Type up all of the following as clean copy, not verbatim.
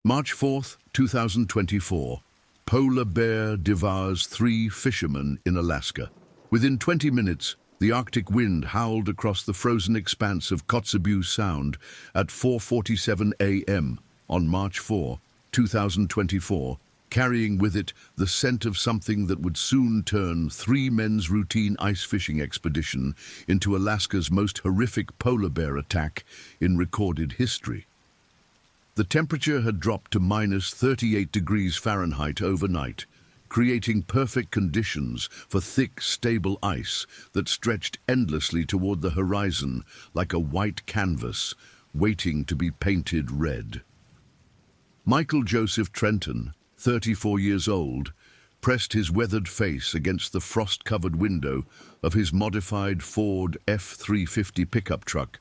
March 4th, 2024. Polar bear devours 3 fishermen in Alaska. Within 20 minutes, the Arctic wind howled across the frozen expanse of Kotzebue Sound at 4:47 a.m. on March 4, 2024, carrying with it the scent of something that would soon turn 3 men's routine ice fishing expedition into Alaska's most horrific polar bear attack in recorded history. The temperature had dropped to minus 38 degrees Fahrenheit overnight, creating perfect conditions for thick, stable ice that stretched endlessly toward the horizon like a white canvas waiting to be painted red. Michael Joseph Trenton, 34 years old, pressed his weathered face against the frost-covered window of his modified Ford F-350 pickup truck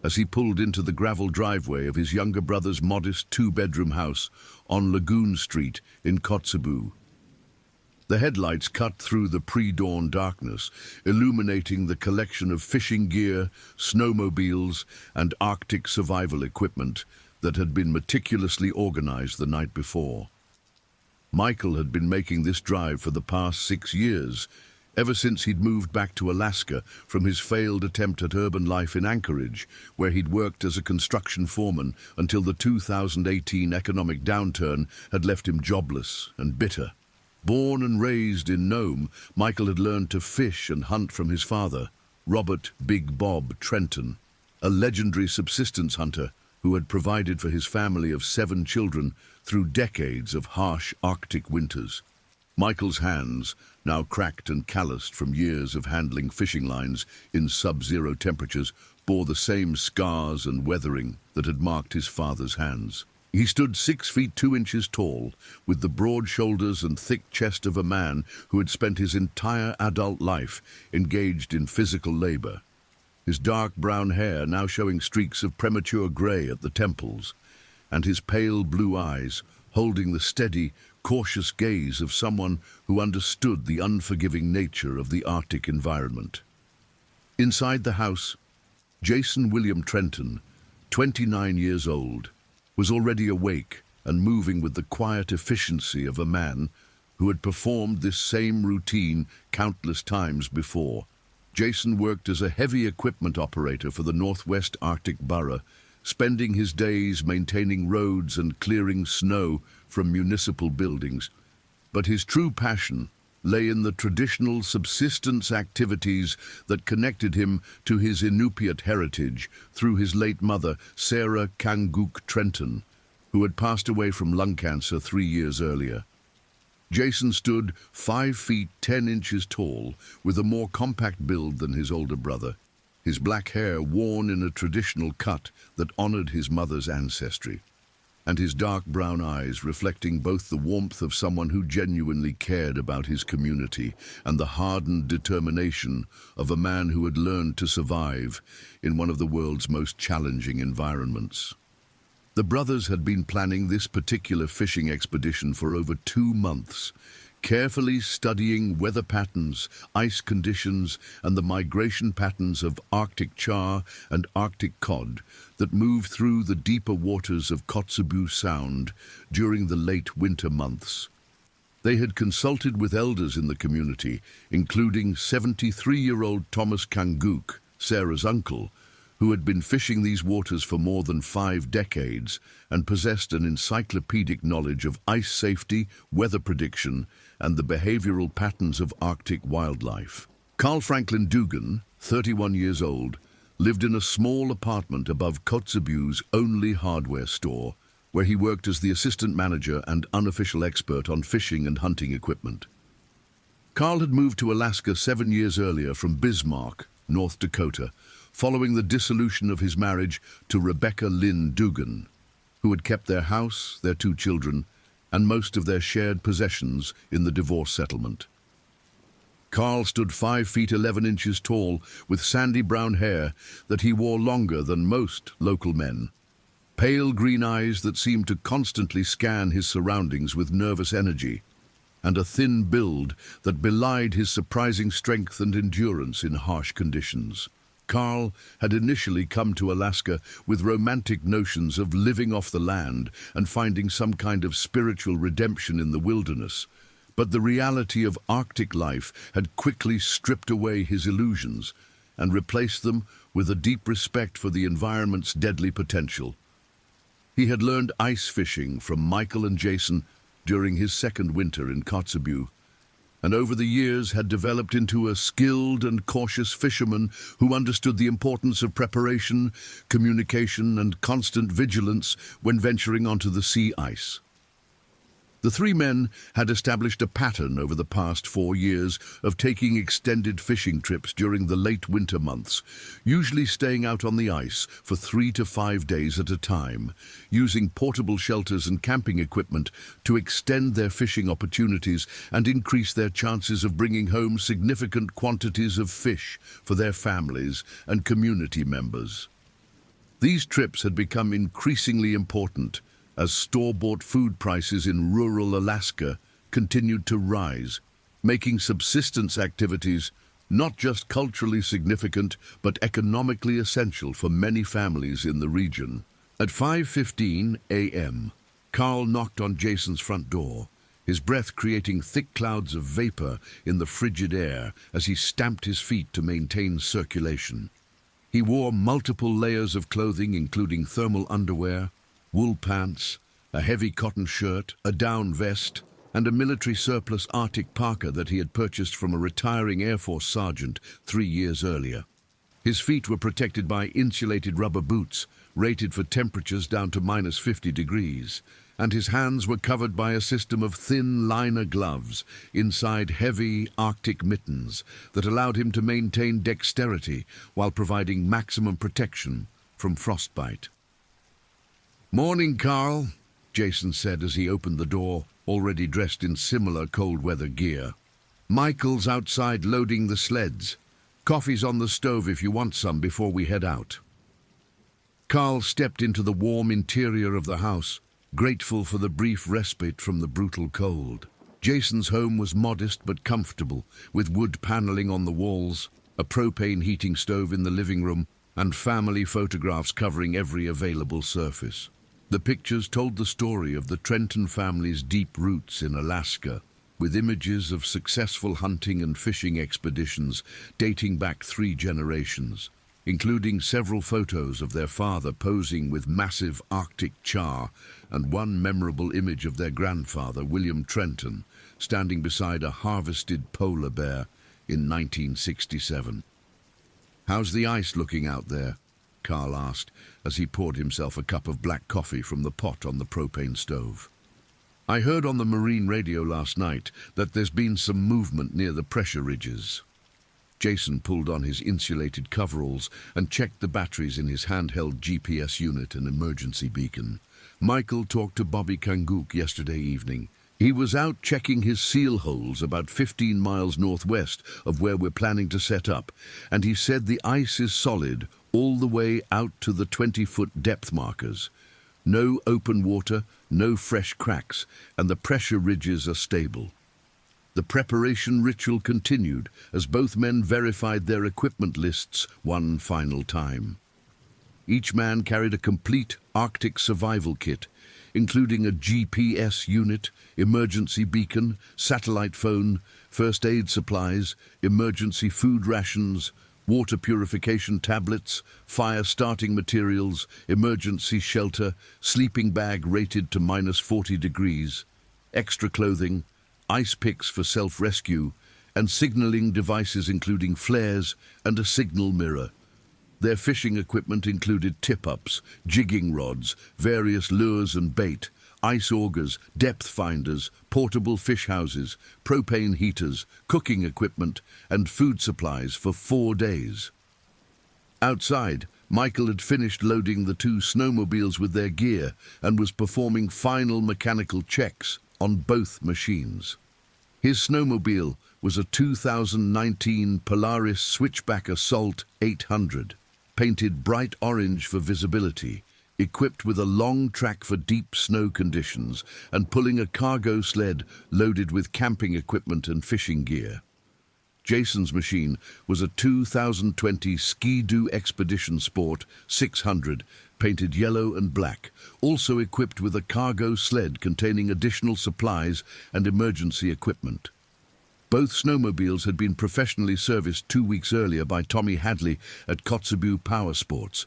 as he pulled into the gravel driveway of his younger brother's modest 2-bedroom house on Lagoon Street in Kotzebue. The headlights cut through the pre-dawn darkness, illuminating the collection of fishing gear, snowmobiles, and Arctic survival equipment that had been meticulously organized the night before. Michael had been making this drive for the past 6 years, ever since he'd moved back to Alaska from his failed attempt at urban life in Anchorage, where he'd worked as a construction foreman until the 2018 economic downturn had left him jobless and bitter. Born and raised in Nome, Michael had learned to fish and hunt from his father, Robert Big Bob Trenton, a legendary subsistence hunter who had provided for his family of 7 children through decades of harsh Arctic winters. Michael's hands, now cracked and calloused from years of handling fishing lines in sub-zero temperatures, bore the same scars and weathering that had marked his father's hands. He stood 6 feet 2 inches tall, with the broad shoulders and thick chest of a man who had spent his entire adult life engaged in physical labor. His dark brown hair now showing streaks of premature gray at the temples, and his pale blue eyes holding the steady, cautious gaze of someone who understood the unforgiving nature of the Arctic environment. Inside the house, Jason William Trenton, 29 years old, was already awake and moving with the quiet efficiency of a man who had performed this same routine countless times before. Jason worked as a heavy equipment operator for the Northwest Arctic Borough, spending his days maintaining roads and clearing snow from municipal buildings. But his true passion lay in the traditional subsistence activities that connected him to his Inupiat heritage through his late mother, Sarah Kanguk Trenton, who had passed away from lung cancer 3 years earlier. Jason stood 5 feet 10 inches tall, with a more compact build than his older brother, his black hair worn in a traditional cut that honored his mother's ancestry, and his dark brown eyes reflecting both the warmth of someone who genuinely cared about his community and the hardened determination of a man who had learned to survive in one of the world's most challenging environments. The brothers had been planning this particular fishing expedition for over 2 months, carefully studying weather patterns, ice conditions, and the migration patterns of Arctic char and Arctic cod that move through the deeper waters of Kotzebue Sound during the late winter months. They had consulted with elders in the community, including 73-year-old Thomas Kanguk, Sarah's uncle, who had been fishing these waters for more than 5 decades and possessed an encyclopedic knowledge of ice safety, weather prediction, and the behavioral patterns of Arctic wildlife. Carl Franklin Dugan, 31 years old, lived in a small apartment above Kotzebue's only hardware store, where he worked as the assistant manager and unofficial expert on fishing and hunting equipment. Carl had moved to Alaska 7 years earlier from Bismarck, North Dakota, following the dissolution of his marriage to Rebecca Lynn Dugan, who had kept their house, their 2 children, and most of their shared possessions in the divorce settlement. Carl stood 5 feet 11 inches tall, with sandy brown hair that he wore longer than most local men, pale green eyes that seemed to constantly scan his surroundings with nervous energy, and a thin build that belied his surprising strength and endurance in harsh conditions. Carl had initially come to Alaska with romantic notions of living off the land and finding some kind of spiritual redemption in the wilderness. But the reality of Arctic life had quickly stripped away his illusions and replaced them with a deep respect for the environment's deadly potential. He had learned ice fishing from Michael and Jason during his second winter in Kotzebue, and over the years had developed into a skilled and cautious fisherman who understood the importance of preparation, communication, and constant vigilance when venturing onto the sea ice. The three men had established a pattern over the past 4 years of taking extended fishing trips during the late winter months, usually staying out on the ice for 3 to 5 days at a time, using portable shelters and camping equipment to extend their fishing opportunities and increase their chances of bringing home significant quantities of fish for their families and community members. These trips had become increasingly important as store-bought food prices in rural Alaska continued to rise, making subsistence activities not just culturally significant but economically essential for many families in the region. At 5:15 a.m., Carl knocked on Jason's front door, his breath creating thick clouds of vapor in the frigid air as he stamped his feet to maintain circulation. He wore multiple layers of clothing, including thermal underwear, wool pants, a heavy cotton shirt, a down vest, and a military surplus Arctic parka that he had purchased from a retiring Air Force sergeant 3 years earlier. His feet were protected by insulated rubber boots, rated for temperatures down to -50 degrees, and his hands were covered by a system of thin liner gloves inside heavy Arctic mittens that allowed him to maintain dexterity while providing maximum protection from frostbite. "Morning, Carl," Jason said as he opened the door, already dressed in similar cold-weather gear. "Michael's outside loading the sleds. Coffee's on the stove if you want some before we head out." Carl stepped into the warm interior of the house, grateful for the brief respite from the brutal cold. Jason's home was modest but comfortable, with wood paneling on the walls, a propane heating stove in the living room, and family photographs covering every available surface. The pictures told the story of the Trenton family's deep roots in Alaska, with images of successful hunting and fishing expeditions dating back 3 generations, including several photos of their father posing with massive Arctic char and one memorable image of their grandfather, William Trenton, standing beside a harvested polar bear in 1967. "How's the ice looking out there?" Carl asked as he poured himself a cup of black coffee from the pot on the propane stove. "I heard on the marine radio last night that there's been some movement near the pressure ridges." Jason pulled on his insulated coveralls and checked the batteries in his handheld GPS unit and emergency beacon. Michael talked to Bobby Kanguk yesterday evening. He was out checking his seal holes about 15 miles northwest of where we're planning to set up, and he said the ice is solid all the way out to the 20-foot depth markers. No open water, no fresh cracks, and the pressure ridges are stable. The preparation ritual continued as both men verified their equipment lists one final time. Each man carried a complete Arctic survival kit, including a GPS unit, emergency beacon, satellite phone, first aid supplies, emergency food rations, water purification tablets, fire starting materials, emergency shelter, sleeping bag rated to -40 degrees, extra clothing, ice picks for self-rescue, and signaling devices including flares and a signal mirror. Their fishing equipment included tip-ups, jigging rods, various lures and bait, ice augers, depth finders, portable fish houses, propane heaters, cooking equipment, and food supplies for 4 days. Outside, Michael had finished loading the 2 snowmobiles with their gear and was performing final mechanical checks on both machines. His snowmobile was a 2019 Polaris Switchback Assault 800, painted bright orange for visibility, equipped with a long track for deep snow conditions and pulling a cargo sled loaded with camping equipment and fishing gear. Jason's machine was a 2020 Ski-Doo Expedition Sport 600, painted yellow and black, also equipped with a cargo sled containing additional supplies and emergency equipment. Both snowmobiles had been professionally serviced 2 weeks earlier by Tommy Hadley at Kotzebue Power Sports,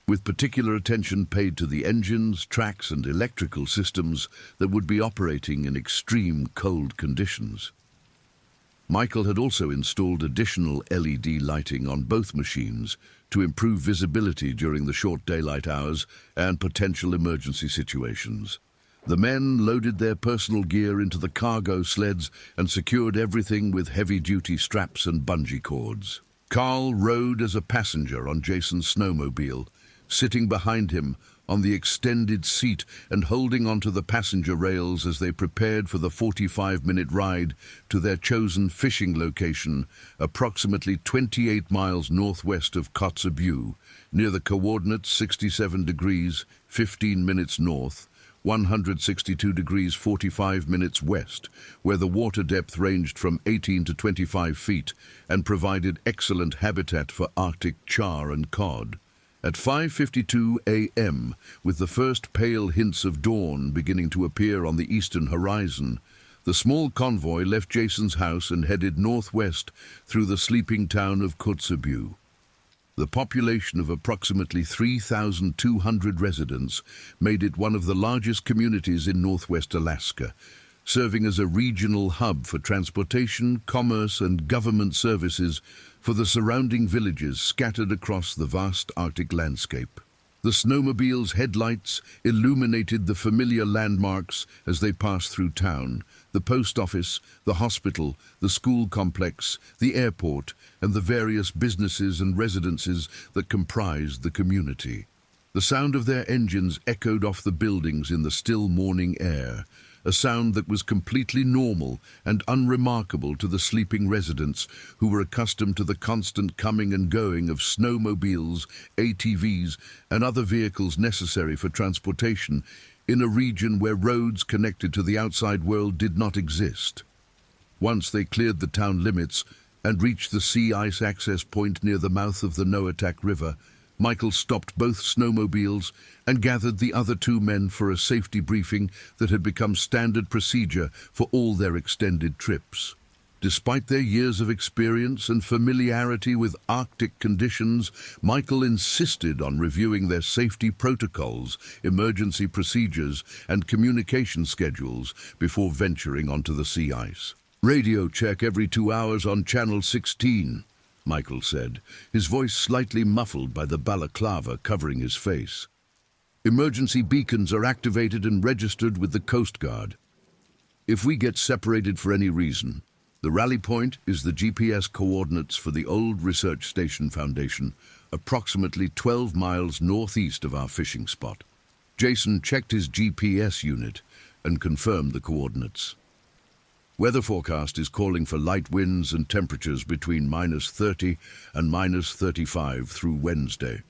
with particular attention paid to the engines, tracks and electrical systems that would be operating in extreme cold conditions. Michael had also installed additional LED lighting on both machines to improve visibility during the short daylight hours and potential emergency situations. The men loaded their personal gear into the cargo sleds and secured everything with heavy-duty straps and bungee cords. Carl rode as a passenger on Jason's snowmobile, sitting behind him on the extended seat and holding onto the passenger rails as they prepared for the 45-minute ride to their chosen fishing location, approximately 28 miles northwest of Kotzebue, near the coordinates 67 degrees, 15 minutes north, 162 degrees 45 minutes west, where the water depth ranged from 18 to 25 feet and provided excellent habitat for Arctic char and cod. At 5:52 a.m., with the first pale hints of dawn beginning to appear on the eastern horizon, the small convoy left Jason's house and headed northwest through the sleeping town of Kotzebue. The population of approximately 3,200 residents made it one of the largest communities in northwest Alaska, serving as a regional hub for transportation, commerce and government services for the surrounding villages scattered across the vast Arctic landscape. The snowmobile's headlights illuminated the familiar landmarks as they passed through town: the post office, the hospital, the school complex, the airport, and the various businesses and residences that comprised the community. The sound of their engines echoed off the buildings in the still morning air, a sound that was completely normal and unremarkable to the sleeping residents who were accustomed to the constant coming and going of snowmobiles, ATVs, and other vehicles necessary for transportation in a region where roads connected to the outside world did not exist. Once they cleared the town limits and reached the sea ice access point near the mouth of the Noatak River, Michael stopped both snowmobiles and gathered the other two men for a safety briefing that had become standard procedure for all their extended trips. Despite their years of experience and familiarity with Arctic conditions, Michael insisted on reviewing their safety protocols, emergency procedures, and communication schedules before venturing onto the sea ice. "Radio check every 2 hours on Channel 16. Michael said, his voice slightly muffled by the balaclava covering his face. "Emergency beacons are activated and registered with the Coast Guard. If we get separated for any reason, the rally point is the GPS coordinates for the old Research Station Foundation, approximately 12 miles northeast of our fishing spot." Jason checked his GPS unit and confirmed the coordinates. "Weather forecast is calling for light winds and temperatures between -30 and -35 through Wednesday.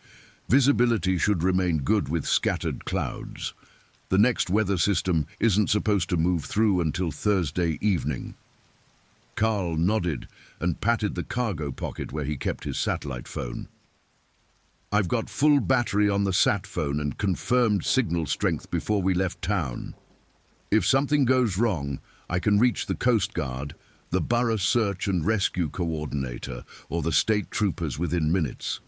Visibility should remain good with scattered clouds. The next weather system isn't supposed to move through until Thursday evening." Carl nodded and patted the cargo pocket where he kept his satellite phone. "I've got full battery on the sat phone and confirmed signal strength before we left town. If something goes wrong, I can reach the Coast Guard, the Borough Search and Rescue Coordinator, or the state troopers within minutes."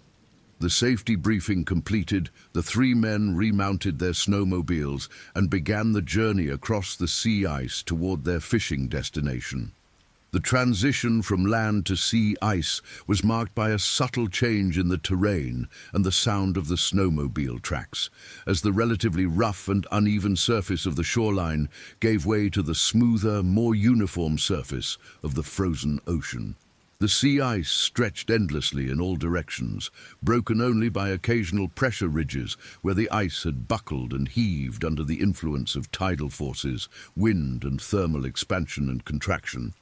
The safety briefing completed, the three men remounted their snowmobiles and began the journey across the sea ice toward their fishing destination. The transition from land to sea ice was marked by a subtle change in the terrain and the sound of the snowmobile tracks, as the relatively rough and uneven surface of the shoreline gave way to the smoother, more uniform surface of the frozen ocean. The sea ice stretched endlessly in all directions, broken only by occasional pressure ridges where the ice had buckled and heaved under the influence of tidal forces, wind and thermal expansion and contraction.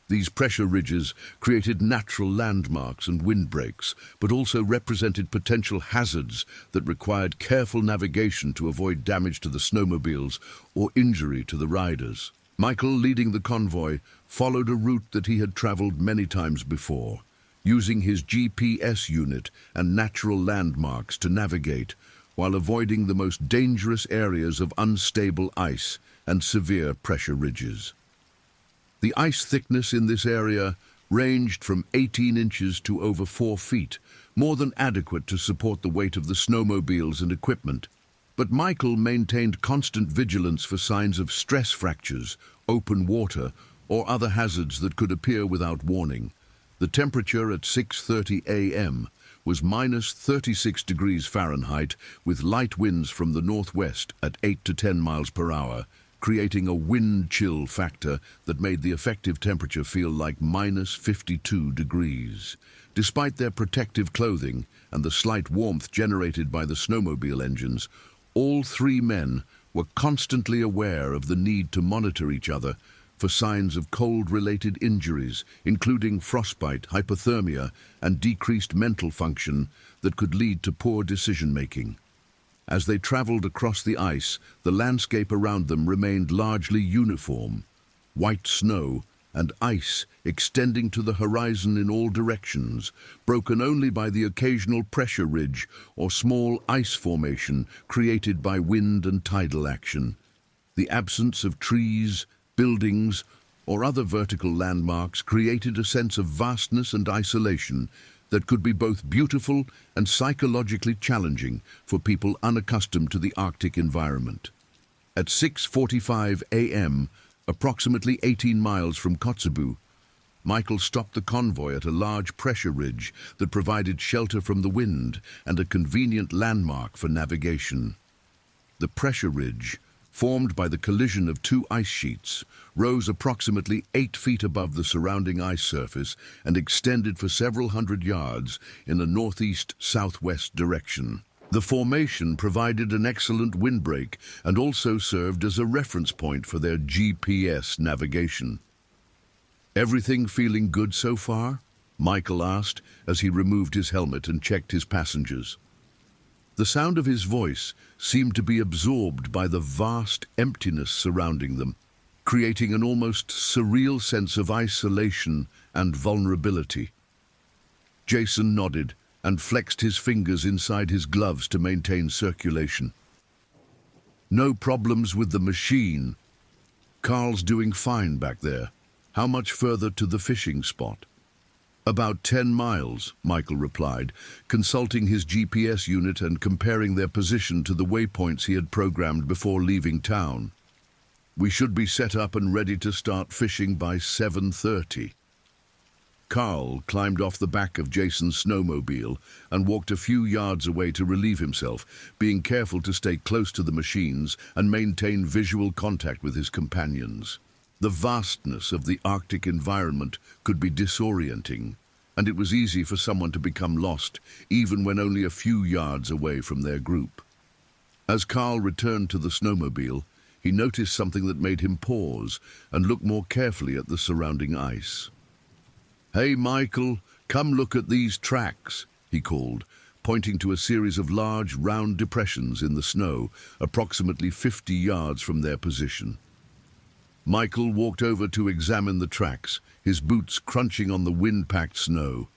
These pressure ridges created natural landmarks and windbreaks, but also represented potential hazards that required careful navigation to avoid damage to the snowmobiles or injury to the riders. Michael, leading the convoy, followed a route that he had traveled many times before, using his GPS unit and natural landmarks to navigate, while avoiding the most dangerous areas of unstable ice and severe pressure ridges. The ice thickness in this area ranged from 18 inches to over 4 feet, more than adequate to support the weight of the snowmobiles and equipment. But Michael maintained constant vigilance for signs of stress fractures, open water, or other hazards that could appear without warning. The temperature at 6:30 a.m. was minus 36 degrees Fahrenheit, with light winds from the northwest at 8 to 10 miles per hour, creating a wind chill factor that made the effective temperature feel like minus 52 degrees. Despite their protective clothing and the slight warmth generated by the snowmobile engines, all three men were constantly aware of the need to monitor each other for signs of cold-related injuries, including frostbite, hypothermia, and decreased mental function that could lead to poor decision-making. As they traveled across the ice, the landscape around them remained largely uniform. White snow and ice extending to the horizon in all directions, broken only by the occasional pressure ridge or small ice formation created by wind and tidal action. The absence of trees, buildings, or other vertical landmarks created a sense of vastness and isolation that could be both beautiful and psychologically challenging for people unaccustomed to the Arctic environment. At 6:45 a.m., approximately 18 miles from Kotzebue, Michael stopped the convoy at a large pressure ridge that provided shelter from the wind and a convenient landmark for navigation. The pressure ridge, formed by the collision of two ice sheets, rose approximately 8 feet above the surrounding ice surface and extended for several hundred yards in a northeast-southwest direction. The formation provided an excellent windbreak and also served as a reference point for their GPS navigation. "Everything feeling good so far?" Michael asked as he removed his helmet and checked his passengers. The sound of his voice seemed to be absorbed by the vast emptiness surrounding them, creating an almost surreal sense of isolation and vulnerability. Jason nodded and flexed his fingers inside his gloves to maintain circulation. "No problems with the machine. Carl's doing fine back there. How much further to the fishing spot?" "About 10 miles, Michael replied, consulting his GPS unit and comparing their position to the waypoints he had programmed before leaving town. "We should be set up and ready to start fishing by 7:30. Carl climbed off the back of Jason's snowmobile and walked a few yards away to relieve himself, being careful to stay close to the machines and maintain visual contact with his companions. The vastness of the Arctic environment could be disorienting, and it was easy for someone to become lost, even when only a few yards away from their group. As Carl returned to the snowmobile, he noticed something that made him pause and look more carefully at the surrounding ice. "Hey, Michael, come look at these tracks," he called, pointing to a series of large, round depressions in the snow, approximately 50 yards from their position. Michael walked over to examine the tracks, his boots crunching on the wind-packed snow.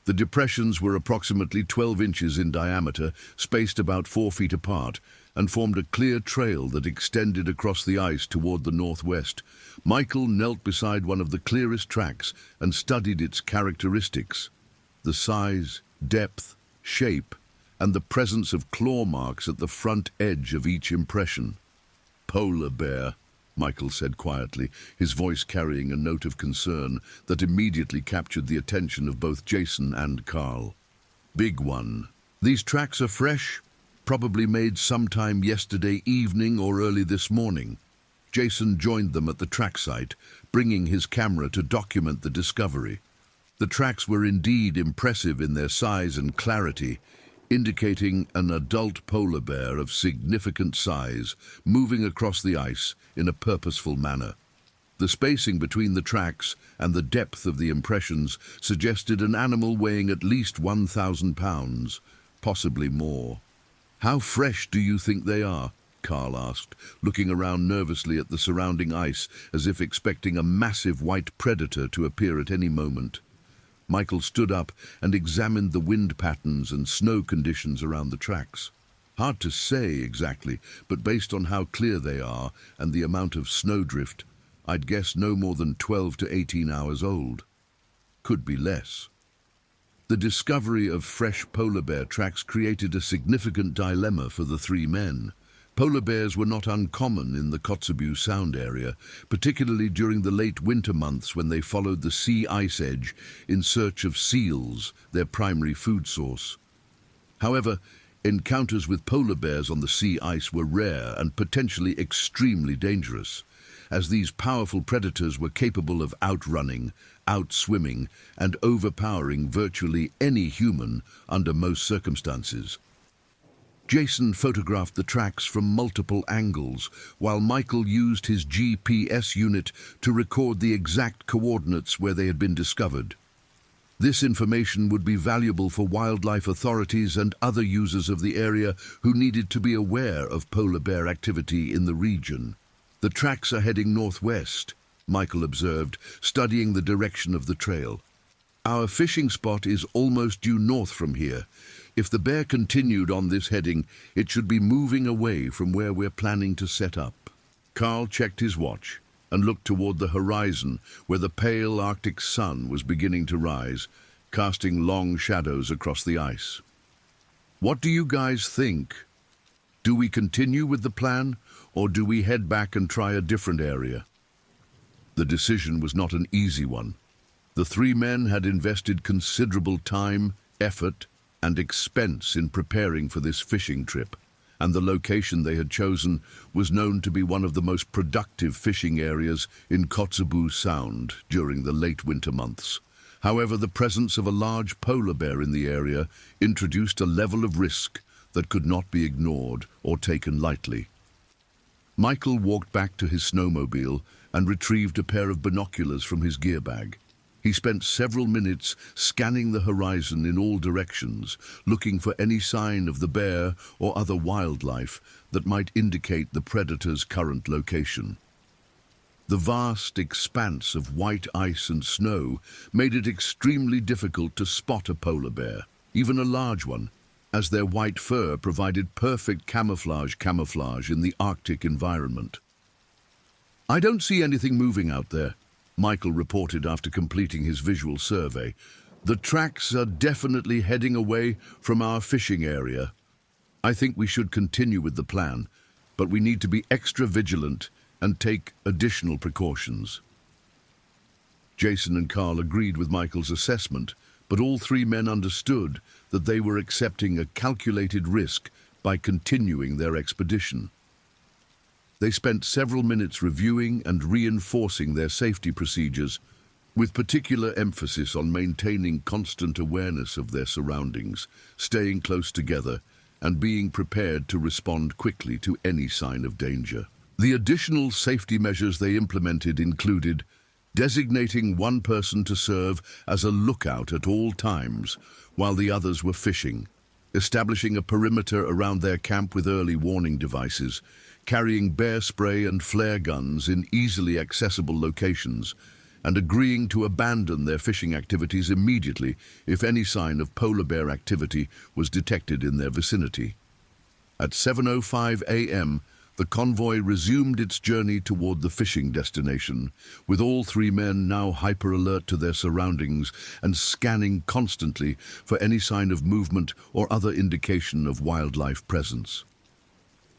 The depressions were approximately 12 inches in diameter, spaced about 4 feet apart, and formed a clear trail that extended across the ice toward the northwest. Michael knelt beside one of the clearest tracks and studied its characteristics. The size, depth, shape, and the presence of claw marks at the front edge of each impression. "Polar bear," Michael said quietly, his voice carrying a note of concern that immediately captured the attention of both Jason and Carl. "Big one. These tracks are fresh? Probably made sometime yesterday evening or early this morning." Jason joined them at the track site, bringing his camera to document the discovery. The tracks were indeed impressive in their size and clarity, indicating an adult polar bear of significant size moving across the ice in a purposeful manner. The spacing between the tracks and the depth of the impressions suggested an animal weighing at least 1,000 pounds, possibly more. "How fresh do you think they are?" Carl asked, looking around nervously at the surrounding ice as if expecting a massive white predator to appear at any moment. Michael stood up and examined the wind patterns and snow conditions around the tracks. Hard to say exactly, but based on how clear they are and the amount of snowdrift, I'd guess no more than 12 to 18 hours old. Could be less. The discovery of fresh polar bear tracks created a significant dilemma for the three men. Polar bears were not uncommon in the Kotzebue Sound area, particularly during the late winter months when they followed the sea ice edge in search of seals, their primary food source. However, encounters with polar bears on the sea ice were rare and potentially extremely dangerous, as these powerful predators were capable of outrunning, outswimming, and overpowering virtually any human under most circumstances. Jason photographed the tracks from multiple angles, while Michael used his GPS unit to record the exact coordinates where they had been discovered. This information would be valuable for wildlife authorities and other users of the area who needed to be aware of polar bear activity in the region. "The tracks are heading northwest," Michael observed, studying the direction of the trail. "Our fishing spot is almost due north from here. If the bear continued on this heading, it should be moving away from where we're planning to set up." Carl checked his watch and looked toward the horizon where the pale Arctic sun was beginning to rise, casting long shadows across the ice. "What do you guys think? Do we continue with the plan, or do we head back and try a different area?" The decision was not an easy one. The three men had invested considerable time, effort, and expense in preparing for this fishing trip, and the location they had chosen was known to be one of the most productive fishing areas in Kotzebue Sound during the late winter months. However, the presence of a large polar bear in the area introduced a level of risk that could not be ignored or taken lightly. Michael walked back to his snowmobile and retrieved a pair of binoculars from his gear bag. He spent several minutes scanning the horizon in all directions, looking for any sign of the bear or other wildlife that might indicate the predator's current location. The vast expanse of white ice and snow made it extremely difficult to spot a polar bear, even a large one, as their white fur provided perfect camouflage in the Arctic environment. "I don't see anything moving out there," Michael reported after completing his visual survey. "The tracks are definitely heading away from our fishing area. I think we should continue with the plan, but we need to be extra vigilant and take additional precautions." Jason and Carl agreed with Michael's assessment, but all three men understood that they were accepting a calculated risk by continuing their expedition. They spent several minutes reviewing and reinforcing their safety procedures, with particular emphasis on maintaining constant awareness of their surroundings, staying close together, and being prepared to respond quickly to any sign of danger. The additional safety measures they implemented included designating one person to serve as a lookout at all times while the others were fishing, establishing a perimeter around their camp with early warning devices, carrying bear spray and flare guns in easily accessible locations, and agreeing to abandon their fishing activities immediately if any sign of polar bear activity was detected in their vicinity. At 7:05 a.m., the convoy resumed its journey toward the fishing destination, with all three men now hyper-alert to their surroundings and scanning constantly for any sign of movement or other indication of wildlife presence.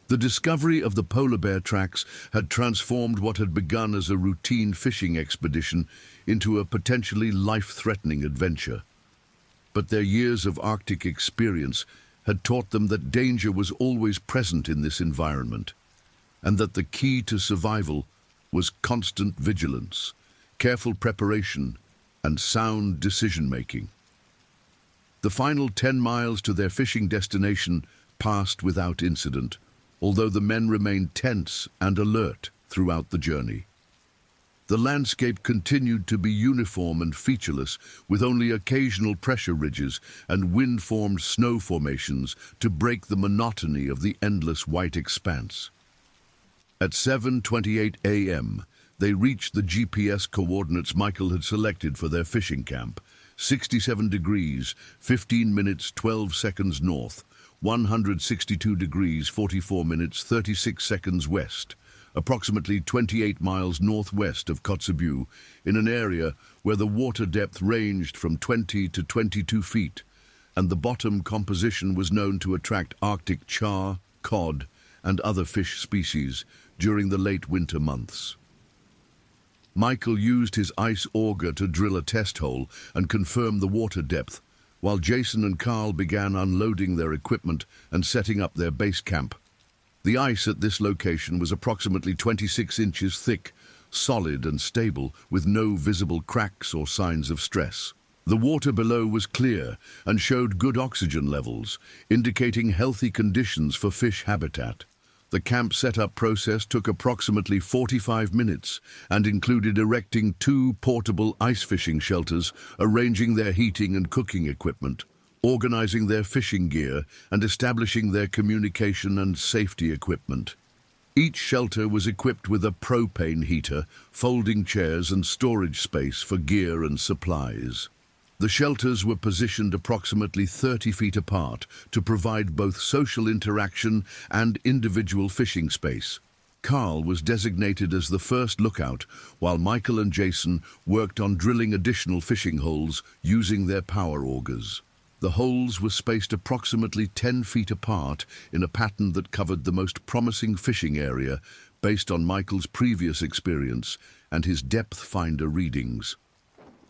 The discovery of the polar bear tracks had transformed what had begun as a routine fishing expedition into a potentially life-threatening adventure. But their years of Arctic experience had taught them that danger was always present in this environment, and that the key to survival was constant vigilance, careful preparation, and sound decision-making. The final 10 miles to their fishing destination passed without incident, although the men remained tense and alert throughout the journey. The landscape continued to be uniform and featureless, with only occasional pressure ridges and wind-formed snow formations to break the monotony of the endless white expanse. At 7:28 a.m., they reached the GPS coordinates Michael had selected for their fishing camp: 67 degrees, 15 minutes, 12 seconds north, 162 degrees, 44 minutes, 36 seconds west, approximately 28 miles northwest of Kotzebue, in an area where the water depth ranged from 20 to 22 feet, and the bottom composition was known to attract Arctic char, cod, and other fish species during the late winter months. Michael used his ice auger to drill a test hole and confirm the water depth, while Jason and Carl began unloading their equipment and setting up their base camp. The ice at this location was approximately 26 inches thick, solid and stable, with no visible cracks or signs of stress. The water below was clear and showed good oxygen levels, indicating healthy conditions for fish habitat. The camp setup process took approximately 45 minutes and included erecting 2 portable ice fishing shelters, arranging their heating and cooking equipment, organizing their fishing gear, and establishing their communication and safety equipment. Each shelter was equipped with a propane heater, folding chairs, and storage space for gear and supplies. The shelters were positioned approximately 30 feet apart to provide both social interaction and individual fishing space. Carl was designated as the first lookout, while Michael and Jason worked on drilling additional fishing holes using their power augers. The holes were spaced approximately 10 feet apart in a pattern that covered the most promising fishing area based on Michael's previous experience and his depth finder readings.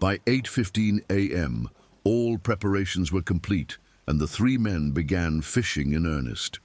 By 8:15 a.m., all preparations were complete, and the 3 men began fishing in earnest.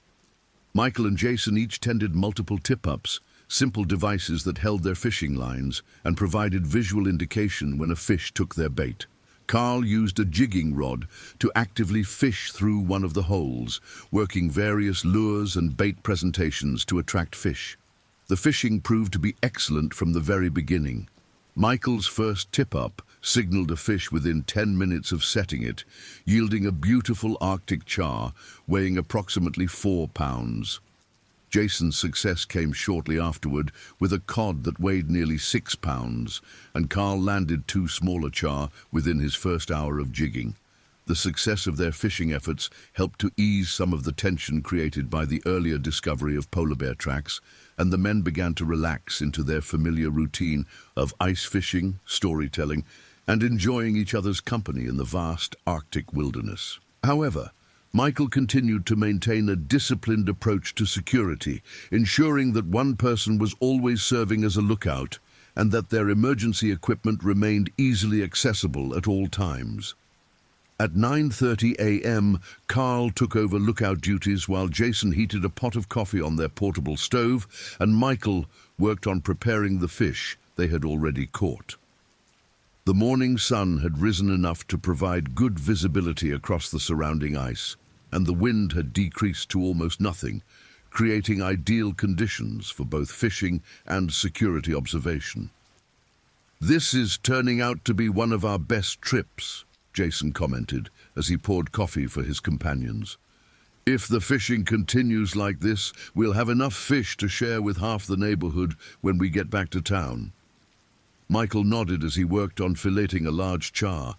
Michael and Jason each tended multiple tip-ups, simple devices that held their fishing lines and provided visual indication when a fish took their bait. Carl used a jigging rod to actively fish through one of the holes, working various lures and bait presentations to attract fish. The fishing proved to be excellent from the very beginning. Michael's first tip-up signaled a fish within 10 minutes of setting it, yielding a beautiful Arctic char weighing approximately 4 pounds. Jason's success came shortly afterward with a cod that weighed nearly 6 pounds, and Carl landed 2 smaller char within his first hour of jigging. The success of their fishing efforts helped to ease some of the tension created by the earlier discovery of polar bear tracks, and the men began to relax into their familiar routine of ice fishing, storytelling, and enjoying each other's company in the vast Arctic wilderness. However, Michael continued to maintain a disciplined approach to security, ensuring that one person was always serving as a lookout and that their emergency equipment remained easily accessible at all times. At 9:30 a.m., Carl took over lookout duties while Jason heated a pot of coffee on their portable stove and Michael worked on preparing the fish they had already caught. The morning sun had risen enough to provide good visibility across the surrounding ice, and the wind had decreased to almost nothing, creating ideal conditions for both fishing and security observation. "This is turning out to be one of our best trips," Jason commented as he poured coffee for his companions. "If the fishing continues like this, we'll have enough fish to share with half the neighborhood when we get back to town." Michael nodded as he worked on filleting a large char,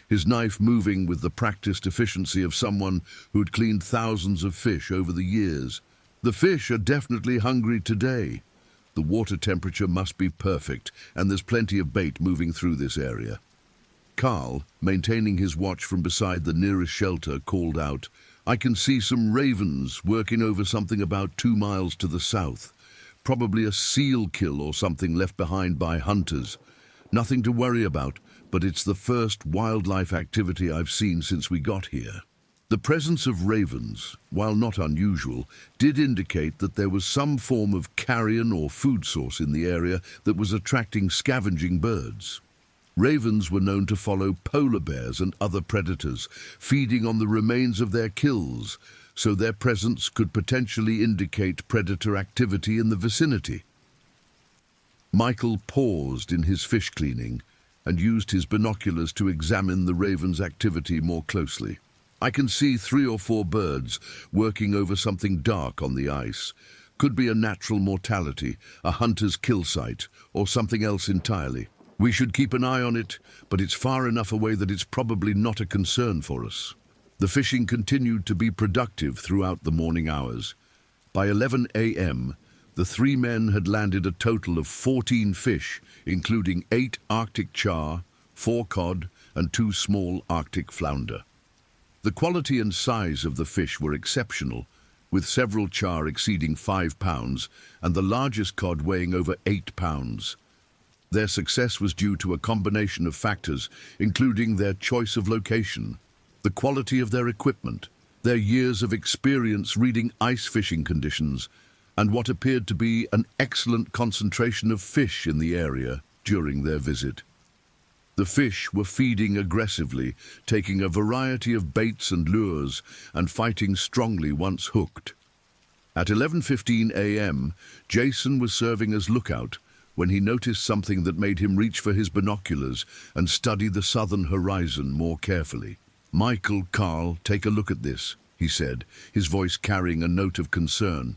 his knife moving with the practiced efficiency of someone who'd cleaned thousands of fish over the years. "The fish are definitely hungry today. The water temperature must be perfect, and there's plenty of bait moving through this area." Carl, maintaining his watch from beside the nearest shelter, called out, "I can see some ravens working over something about 2 miles to the south. Probably a seal kill or something left behind by hunters. Nothing to worry about, but it's the first wildlife activity I've seen since we got here." The presence of ravens, while not unusual, did indicate that there was some form of carrion or food source in the area that was attracting scavenging birds. Ravens were known to follow polar bears and other predators, feeding on the remains of their kills, so their presence could potentially indicate predator activity in the vicinity. Michael paused in his fish cleaning and used his binoculars to examine the ravens' activity more closely. "I can see 3 or 4 birds working over something dark on the ice. Could be a natural mortality, a hunter's kill site, or something else entirely. We should keep an eye on it, but it's far enough away that it's probably not a concern for us. The fishing continued to be productive throughout the morning hours. By 11 a.m., the three men had landed a total of 14 fish, including 8 Arctic char, 4 cod, and 2 small Arctic flounder. The quality and size of the fish were exceptional, with several char exceeding 5 pounds and the largest cod weighing over 8 pounds. Their success was due to a combination of factors, including their choice of location, the quality of their equipment, their years of experience reading ice fishing conditions, and what appeared to be an excellent concentration of fish in the area during their visit. The fish were feeding aggressively, taking a variety of baits and lures, and fighting strongly once hooked. At 11:15 a.m., Jason was serving as lookout when he noticed something that made him reach for his binoculars and study the southern horizon more carefully. "Michael, Carl, take a look at this," he said, his voice carrying a note of concern.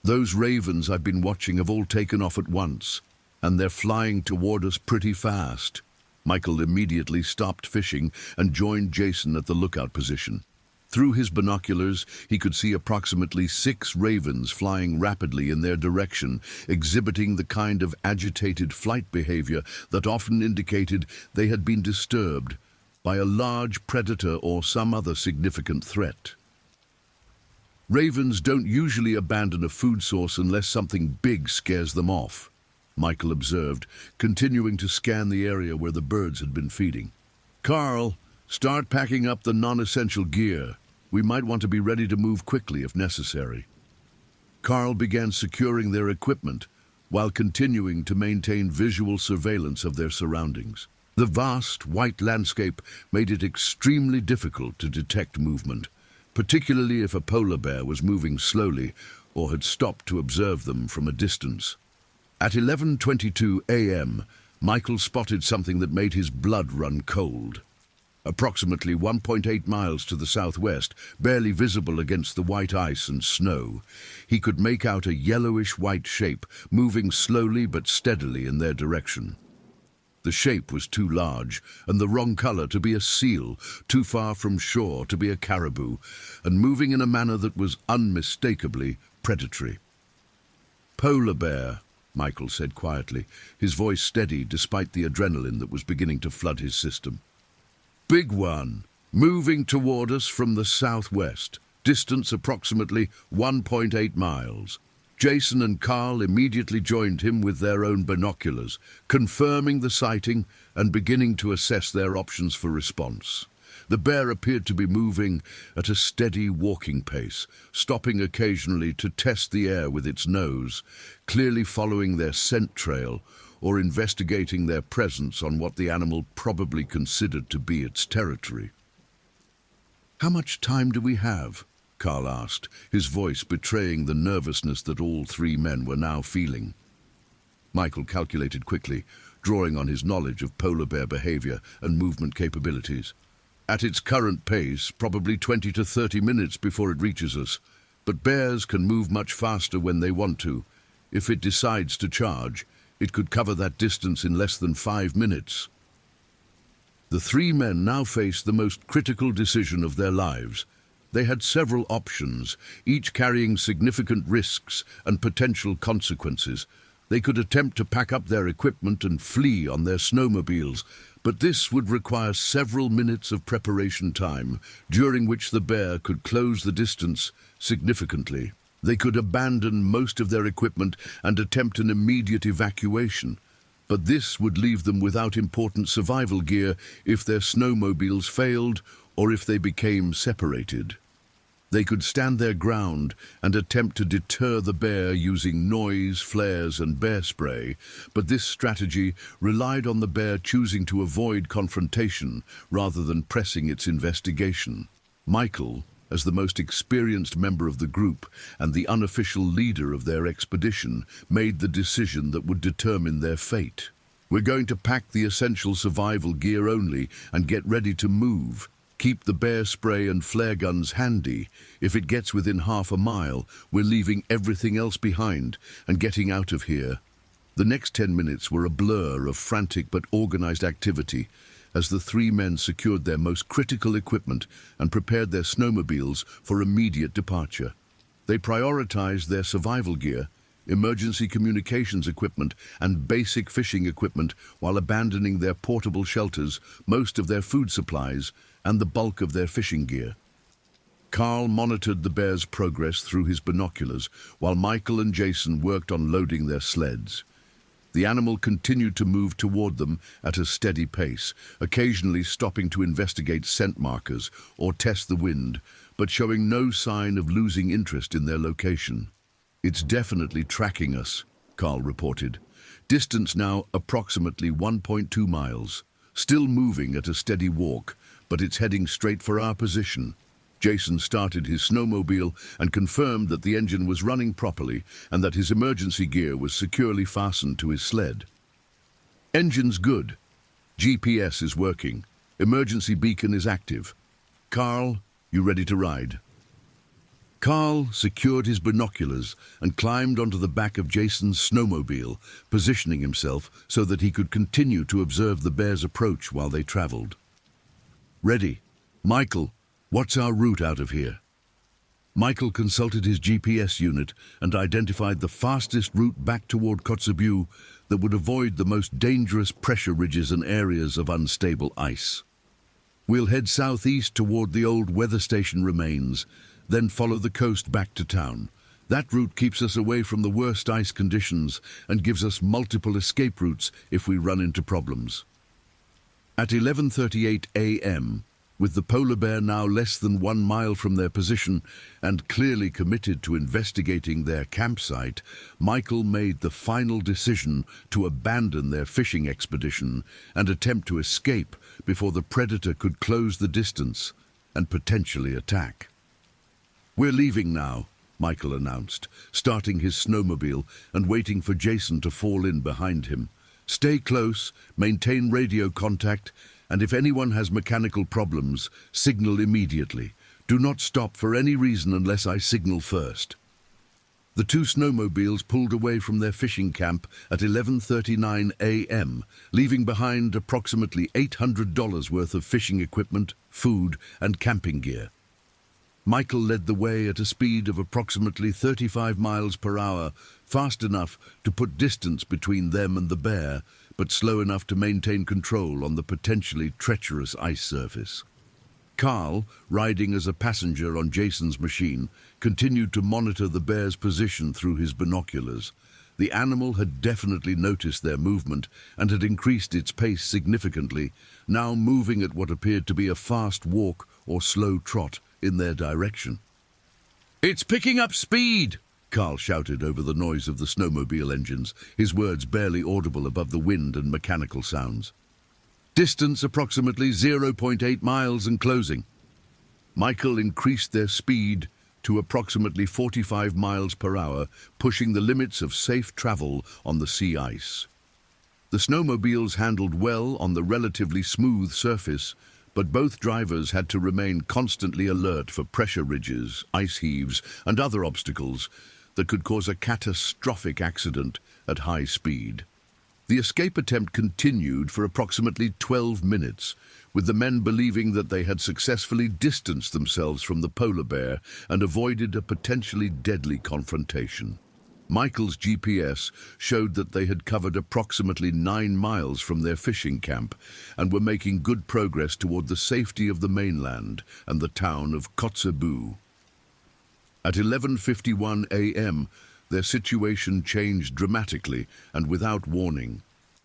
"Those ravens I've been watching have all taken off at once, and they're flying toward us pretty fast." Michael immediately stopped fishing and joined Jason at the lookout position. Through his binoculars, he could see approximately 6 ravens flying rapidly in their direction, exhibiting the kind of agitated flight behavior that often indicated they had been disturbed by a large predator or some other significant threat. Ravens don't usually abandon a food source unless something big scares them off, Michael observed, continuing to scan the area where the birds had been feeding. "Carl, start packing up the non-essential gear. We might want to be ready to move quickly if necessary." Carl began securing their equipment while continuing to maintain visual surveillance of their surroundings. The vast, white landscape made it extremely difficult to detect movement, particularly if a polar bear was moving slowly or had stopped to observe them from a distance. At 11:22 a.m., Michael spotted something that made his blood run cold. Approximately 1.8 miles to the southwest, barely visible against the white ice and snow, he could make out a yellowish-white shape moving slowly but steadily in their direction. The shape was too large and the wrong color to be a seal, too far from shore to be a caribou, and moving in a manner that was unmistakably predatory. "Polar bear," Michael said quietly, his voice steady despite the adrenaline that was beginning to flood his system. "Big one, moving toward us from the southwest, distance approximately 1.8 miles. Jason and Carl immediately joined him with their own binoculars, confirming the sighting and beginning to assess their options for response. The bear appeared to be moving at a steady walking pace, stopping occasionally to test the air with its nose, clearly following their scent trail or investigating their presence on what the animal probably considered to be its territory. "How much time do we have?" Carl asked, his voice betraying the nervousness that all 3 men were now feeling. Michael calculated quickly, drawing on his knowledge of polar bear behavior and movement capabilities. "At its current pace, probably 20 to 30 minutes before it reaches us, but bears can move much faster when they want to. If it decides to charge, it could cover that distance in less than 5 minutes." The 3 men now faced the most critical decision of their lives. They had several options, each carrying significant risks and potential consequences. They could attempt to pack up their equipment and flee on their snowmobiles, but this would require several minutes of preparation time, during which the bear could close the distance significantly. They could abandon most of their equipment and attempt an immediate evacuation, but this would leave them without important survival gear if their snowmobiles failed or if they became separated. They could stand their ground and attempt to deter the bear using noise, flares, and bear spray, but this strategy relied on the bear choosing to avoid confrontation rather than pressing its investigation. Michael, as the most experienced member of the group and the unofficial leader of their expedition, made the decision that would determine their fate. "We're going to pack the essential survival gear only and get ready to move," Keep the bear spray and flare guns handy. If it gets within half a mile, we're leaving everything else behind and getting out of here." The next 10 minutes were a blur of frantic but organized activity as the three men secured their most critical equipment and prepared their snowmobiles for immediate departure. They prioritized their survival gear, emergency communications equipment, and basic fishing equipment while abandoning their portable shelters, most of their food supplies, and the bulk of their fishing gear. Carl monitored the bear's progress through his binoculars while Michael and Jason worked on loading their sleds. The animal continued to move toward them at a steady pace, occasionally stopping to investigate scent markers or test the wind, but showing no sign of losing interest in their location. "It's definitely tracking us," Carl reported. "Distance now approximately 1.2 miles. Still moving at a steady walk, but it's heading straight for our position." Jason started his snowmobile and confirmed that the engine was running properly and that his emergency gear was securely fastened to his sled. "Engine's good. GPS is working. Emergency beacon is active. Carl, you ready to ride?" Carl secured his binoculars and climbed onto the back of Jason's snowmobile, positioning himself so that he could continue to observe the bear's approach while they traveled. "Ready. Michael, what's our route out of here?" Michael consulted his GPS unit and identified the fastest route back toward Kotzebue that would avoid the most dangerous pressure ridges and areas of unstable ice. "We'll head southeast toward the old weather station remains, then follow the coast back to town. That route keeps us away from the worst ice conditions and gives us multiple escape routes if we run into problems." At 11:38 a.m., with the polar bear now less than 1 mile from their position and clearly committed to investigating their campsite, Michael made the final decision to abandon their fishing expedition and attempt to escape before the predator could close the distance and potentially attack. "We're leaving now," Michael announced, starting his snowmobile and waiting for Jason to fall in behind him. "Stay close, maintain radio contact, and if anyone has mechanical problems, signal immediately. Do not stop for any reason unless I signal first." The two snowmobiles pulled away from their fishing camp at 11:39 a.m., leaving behind approximately $800 worth of fishing equipment, food, and camping gear. Michael led the way at a speed of approximately 35 miles per hour, fast enough to put distance between them and the bear, but slow enough to maintain control on the potentially treacherous ice surface. Carl, riding as a passenger on Jason's machine, continued to monitor the bear's position through his binoculars. The animal had definitely noticed their movement and had increased its pace significantly, now moving at what appeared to be a fast walk or slow trot in their direction. "It's picking up speed!" Carl shouted over the noise of the snowmobile engines, his words barely audible above the wind and mechanical sounds. "Distance approximately 0.8 miles and closing." Michael increased their speed to approximately 45 miles per hour, pushing the limits of safe travel on the sea ice. The snowmobiles handled well on the relatively smooth surface, but both drivers had to remain constantly alert for pressure ridges, ice heaves, and other obstacles that could cause a catastrophic accident at high speed. The escape attempt continued for approximately 12 minutes, with the men believing that they had successfully distanced themselves from the polar bear and avoided a potentially deadly confrontation. Michael's GPS showed that they had covered approximately 9 miles from their fishing camp and were making good progress toward the safety of the mainland and the town of Kotzebue. At 11:51 a.m., their situation changed dramatically and without warning.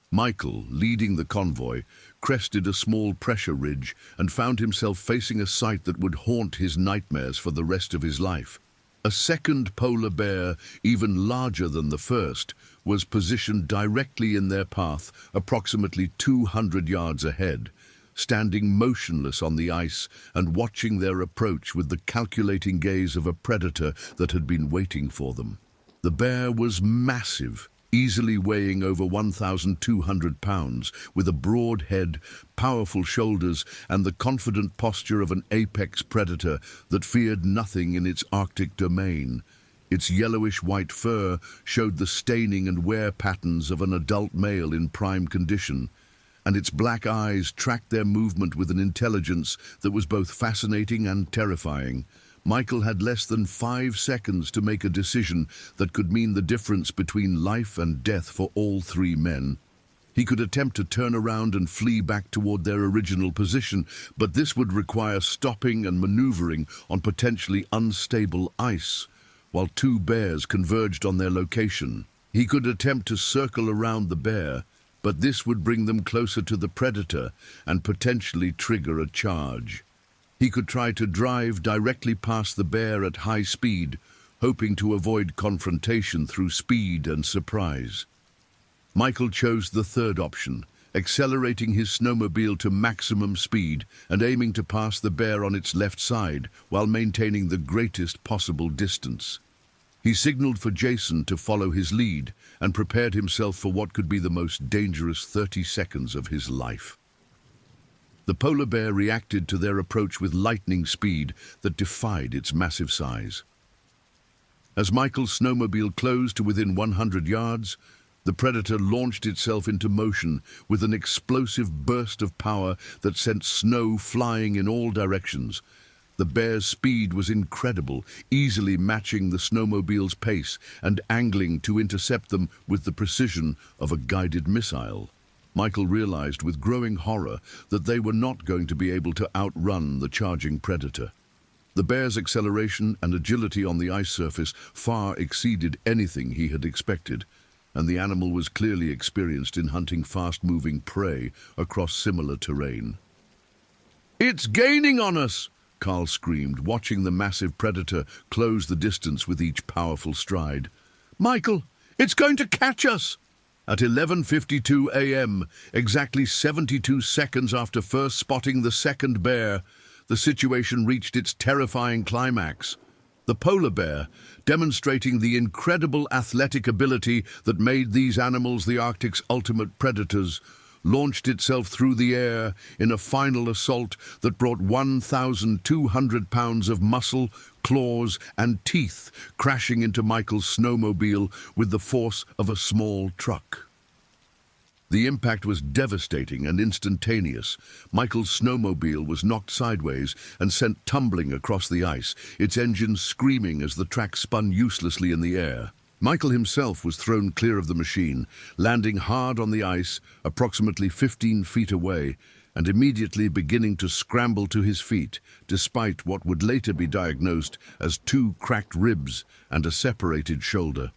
Michael, leading the convoy, crested a small pressure ridge and found himself facing a sight that would haunt his nightmares for the rest of his life. A second polar bear, even larger than the first, was positioned directly in their path, approximately 200 yards ahead, standing motionless on the ice and watching their approach with the calculating gaze of a predator that had been waiting for them. The bear was massive, easily weighing over 1,200 pounds, with a broad head, powerful shoulders, and the confident posture of an apex predator that feared nothing in its Arctic domain. Its yellowish-white fur showed the staining and wear patterns of an adult male in prime condition, and its black eyes tracked their movement with an intelligence that was both fascinating and terrifying. Michael had less than 5 seconds to make a decision that could mean the difference between life and death for all 3 men. He could attempt to turn around and flee back toward their original position, but this would require stopping and maneuvering on potentially unstable ice, while 2 bears converged on their location. He could attempt to circle around the bear, but this would bring them closer to the predator and potentially trigger a charge. He could try to drive directly past the bear at high speed, hoping to avoid confrontation through speed and surprise. Michael chose the third option, accelerating his snowmobile to maximum speed and aiming to pass the bear on its left side while maintaining the greatest possible distance. He signaled for Jason to follow his lead and prepared himself for what could be the most dangerous 30 seconds of his life. The polar bear reacted to their approach with lightning speed that defied its massive size. As Michael's snowmobile closed to within 100 yards, the predator launched itself into motion with an explosive burst of power that sent snow flying in all directions. The bear's speed was incredible, easily matching the snowmobile's pace and angling to intercept them with the precision of a guided missile. Michael realized with growing horror that they were not going to be able to outrun the charging predator. The bear's acceleration and agility on the ice surface far exceeded anything he had expected, and the animal was clearly experienced in hunting fast-moving prey across similar terrain. "It's gaining on us!" Carl screamed, watching the massive predator close the distance with each powerful stride. "Michael, it's going to catch us!" At 11:52 a.m., exactly 72 seconds after first spotting the second bear, the situation reached its terrifying climax. The polar bear, demonstrating the incredible athletic ability that made these animals the Arctic's ultimate predators, launched itself through the air in a final assault that brought 1,200 pounds of muscle, claws, and teeth crashing into Michael's snowmobile with the force of a small truck. The impact was devastating and instantaneous. Michael's snowmobile was knocked sideways and sent tumbling across the ice, its engine screaming as the track spun uselessly in the air. Michael himself was thrown clear of the machine, landing hard on the ice approximately 15 feet away and immediately beginning to scramble to his feet, despite what would later be diagnosed as 2 cracked ribs and a separated shoulder.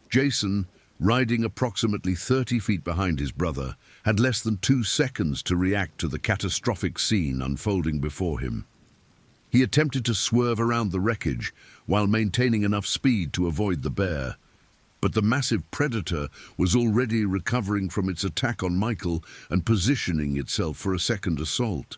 Jason, riding approximately 30 feet behind his brother, had less than 2 seconds to react to the catastrophic scene unfolding before him. He attempted to swerve around the wreckage while maintaining enough speed to avoid the bear, but the massive predator was already recovering from its attack on Michael and positioning itself for a second assault.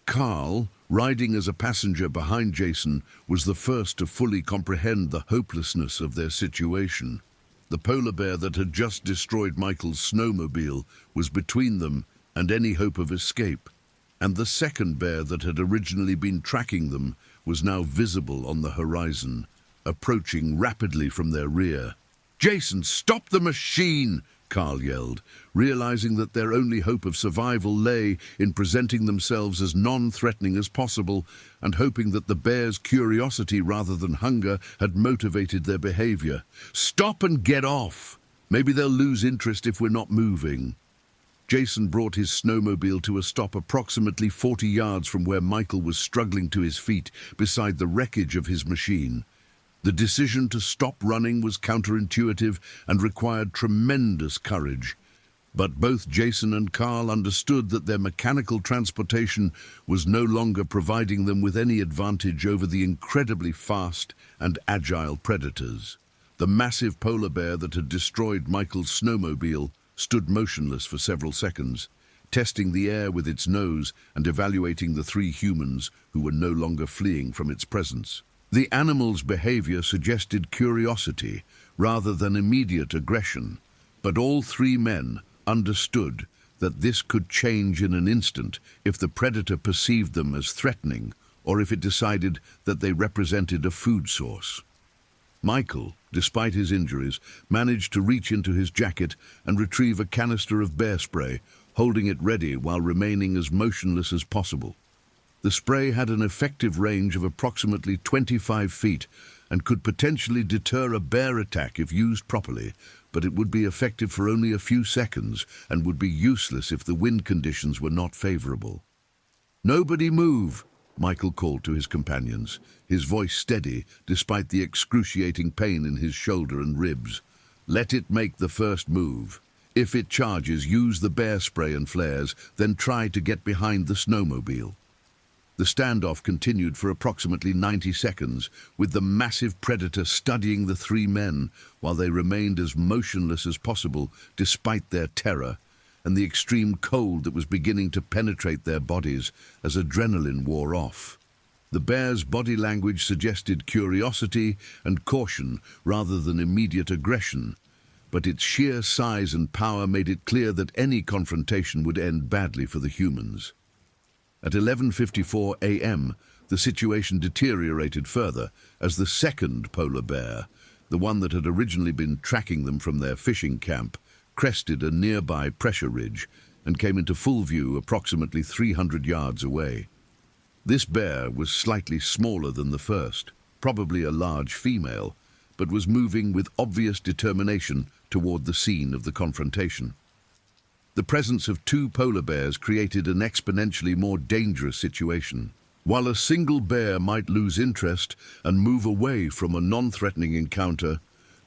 Carl, riding as a passenger behind Jason, was the first to fully comprehend the hopelessness of their situation. The polar bear that had just destroyed Michael's snowmobile was between them and any hope of escape, and the second bear that had originally been tracking them was now visible on the horizon, approaching rapidly from their rear. "Jason, stop the machine!" Carl yelled, realizing that their only hope of survival lay in presenting themselves as non-threatening as possible and hoping that the bear's curiosity rather than hunger had motivated their behavior. "Stop and get off! Maybe they'll lose interest if we're not moving." Jason brought his snowmobile to a stop approximately 40 yards from where Michael was struggling to his feet beside the wreckage of his machine. The decision to stop running was counterintuitive and required tremendous courage. But both Jason and Carl understood that their mechanical transportation was no longer providing them with any advantage over the incredibly fast and agile predators. The massive polar bear that had destroyed Michael's snowmobile stood motionless for several seconds, testing the air with its nose and evaluating the 3 humans who were no longer fleeing from its presence. The animal's behavior suggested curiosity rather than immediate aggression, but all three men understood that this could change in an instant if the predator perceived them as threatening or if it decided that they represented a food source. Michael, despite his injuries, managed to reach into his jacket and retrieve a canister of bear spray, holding it ready while remaining as motionless as possible. The spray had an effective range of approximately 25 feet and could potentially deter a bear attack if used properly, but it would be effective for only a few seconds and would be useless if the wind conditions were not favorable. "Nobody move," Michael called to his companions, his voice steady despite the excruciating pain in his shoulder and ribs. "Let it make the first move. If it charges, use the bear spray and flares, then try to get behind the snowmobile." The standoff continued for approximately 90 seconds, with the massive predator studying the three men while they remained as motionless as possible despite their terror and the extreme cold that was beginning to penetrate their bodies as adrenaline wore off. The bear's body language suggested curiosity and caution rather than immediate aggression, but its sheer size and power made it clear that any confrontation would end badly for the humans. At 11:54 a.m., the situation deteriorated further as the second polar bear, the one that had originally been tracking them from their fishing camp, crested a nearby pressure ridge and came into full view approximately 300 yards away. This bear was slightly smaller than the first, probably a large female, but was moving with obvious determination toward the scene of the confrontation. The presence of two polar bears created an exponentially more dangerous situation. While a single bear might lose interest and move away from a non-threatening encounter,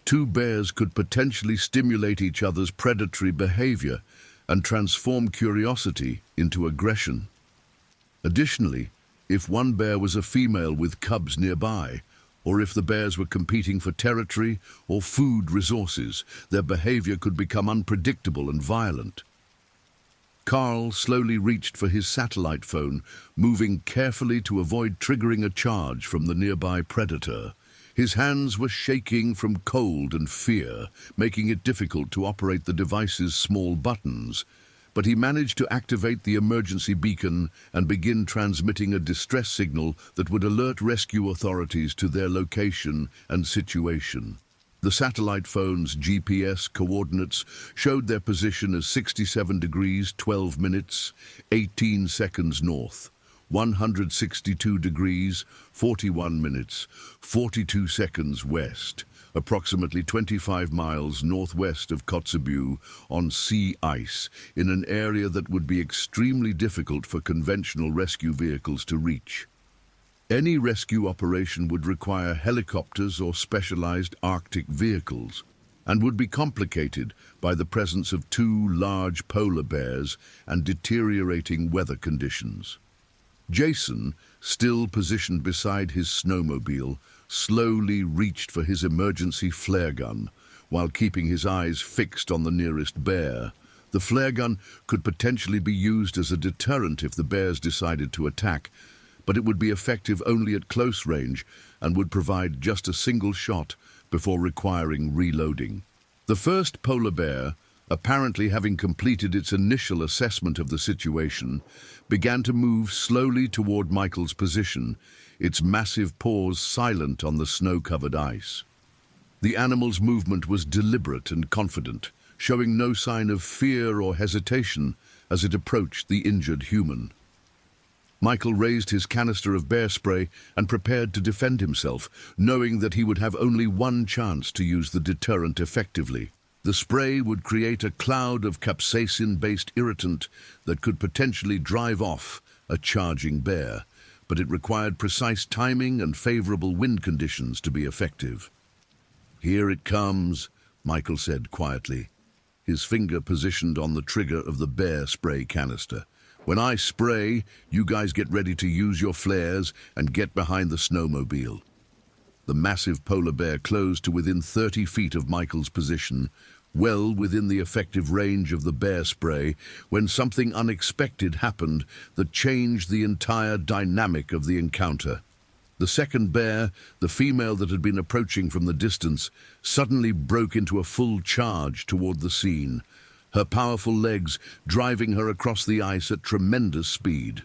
two bears could potentially stimulate each other's predatory behavior and transform curiosity into aggression. Additionally, if one bear was a female with cubs nearby, or if the bears were competing for territory or food resources, their behavior could become unpredictable and violent. Carl slowly reached for his satellite phone, moving carefully to avoid triggering a charge from the nearby predator. His hands were shaking from cold and fear, making it difficult to operate the device's small buttons, but he managed to activate the emergency beacon and begin transmitting a distress signal that would alert rescue authorities to their location and situation. The satellite phone's GPS coordinates showed their position as 67 degrees 12 minutes, 18 seconds north, 162 degrees 41 minutes, 42 seconds west, approximately 25 miles northwest of Kotzebue on sea ice, in an area that would be extremely difficult for conventional rescue vehicles to reach. Any rescue operation would require helicopters or specialized Arctic vehicles, and would be complicated by the presence of two large polar bears and deteriorating weather conditions. Jason, still positioned beside his snowmobile, slowly reached for his emergency flare gun while keeping his eyes fixed on the nearest bear. The flare gun could potentially be used as a deterrent if the bears decided to attack, but it would be effective only at close range and would provide just a single shot before requiring reloading. The first polar bear, apparently having completed its initial assessment of the situation, began to move slowly toward Michael's position, its massive paws silent on the snow-covered ice. The animal's movement was deliberate and confident, showing no sign of fear or hesitation as it approached the injured human. Michael raised his canister of bear spray and prepared to defend himself, knowing that he would have only one chance to use the deterrent effectively. The spray would create a cloud of capsaicin-based irritant that could potentially drive off a charging bear, but it required precise timing and favorable wind conditions to be effective. "Here it comes," Michael said quietly, his finger positioned on the trigger of the bear spray canister. "When I spray, you guys get ready to use your flares and get behind the snowmobile." The massive polar bear closed to within 30 feet of Michael's position, well within the effective range of the bear spray, when something unexpected happened that changed the entire dynamic of the encounter. The second bear, the female that had been approaching from the distance, suddenly broke into a full charge toward the scene, her powerful legs driving her across the ice at tremendous speed.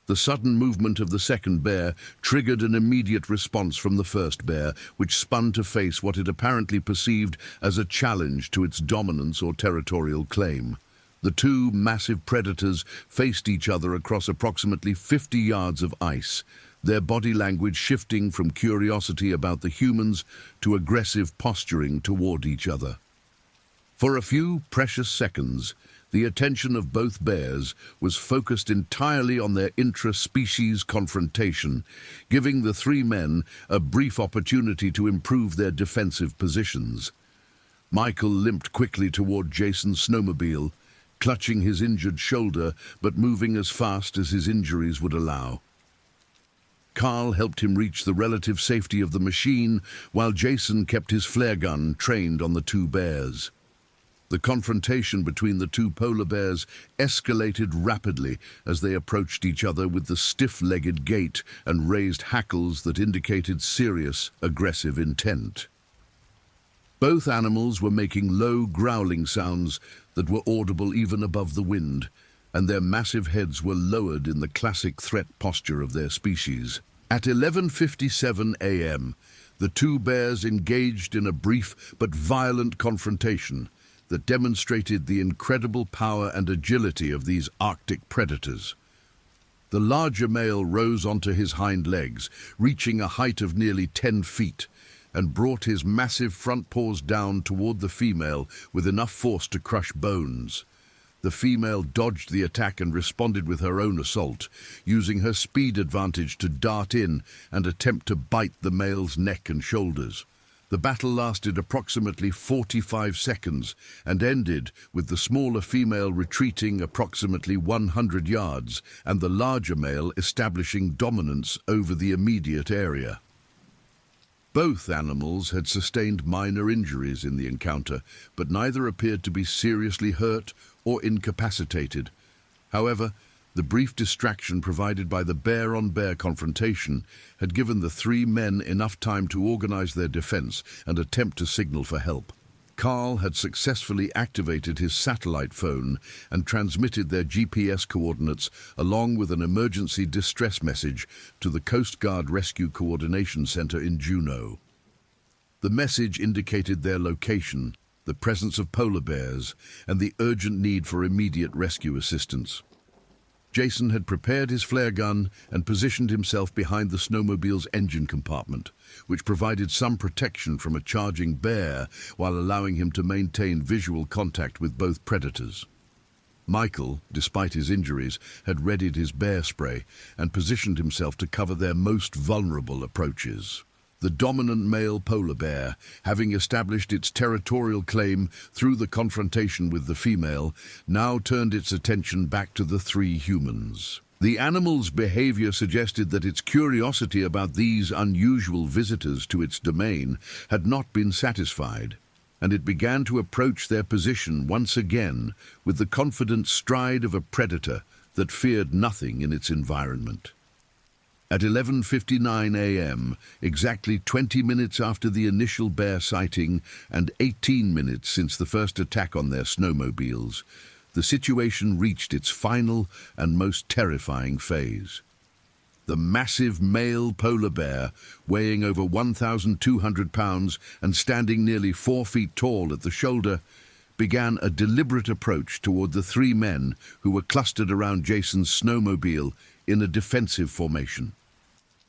The sudden movement of the second bear triggered an immediate response from the first bear, which spun to face what it apparently perceived as a challenge to its dominance or territorial claim. The two massive predators faced each other across approximately 50 yards of ice, their body language shifting from curiosity about the humans to aggressive posturing toward each other. For a few precious seconds, the attention of both bears was focused entirely on their intra-species confrontation, giving the three men a brief opportunity to improve their defensive positions. Michael limped quickly toward Jason's snowmobile, clutching his injured shoulder but moving as fast as his injuries would allow. Carl helped him reach the relative safety of the machine, while Jason kept his flare gun trained on the two bears. The confrontation between the two polar bears escalated rapidly as they approached each other with the stiff-legged gait and raised hackles that indicated serious, aggressive intent. Both animals were making low, growling sounds that were audible even above the wind, and their massive heads were lowered in the classic threat posture of their species. At 11:57 a.m., the two bears engaged in a brief but violent confrontation that demonstrated the incredible power and agility of these Arctic predators. The larger male rose onto his hind legs, reaching a height of nearly 10 feet, and brought his massive front paws down toward the female with enough force to crush bones. The female dodged the attack and responded with her own assault, using her speed advantage to dart in and attempt to bite the male's neck and shoulders. The battle lasted approximately 45 seconds and ended with the smaller female retreating approximately 100 yards and the larger male establishing dominance over the immediate area. Both animals had sustained minor injuries in the encounter, but neither appeared to be seriously hurt or incapacitated. However, the brief distraction provided by the bear-on-bear confrontation had given the three men enough time to organize their defense and attempt to signal for help. Carl had successfully activated his satellite phone and transmitted their GPS coordinates along with an emergency distress message to the Coast Guard Rescue Coordination Center in Juneau. The message indicated their location, the presence of polar bears, and the urgent need for immediate rescue assistance. Jason had prepared his flare gun and positioned himself behind the snowmobile's engine compartment, which provided some protection from a charging bear while allowing him to maintain visual contact with both predators. Michael, despite his injuries, had readied his bear spray and positioned himself to cover their most vulnerable approaches. The dominant male polar bear, having established its territorial claim through the confrontation with the female, now turned its attention back to the three humans. The animal's behavior suggested that its curiosity about these unusual visitors to its domain had not been satisfied, and it began to approach their position once again with the confident stride of a predator that feared nothing in its environment. At 11:59 a.m., exactly 20 minutes after the initial bear sighting and 18 minutes since the first attack on their snowmobiles, the situation reached its final and most terrifying phase. The massive male polar bear, weighing over 1,200 pounds and standing nearly 4 feet tall at the shoulder, began a deliberate approach toward the three men who were clustered around Jason's snowmobile in a defensive formation.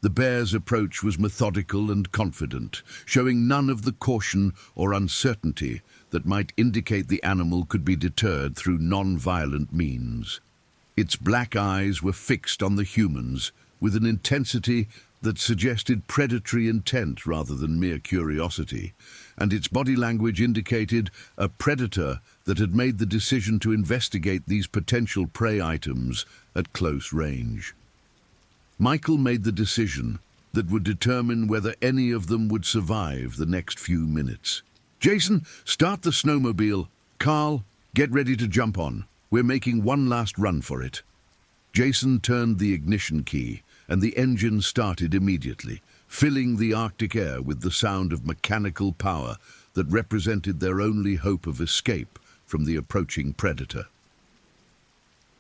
The bear's approach was methodical and confident, showing none of the caution or uncertainty that might indicate the animal could be deterred through non-violent means. Its black eyes were fixed on the humans with an intensity that suggested predatory intent rather than mere curiosity, and its body language indicated a predator that had made the decision to investigate these potential prey items at close range. Michael made the decision that would determine whether any of them would survive the next few minutes. "Jason, start the snowmobile. Carl, get ready to jump on. We're making one last run for it." Jason turned the ignition key, and the engine started immediately, filling the Arctic air with the sound of mechanical power that represented their only hope of escape from the approaching predator.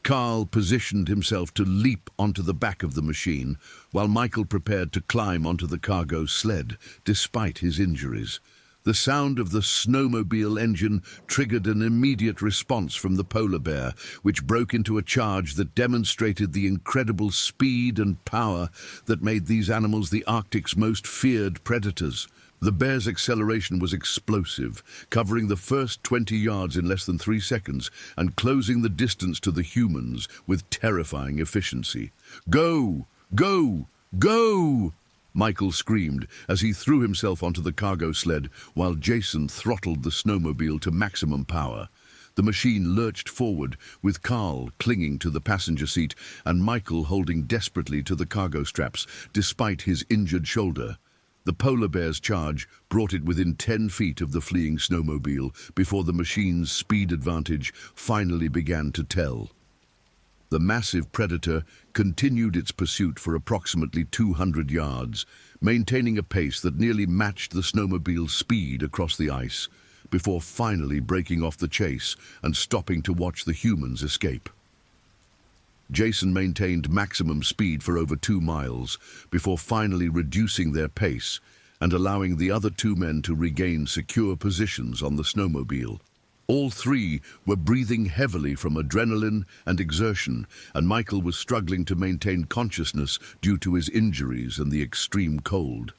Carl positioned himself to leap onto the back of the machine, while Michael prepared to climb onto the cargo sled, despite his injuries. The sound of the snowmobile engine triggered an immediate response from the polar bear, which broke into a charge that demonstrated the incredible speed and power that made these animals the Arctic's most feared predators. The bear's acceleration was explosive, covering the first 20 yards in less than 3 seconds and closing the distance to the humans with terrifying efficiency. "Go! Go! Go!" Michael screamed as he threw himself onto the cargo sled while Jason throttled the snowmobile to maximum power. The machine lurched forward, with Carl clinging to the passenger seat and Michael holding desperately to the cargo straps despite his injured shoulder. The polar bear's charge brought it within 10 feet of the fleeing snowmobile before the machine's speed advantage finally began to tell. The massive predator continued its pursuit for approximately 200 yards, maintaining a pace that nearly matched the snowmobile's speed across the ice, before finally breaking off the chase and stopping to watch the humans escape. Jason maintained maximum speed for over 2 miles before finally reducing their pace and allowing the other 2 men to regain secure positions on the snowmobile. All 3 were breathing heavily from adrenaline and exertion, and Michael was struggling to maintain consciousness due to his injuries and the extreme cold.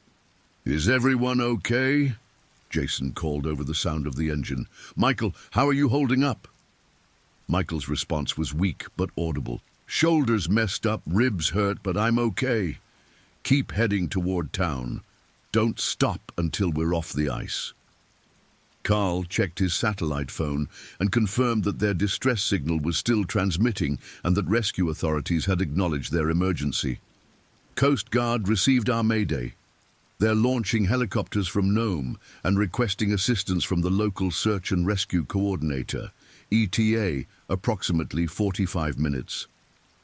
"Is everyone okay?" Jason called over the sound of the engine. "Michael, how are you holding up?" Michael's response was weak but audible. "Shoulders messed up, ribs hurt, but I'm okay. Keep heading toward town. Don't stop until we're off the ice." Carl checked his satellite phone and confirmed that their distress signal was still transmitting and that rescue authorities had acknowledged their emergency. "Coast Guard received our mayday. They're launching helicopters from Nome and requesting assistance from the local search and rescue coordinator, ETA, approximately 45 minutes.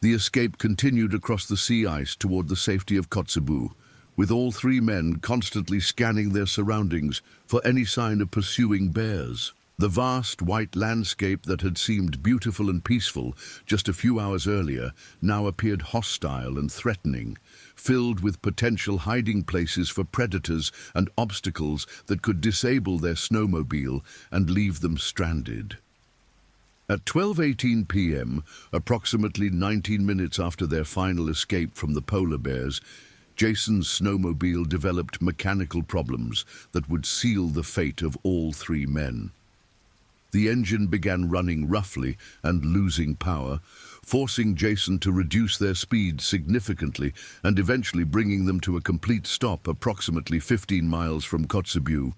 The escape continued across the sea ice toward the safety of Kotzebue, with all 3 men constantly scanning their surroundings for any sign of pursuing bears. The vast white landscape that had seemed beautiful and peaceful just a few hours earlier now appeared hostile and threatening, filled with potential hiding places for predators and obstacles that could disable their snowmobile and leave them stranded. At 12:18 p.m., approximately 19 minutes after their final escape from the polar bears, Jason's snowmobile developed mechanical problems that would seal the fate of all 3 men. The engine began running roughly and losing power, forcing Jason to reduce their speed significantly and eventually bringing them to a complete stop approximately 15 miles from Kotzebue.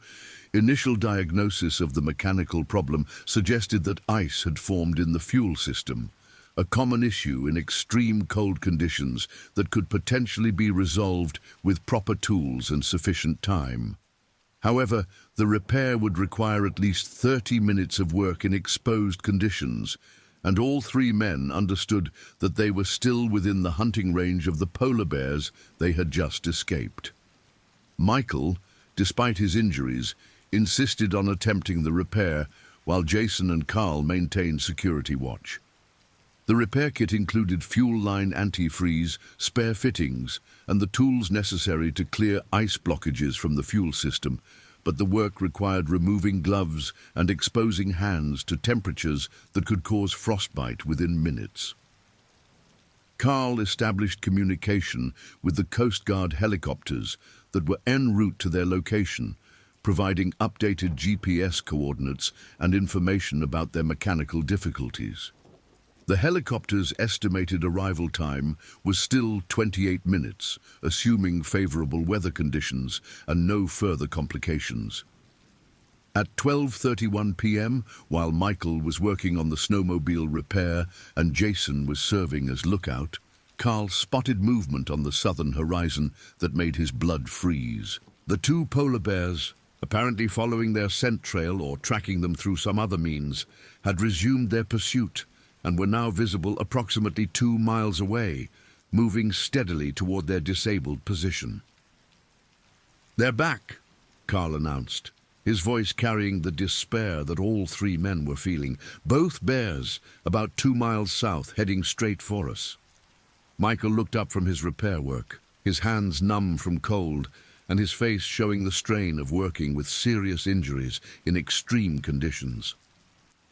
Initial diagnosis of the mechanical problem suggested that ice had formed in the fuel system, a common issue in extreme cold conditions that could potentially be resolved with proper tools and sufficient time. However, the repair would require at least 30 minutes of work in exposed conditions, and all 3 men understood that they were still within the hunting range of the polar bears they had just escaped. Michael, despite his injuries, insisted on attempting the repair, while Jason and Carl maintained security watch. The repair kit included fuel line antifreeze, spare fittings, and the tools necessary to clear ice blockages from the fuel system, but the work required removing gloves and exposing hands to temperatures that could cause frostbite within minutes. Carl established communication with the Coast Guard helicopters that were en route to their location, providing updated GPS coordinates and information about their mechanical difficulties. The helicopter's estimated arrival time was still 28 minutes, assuming favorable weather conditions and no further complications. At 12:31 p.m., while Michael was working on the snowmobile repair and Jason was serving as lookout, Carl spotted movement on the southern horizon that made his blood freeze. The 2 polar bears, apparently following their scent trail or tracking them through some other means, had resumed their pursuit and were now visible approximately 2 miles away, moving steadily toward their disabled position. "They're back," Carl announced, his voice carrying the despair that all three men were feeling. "Both bears, about 2 miles south, heading straight for us." Michael looked up from his repair work, his hands numb from cold, and his face showing the strain of working with serious injuries in extreme conditions.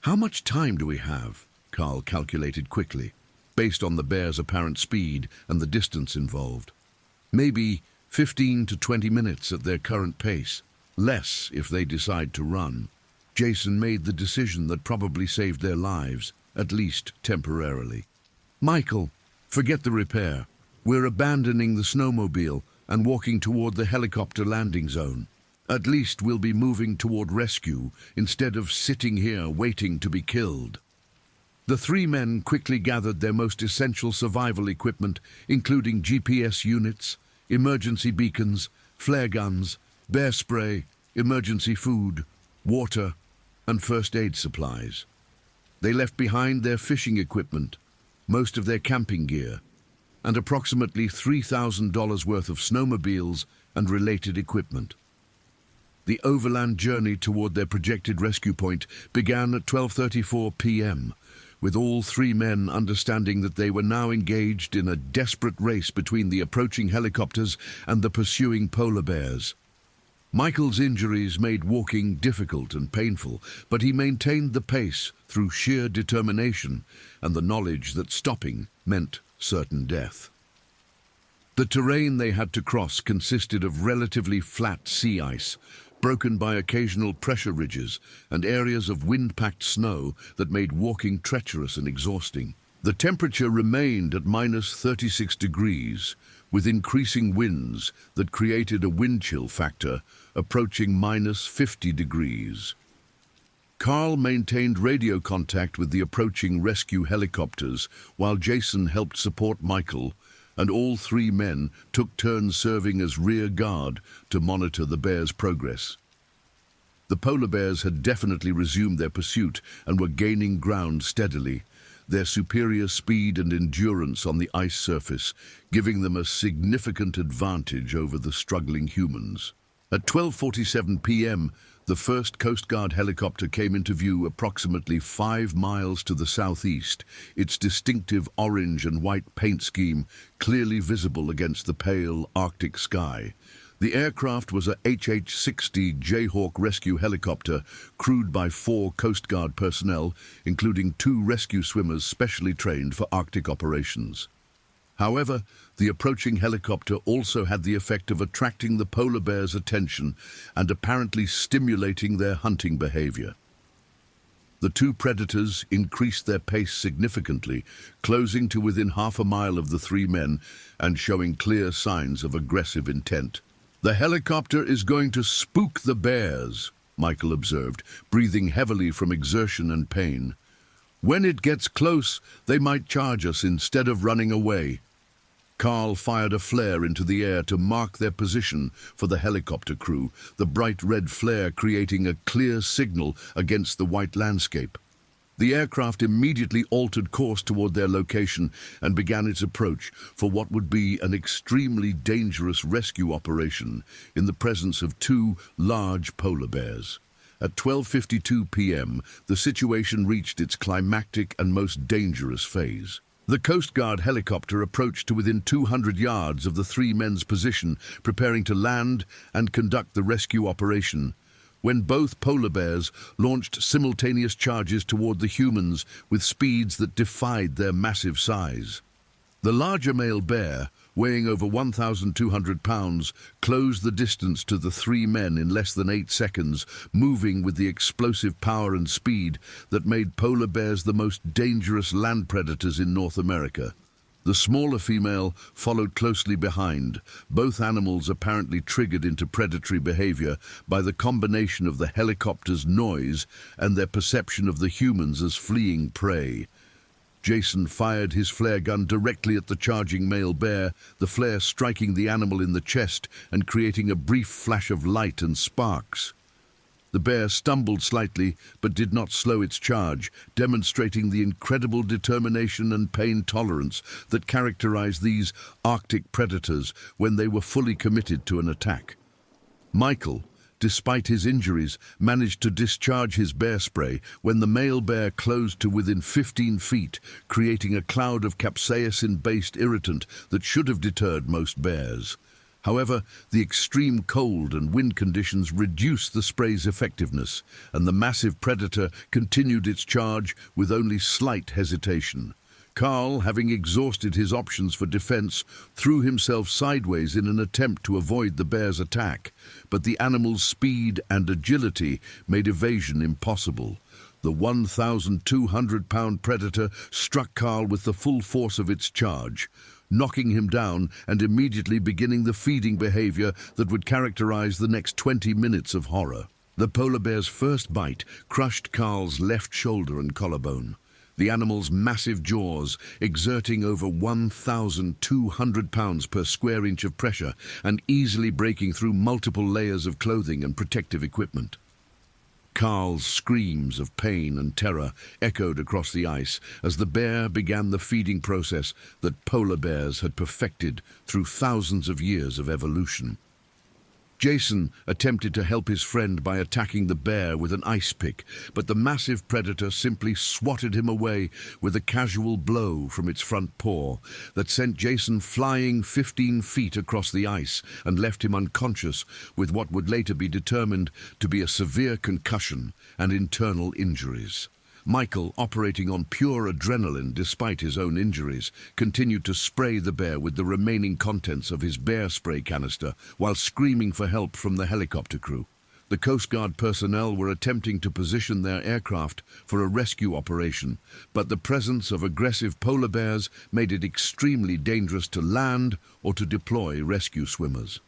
"How much time do we have?" Carl calculated quickly, based on the bear's apparent speed and the distance involved. "Maybe 15 to 20 minutes at their current pace, less if they decide to run." Jason made the decision that probably saved their lives, at least temporarily. "Michael, forget the repair. We're abandoning the snowmobile and walking toward the helicopter landing zone. At least we'll be moving toward rescue instead of sitting here waiting to be killed." The three men quickly gathered their most essential survival equipment, including GPS units, emergency beacons, flare guns, bear spray, emergency food, water, and first aid supplies. They left behind their fishing equipment, most of their camping gear, and approximately $3,000 worth of snowmobiles and related equipment. The overland journey toward their projected rescue point began at 12:34 p.m., with all three men understanding that they were now engaged in a desperate race between the approaching helicopters and the pursuing polar bears. Michael's injuries made walking difficult and painful, but he maintained the pace through sheer determination and the knowledge that stopping meant certain death. The terrain they had to cross consisted of relatively flat sea ice, broken by occasional pressure ridges and areas of wind-packed snow that made walking treacherous and exhausting. The temperature remained at -36 degrees, with increasing winds that created a wind chill factor approaching -50 degrees. Carl maintained radio contact with the approaching rescue helicopters, while Jason helped support Michael, and all three men took turns serving as rear guard to monitor the bears' progress. The polar bears had definitely resumed their pursuit and were gaining ground steadily, their superior speed and endurance on the ice surface giving them a significant advantage over the struggling humans. At 12:47 p.m., the first Coast Guard helicopter came into view approximately 5 miles to the southeast, its distinctive orange and white paint scheme clearly visible against the pale Arctic sky. The aircraft was a HH-60 Jayhawk rescue helicopter crewed by 4 Coast Guard personnel, including 2 rescue swimmers specially trained for Arctic operations. However, the approaching helicopter also had the effect of attracting the polar bears' attention and apparently stimulating their hunting behavior. The 2 predators increased their pace significantly, closing to within half a mile of the 3 men and showing clear signs of aggressive intent. "The helicopter is going to spook the bears," Michael observed, breathing heavily from exertion and pain. "When it gets close, they might charge us instead of running away." Carl fired a flare into the air to mark their position for the helicopter crew, the bright red flare creating a clear signal against the white landscape. The aircraft immediately altered course toward their location and began its approach for what would be an extremely dangerous rescue operation in the presence of 2 large polar bears. At 12:52 p.m., the situation reached its climactic and most dangerous phase. The Coast Guard helicopter approached to within 200 yards of the 3 men's position, preparing to land and conduct the rescue operation, when both polar bears launched simultaneous charges toward the humans with speeds that defied their massive size. The larger male bear, weighing over 1,200 pounds, closed the distance to the 3 men in less than 8 seconds, moving with the explosive power and speed that made polar bears the most dangerous land predators in North America. The smaller female followed closely behind, both animals apparently triggered into predatory behavior by the combination of the helicopter's noise and their perception of the humans as fleeing prey. Jason fired his flare gun directly at the charging male bear, the flare striking the animal in the chest and creating a brief flash of light and sparks. The bear stumbled slightly, but did not slow its charge, demonstrating the incredible determination and pain tolerance that characterize these Arctic predators when they were fully committed to an attack. Michael, despite his injuries, managed to discharge his bear spray when the male bear closed to within 15 feet, creating a cloud of capsaicin-based irritant that should have deterred most bears. However, the extreme cold and wind conditions reduced the spray's effectiveness, and the massive predator continued its charge with only slight hesitation. Carl, having exhausted his options for defense, threw himself sideways in an attempt to avoid the bear's attack, but the animal's speed and agility made evasion impossible. The 1,200-pound predator struck Carl with the full force of its charge, knocking him down and immediately beginning the feeding behavior that would characterize the next 20 minutes of horror. The polar bear's first bite crushed Carl's left shoulder and collarbone. The animal's massive jaws, exerting over 1,200 pounds per square inch of pressure and easily breaking through multiple layers of clothing and protective equipment. Carl's screams of pain and terror echoed across the ice as the bear began the feeding process that polar bears had perfected through thousands of years of evolution. Jason attempted to help his friend by attacking the bear with an ice pick, but the massive predator simply swatted him away with a casual blow from its front paw that sent Jason flying 15 feet across the ice and left him unconscious with what would later be determined to be a severe concussion and internal injuries. Michael, operating on pure adrenaline despite his own injuries, continued to spray the bear with the remaining contents of his bear spray canister while screaming for help from the helicopter crew. The Coast Guard personnel were attempting to position their aircraft for a rescue operation, but the presence of aggressive polar bears made it extremely dangerous to land or to deploy rescue swimmers.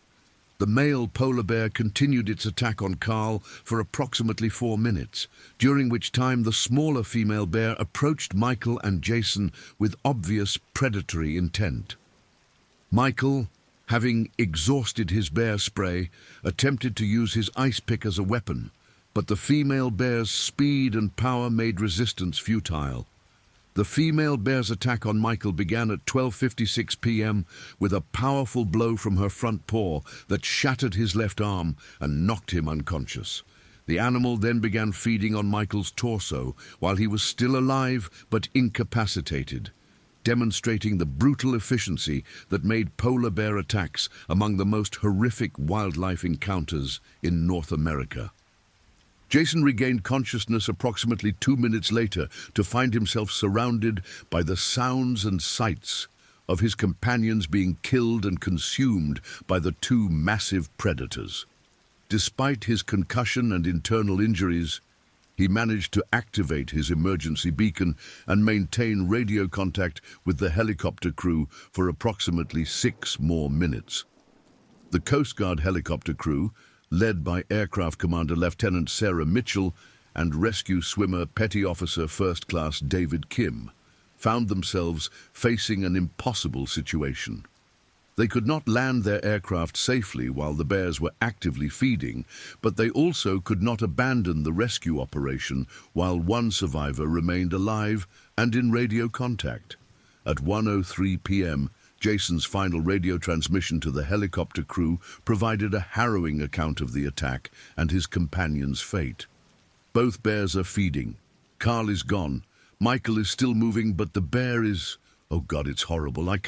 The male polar bear continued its attack on Carl for approximately 4 minutes, during which time the smaller female bear approached Michael and Jason with obvious predatory intent. Michael, having exhausted his bear spray, attempted to use his ice pick as a weapon, but the female bear's speed and power made resistance futile. The female bear's attack on Michael began at 12:56 p.m. with a powerful blow from her front paw that shattered his left arm and knocked him unconscious. The animal then began feeding on Michael's torso while he was still alive but incapacitated, demonstrating the brutal efficiency that made polar bear attacks among the most horrific wildlife encounters in North America. Jason regained consciousness approximately 2 minutes later to find himself surrounded by the sounds and sights of his companions being killed and consumed by the two massive predators. Despite his concussion and internal injuries, he managed to activate his emergency beacon and maintain radio contact with the helicopter crew for approximately 6 more minutes. The Coast Guard helicopter crew, led by Aircraft Commander Lieutenant Sarah Mitchell and rescue swimmer Petty Officer First Class David Kim, found themselves facing an impossible situation. They could not land their aircraft safely while the bears were actively feeding, but they also could not abandon the rescue operation while one survivor remained alive and in radio contact. At 1:03 p.m., Jason's final radio transmission to the helicopter crew provided a harrowing account of the attack and his companion's fate. Both bears are feeding. Carl is gone. Michael is still moving, but the bear is... Oh God, it's horrible. I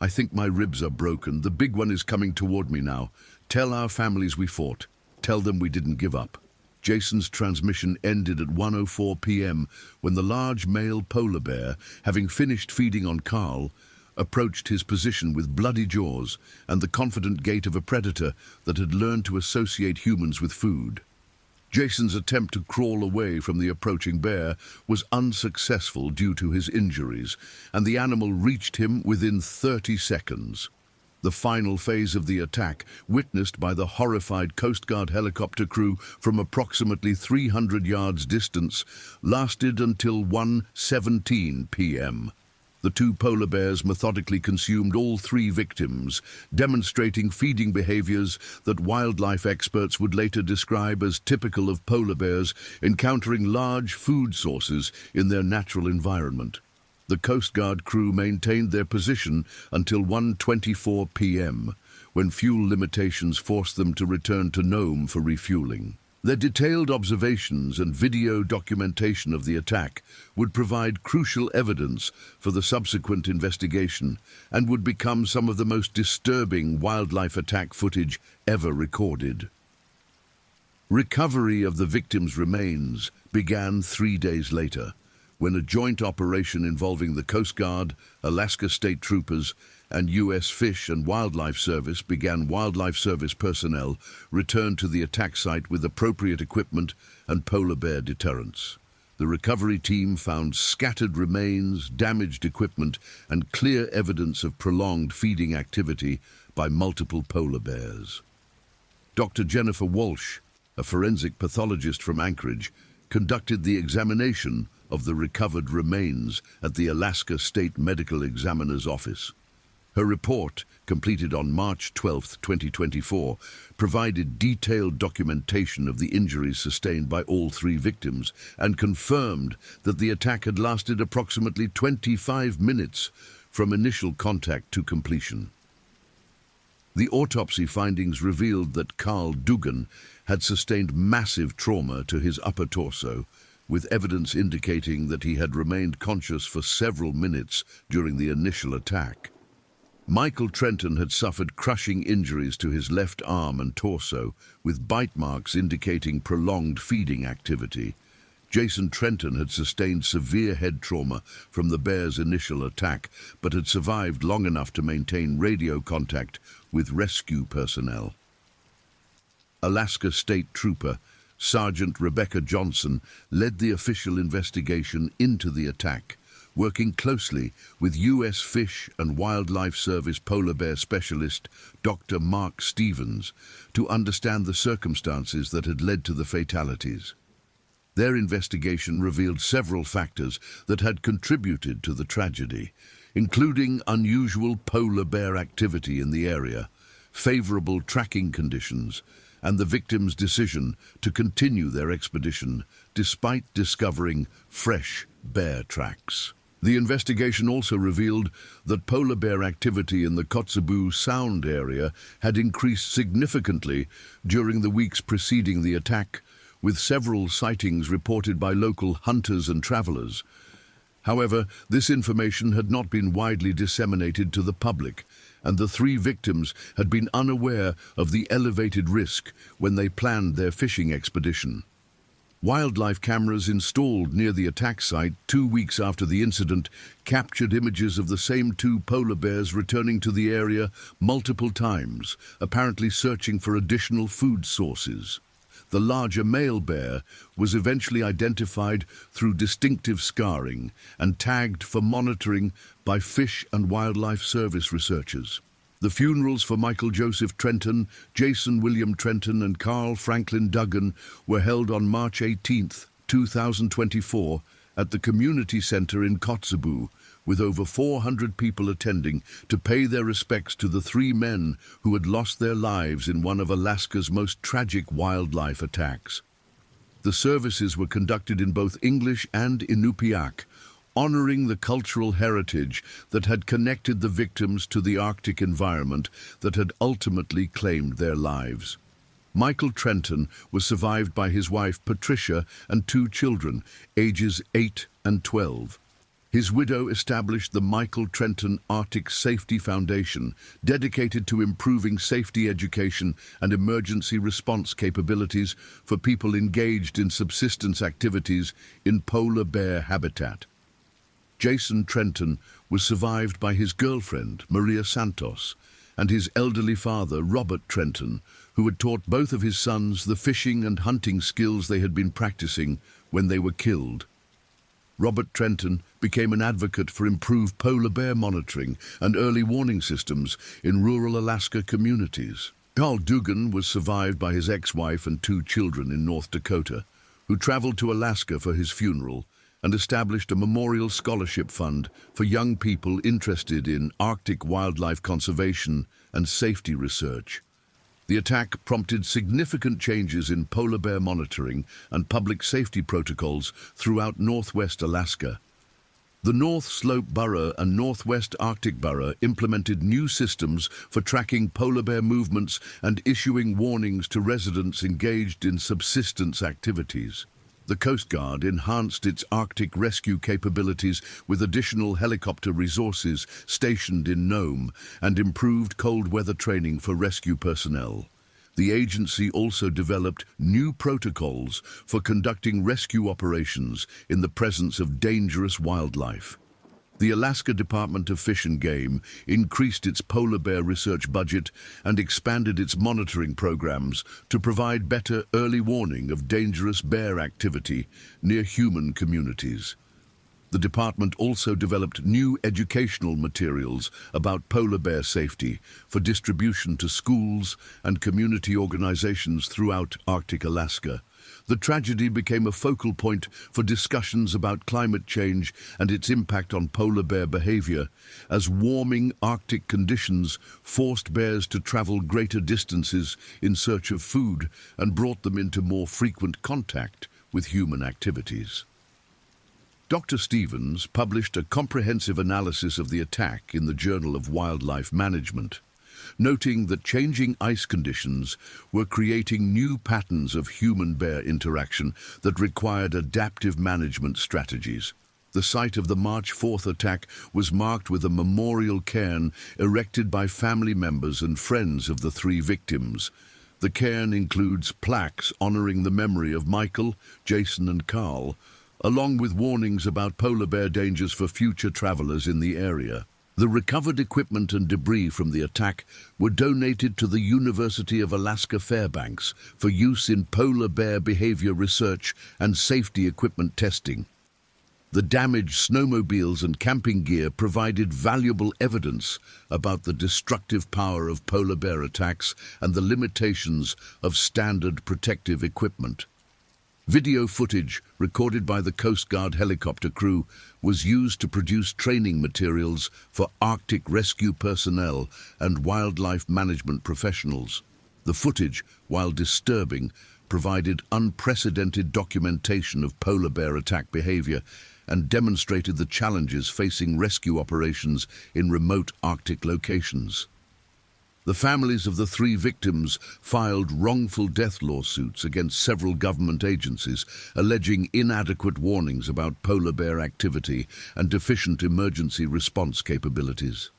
think my ribs are broken. The big one is coming toward me now. Tell our families we fought. Tell them we didn't give up. Jason's transmission ended at 1:04 p.m. when the large male polar bear, having finished feeding on Carl, approached his position with bloody jaws and the confident gait of a predator that had learned to associate humans with food. Jason's attempt to crawl away from the approaching bear was unsuccessful due to his injuries, and the animal reached him within 30 seconds. The final phase of the attack, witnessed by the horrified Coast Guard helicopter crew from approximately 300 yards distance, lasted until 1:17 p.m. The two polar bears methodically consumed all three victims, demonstrating feeding behaviors that wildlife experts would later describe as typical of polar bears encountering large food sources in their natural environment. The Coast Guard crew maintained their position until 1:24 p.m., when fuel limitations forced them to return to Nome for refueling. Their detailed observations and video documentation of the attack would provide crucial evidence for the subsequent investigation and would become some of the most disturbing wildlife attack footage ever recorded. Recovery of the victims' remains began 3 days later, when a joint operation involving the Coast Guard, Alaska State Troopers, and U.S. Fish and Wildlife Service began. Wildlife Service personnel returned to the attack site with appropriate equipment and polar bear deterrents. The recovery team found scattered remains, damaged equipment, and clear evidence of prolonged feeding activity by multiple polar bears. Dr. Jennifer Walsh, a forensic pathologist from Anchorage, conducted the examination of the recovered remains at the Alaska State Medical Examiner's Office. Her report, completed on March 12, 2024, provided detailed documentation of the injuries sustained by all three victims and confirmed that the attack had lasted approximately 25 minutes from initial contact to completion. The autopsy findings revealed that Carl Dugan had sustained massive trauma to his upper torso, with evidence indicating that he had remained conscious for several minutes during the initial attack. Michael Trenton had suffered crushing injuries to his left arm and torso, with bite marks indicating prolonged feeding activity. Jason Trenton had sustained severe head trauma from the bear's initial attack, but had survived long enough to maintain radio contact with rescue personnel. Alaska State Trooper Sergeant Rebecca Johnson led the official investigation into the attack, working closely with U.S. Fish and Wildlife Service polar bear specialist Dr. Mark Stevens to understand the circumstances that had led to the fatalities. Their investigation revealed several factors that had contributed to the tragedy, including unusual polar bear activity in the area, favorable tracking conditions, and the victims' decision to continue their expedition despite discovering fresh bear tracks. The investigation also revealed that polar bear activity in the Kotzebue Sound area had increased significantly during the weeks preceding the attack, with several sightings reported by local hunters and travelers. However, this information had not been widely disseminated to the public, and the three victims had been unaware of the elevated risk when they planned their fishing expedition. Wildlife cameras installed near the attack site 2 weeks after the incident captured images of the same two polar bears returning to the area multiple times, apparently searching for additional food sources. The larger male bear was eventually identified through distinctive scarring and tagged for monitoring by Fish and Wildlife Service researchers. The funerals for Michael Joseph Trenton, Jason William Trenton, and Carl Franklin Dugan were held on March 18, 2024, at the Community Center in Kotzebue, with over 400 people attending to pay their respects to the three men who had lost their lives in one of Alaska's most tragic wildlife attacks. The services were conducted in both English and Inupiaq, honoring the cultural heritage that had connected the victims to the Arctic environment that had ultimately claimed their lives. Michael Trenton was survived by his wife Patricia and two children, ages 8 and 12. His widow established the Michael Trenton Arctic Safety Foundation, dedicated to improving safety education and emergency response capabilities for people engaged in subsistence activities in polar bear habitat. Jason Trenton was survived by his girlfriend, Maria Santos, and his elderly father, Robert Trenton, who had taught both of his sons the fishing and hunting skills they had been practicing when they were killed. Robert Trenton became an advocate for improved polar bear monitoring and early warning systems in rural Alaska communities. Carl Dugan was survived by his ex-wife and two children in North Dakota, who traveled to Alaska for his funeral and established a memorial scholarship fund for young people interested in Arctic wildlife conservation and safety research. The attack prompted significant changes in polar bear monitoring and public safety protocols throughout northwest Alaska. The North Slope Borough and Northwest Arctic Borough implemented new systems for tracking polar bear movements and issuing warnings to residents engaged in subsistence activities. The Coast Guard enhanced its Arctic rescue capabilities with additional helicopter resources stationed in Nome and improved cold weather training for rescue personnel. The agency also developed new protocols for conducting rescue operations in the presence of dangerous wildlife. The Alaska Department of Fish and Game increased its polar bear research budget and expanded its monitoring programs to provide better early warning of dangerous bear activity near human communities. The department also developed new educational materials about polar bear safety for distribution to schools and community organizations throughout Arctic Alaska. The tragedy became a focal point for discussions about climate change and its impact on polar bear behavior, as warming Arctic conditions forced bears to travel greater distances in search of food and brought them into more frequent contact with human activities. Dr. Stevens published a comprehensive analysis of the attack in the Journal of Wildlife Management, noting that changing ice conditions were creating new patterns of human-bear interaction that required adaptive management strategies. The site of the March 4th attack was marked with a memorial cairn erected by family members and friends of the three victims. The cairn includes plaques honoring the memory of Michael, Jason, and Carl, along with warnings about polar bear dangers for future travelers in the area. The recovered equipment and debris from the attack were donated to the University of Alaska Fairbanks for use in polar bear behavior research and safety equipment testing. The damaged snowmobiles and camping gear provided valuable evidence about the destructive power of polar bear attacks and the limitations of standard protective equipment. Video footage recorded by the Coast Guard helicopter crew was used to produce training materials for Arctic rescue personnel and wildlife management professionals. The footage, while disturbing, provided unprecedented documentation of polar bear attack behavior and demonstrated the challenges facing rescue operations in remote Arctic locations. The families of the three victims filed wrongful death lawsuits against several government agencies, alleging inadequate warnings about polar bear activity and deficient emergency response capabilities.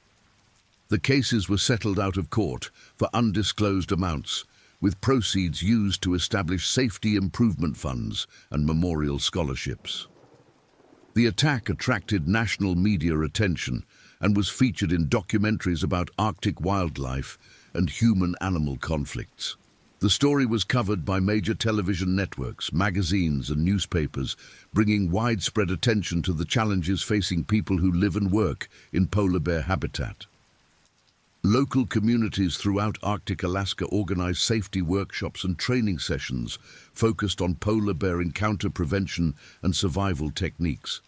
The cases were settled out of court for undisclosed amounts, with proceeds used to establish safety improvement funds and memorial scholarships. The attack attracted national media attention and was featured in documentaries about Arctic wildlife and human-animal conflicts. The story was covered by major television networks, magazines, and newspapers, bringing widespread attention to the challenges facing people who live and work in polar bear habitat. Local communities throughout Arctic Alaska organized safety workshops and training sessions focused on polar bear encounter prevention and survival techniques.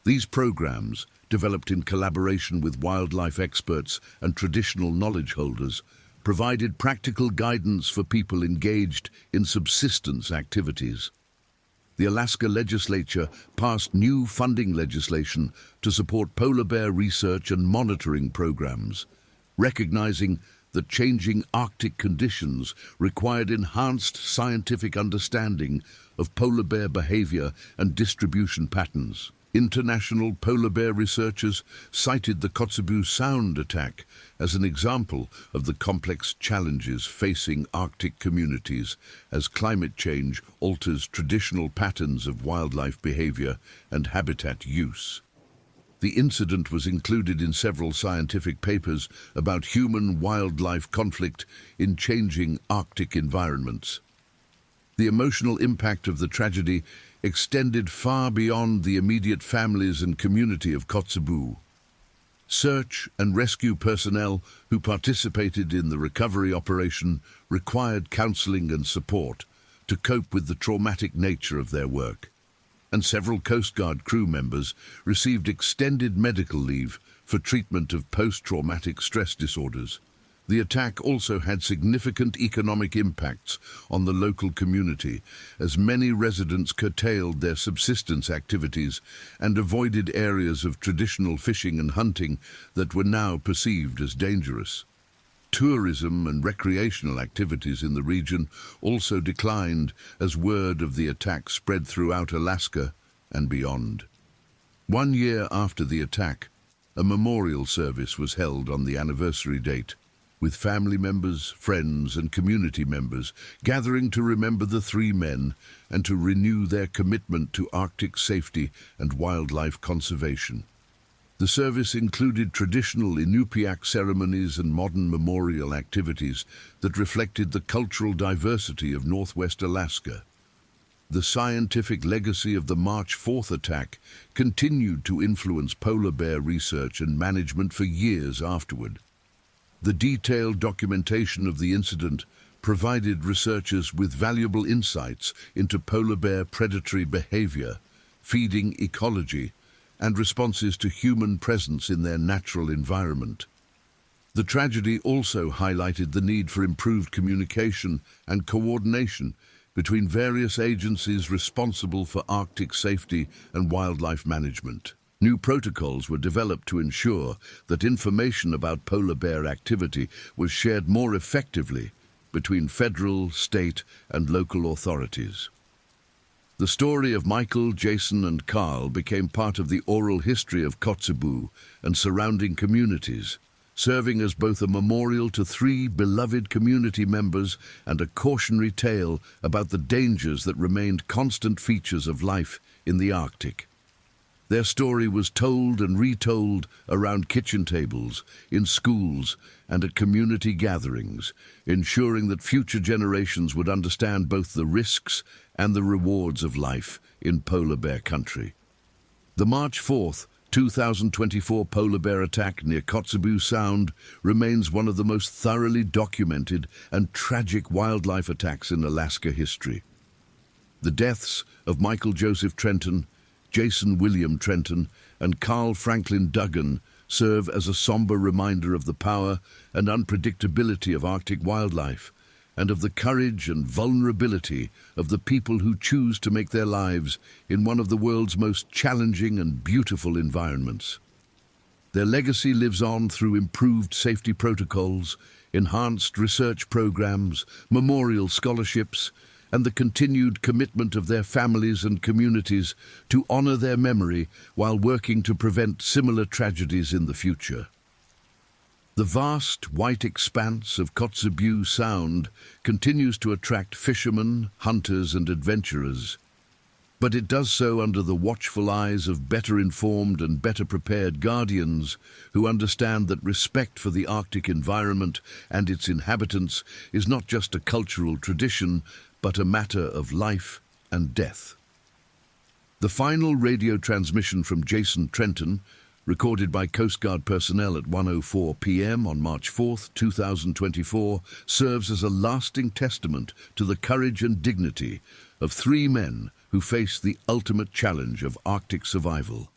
These programs, developed in collaboration with wildlife experts and traditional knowledge holders, provided practical guidance for people engaged in subsistence activities. The Alaska legislature passed new funding legislation to support polar bear research and monitoring programs, recognizing that changing Arctic conditions required enhanced scientific understanding of polar bear behavior and distribution patterns. International polar bear researchers cited the Kotzebue Sound attack as an example of the complex challenges facing Arctic communities as climate change alters traditional patterns of wildlife behavior and habitat use. The incident was included in several scientific papers about human-wildlife conflict in changing Arctic environments. The emotional impact of the tragedy extended far beyond the immediate families and community of Kotzebue. Search and rescue personnel who participated in the recovery operation required counseling and support to cope with the traumatic nature of their work. and several Coast Guard crew members received extended medical leave for treatment of post-traumatic stress disorders. The attack also had significant economic impacts on the local community, as many residents curtailed their subsistence activities and avoided areas of traditional fishing and hunting that were now perceived as dangerous. Tourism and recreational activities in the region also declined as word of the attack spread throughout Alaska and beyond. 1 year after the attack, a memorial service was held on the anniversary date, with family members, friends, and community members gathering to remember the 3 men and to renew their commitment to Arctic safety and wildlife conservation. The service included traditional Inupiaq ceremonies and modern memorial activities that reflected the cultural diversity of Northwest Alaska. The scientific legacy of the March 4th attack continued to influence polar bear research and management for years afterward. The detailed documentation of the incident provided researchers with valuable insights into polar bear predatory behavior, feeding ecology, and responses to human presence in their natural environment. The tragedy also highlighted the need for improved communication and coordination between various agencies responsible for Arctic safety and wildlife management. New protocols were developed to ensure that information about polar bear activity was shared more effectively between federal, state, and local authorities. The story of Michael, Jason, and Carl became part of the oral history of Kotzebue and surrounding communities, serving as both a memorial to 3 beloved community members and a cautionary tale about the dangers that remained constant features of life in the Arctic. Their story was told and retold around kitchen tables, in schools, and at community gatherings, ensuring that future generations would understand both the risks and the rewards of life in polar bear country. The March 4th, 2024 polar bear attack near Kotzebue Sound remains one of the most thoroughly documented and tragic wildlife attacks in Alaska history. The deaths of Michael Joseph Trenton, Jason William Trenton, and Carl Franklin Duggan serve as a somber reminder of the power and unpredictability of Arctic wildlife, and of the courage and vulnerability of the people who choose to make their lives in one of the world's most challenging and beautiful environments. Their legacy lives on through improved safety protocols, enhanced research programs, memorial scholarships, and the continued commitment of their families and communities to honor their memory while working to prevent similar tragedies in the future. The vast, white expanse of Kotzebue Sound continues to attract fishermen, hunters, and adventurers, but it does so under the watchful eyes of better-informed and better-prepared guardians who understand that respect for the Arctic environment and its inhabitants is not just a cultural tradition, but a matter of life and death. The final radio transmission from Jason Trenton, recorded by Coast Guard personnel at 1:04 p.m. on March 4, 2024, serves as a lasting testament to the courage and dignity of 3 men who faced the ultimate challenge of Arctic survival.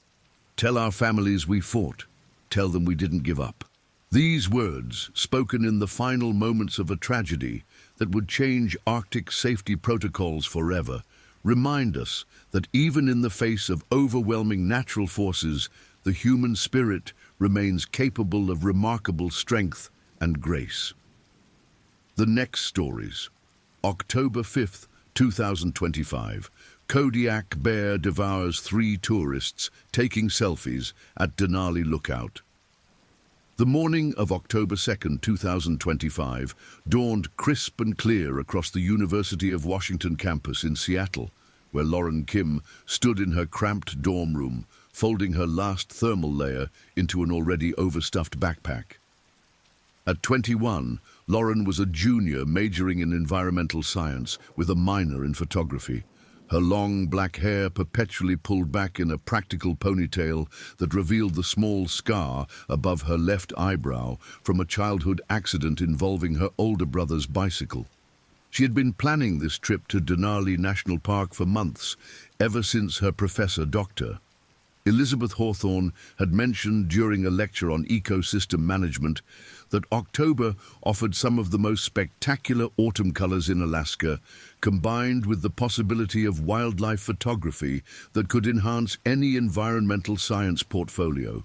Tell our families we fought. Tell them we didn't give up. These words, spoken in the final moments of a tragedy that would change Arctic safety protocols forever, remind us that even in the face of overwhelming natural forces, the human spirit remains capable of remarkable strength and grace. The next stories. October 5th, 2025. Kodiak bear devours 3 tourists taking selfies at Denali Lookout. The morning of October 2nd, 2025, dawned crisp and clear across the University of Washington campus in Seattle, where Lauren Kim stood in her cramped dorm room, folding her last thermal layer into an already overstuffed backpack. At 21, Lauren was a junior majoring in environmental science with a minor in photography. Her long black hair perpetually pulled back in a practical ponytail that revealed the small scar above her left eyebrow from a childhood accident involving her older brother's bicycle. She had been planning this trip to Denali National Park for months, ever since her professor, Dr. Elizabeth Hawthorne, had mentioned during a lecture on ecosystem management that October offered some of the most spectacular autumn colors in Alaska, combined with the possibility of wildlife photography that could enhance any environmental science portfolio.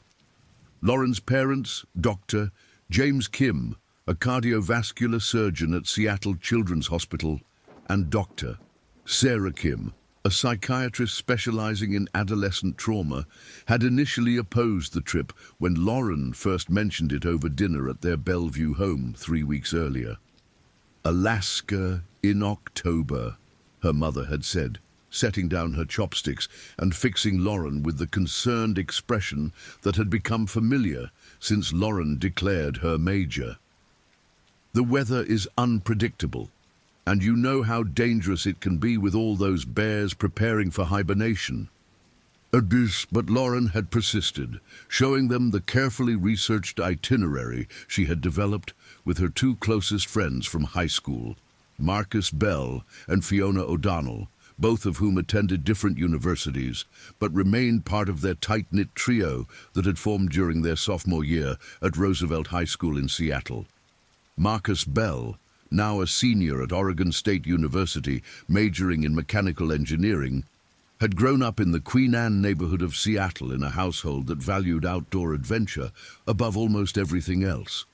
Lauren's parents, Dr. James Kim, a cardiovascular surgeon at Seattle Children's Hospital, and Dr. Sarah Kim, a psychiatrist specializing in adolescent trauma, had initially opposed the trip when Lauren first mentioned it over dinner at their Bellevue home 3 weeks earlier. "Alaska in October," her mother had said, setting down her chopsticks and fixing Lauren with the concerned expression that had become familiar since Lauren declared her major. "The weather is unpredictable, and you know how dangerous it can be with all those bears preparing for hibernation." But Lauren had persisted, showing them the carefully researched itinerary she had developed with her two closest friends from high school, Marcus Bell and Fiona O'Donnell, both of whom attended different universities, but remained part of their tight-knit trio that had formed during their sophomore year at Roosevelt High School in Seattle. Marcus Bell, now a senior at Oregon State University, majoring in mechanical engineering, had grown up in the Queen Anne neighborhood of Seattle in a household that valued outdoor adventure above almost everything else.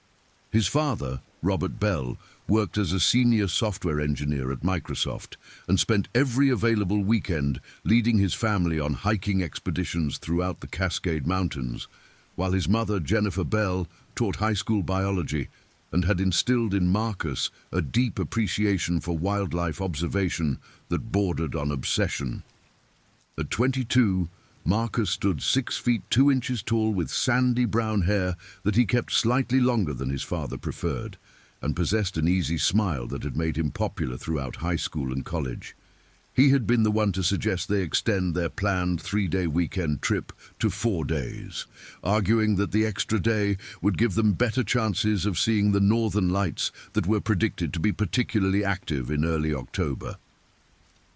His father, Robert Bell, worked as a senior software engineer at Microsoft and spent every available weekend leading his family on hiking expeditions throughout the Cascade Mountains, while his mother, Jennifer Bell, taught high school biology and had instilled in Marcus a deep appreciation for wildlife observation that bordered on obsession. At 22, Marcus stood 6 feet 2 inches tall with sandy brown hair that he kept slightly longer than his father preferred, and possessed an easy smile that had made him popular throughout high school and college. He had been the one to suggest they extend their planned 3-day weekend trip to 4 days, arguing that the extra day would give them better chances of seeing the northern lights that were predicted to be particularly active in early October.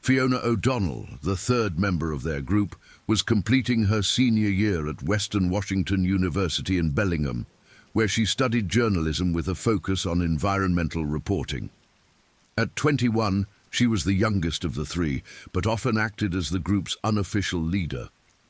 Fiona O'Donnell, the third member of their group, was completing her senior year at Western Washington University in Bellingham, where she studied journalism with a focus on environmental reporting. At 21, she was the youngest of the three, but often acted as the group's unofficial leader,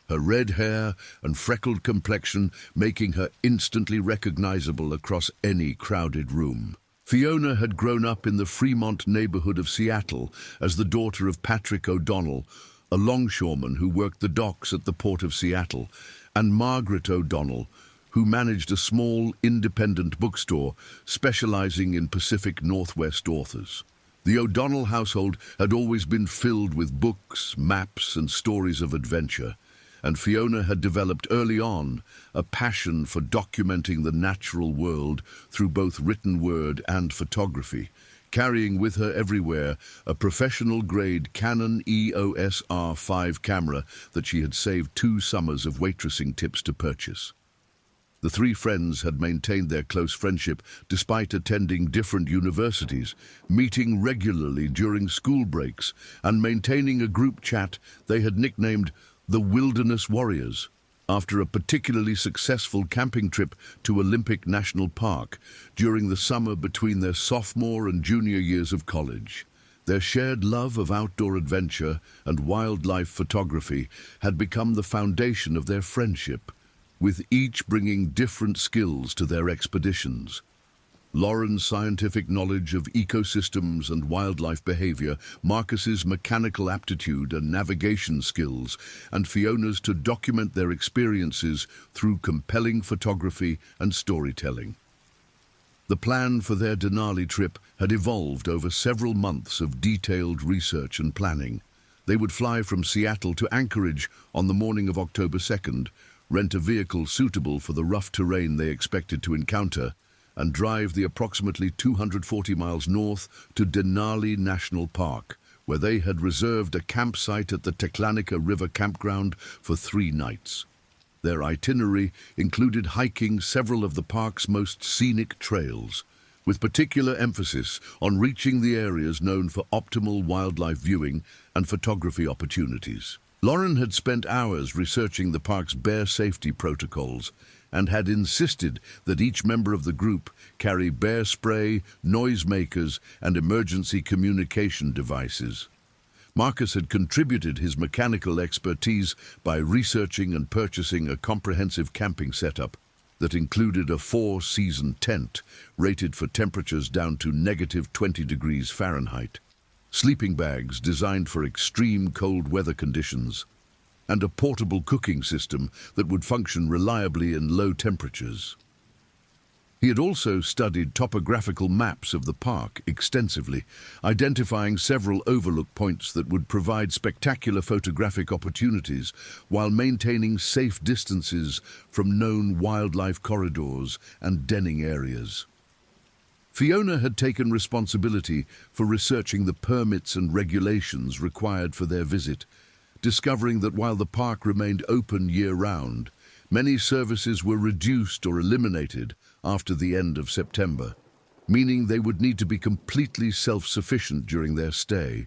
her red hair and freckled complexion making her instantly recognizable across any crowded room. Fiona had grown up in the Fremont neighborhood of Seattle as the daughter of Patrick O'Donnell, a longshoreman who worked the docks at the Port of Seattle, and Margaret O'Donnell, who managed a small independent bookstore specializing in Pacific Northwest authors. The O'Donnell household had always been filled with books, maps, and stories of adventure, and Fiona had developed early on a passion for documenting the natural world through both written word and photography, carrying with her everywhere a professional-grade Canon EOS R5 camera that she had saved 2 summers of waitressing tips to purchase. The three friends had maintained their close friendship despite attending different universities, meeting regularly during school breaks, and maintaining a group chat they had nicknamed the Wilderness Warriors, after a particularly successful camping trip to Olympic National Park during the summer between their sophomore and junior years of college. Their shared love of outdoor adventure and wildlife photography had become the foundation of their friendship, with each bringing different skills to their expeditions. Lauren's scientific knowledge of ecosystems and wildlife behavior, Marcus's mechanical aptitude and navigation skills, and Fiona's to document their experiences through compelling photography and storytelling. The plan for their Denali trip had evolved over several months of detailed research and planning. They would fly from Seattle to Anchorage on the morning of October 2nd, rent a vehicle suitable for the rough terrain they expected to encounter, and drive the approximately 240 miles north to Denali National Park, where they had reserved a campsite at the Teclanica River Campground for 3 nights. Their itinerary included hiking several of the park's most scenic trails, with particular emphasis on reaching the areas known for optimal wildlife viewing and photography opportunities. Lauren had spent hours researching the park's bear safety protocols and had insisted that each member of the group carry bear spray, noisemakers, and emergency communication devices. Marcus had contributed his mechanical expertise by researching and purchasing a comprehensive camping setup that included a 4-season tent rated for temperatures down to -20 degrees Fahrenheit, sleeping bags designed for extreme cold weather conditions, and a portable cooking system that would function reliably in low temperatures. He had also studied topographical maps of the park extensively, identifying several overlook points that would provide spectacular photographic opportunities while maintaining safe distances from known wildlife corridors and denning areas. Fiona had taken responsibility for researching the permits and regulations required for their visit, discovering that while the park remained open year-round, many services were reduced or eliminated after the end of September, meaning they would need to be completely self-sufficient during their stay.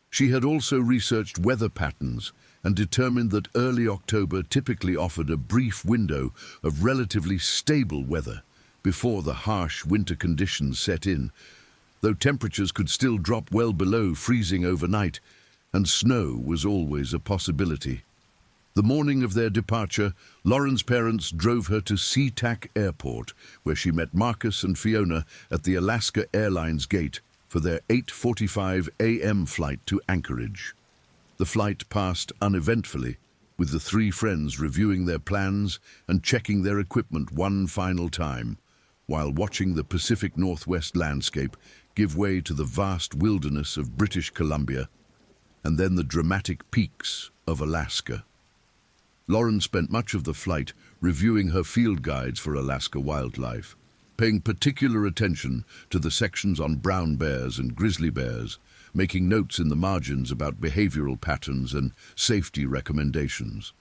She had also researched weather patterns and determined that early October typically offered a brief window of relatively stable weather before the harsh winter conditions set in, though temperatures could still drop well below freezing overnight, and snow was always a possibility. The morning of their departure, Lauren's parents drove her to SeaTac Airport, where she met Marcus and Fiona at the Alaska Airlines gate for their 8:45 a.m. flight to Anchorage. The flight passed uneventfully, with the three friends reviewing their plans and checking their equipment one final time, while watching the Pacific Northwest landscape give way to the vast wilderness of British Columbia and then the dramatic peaks of Alaska. Lauren spent much of the flight reviewing her field guides for Alaska wildlife, paying particular attention to the sections on brown bears and grizzly bears, making notes in the margins about behavioral patterns and safety recommendations.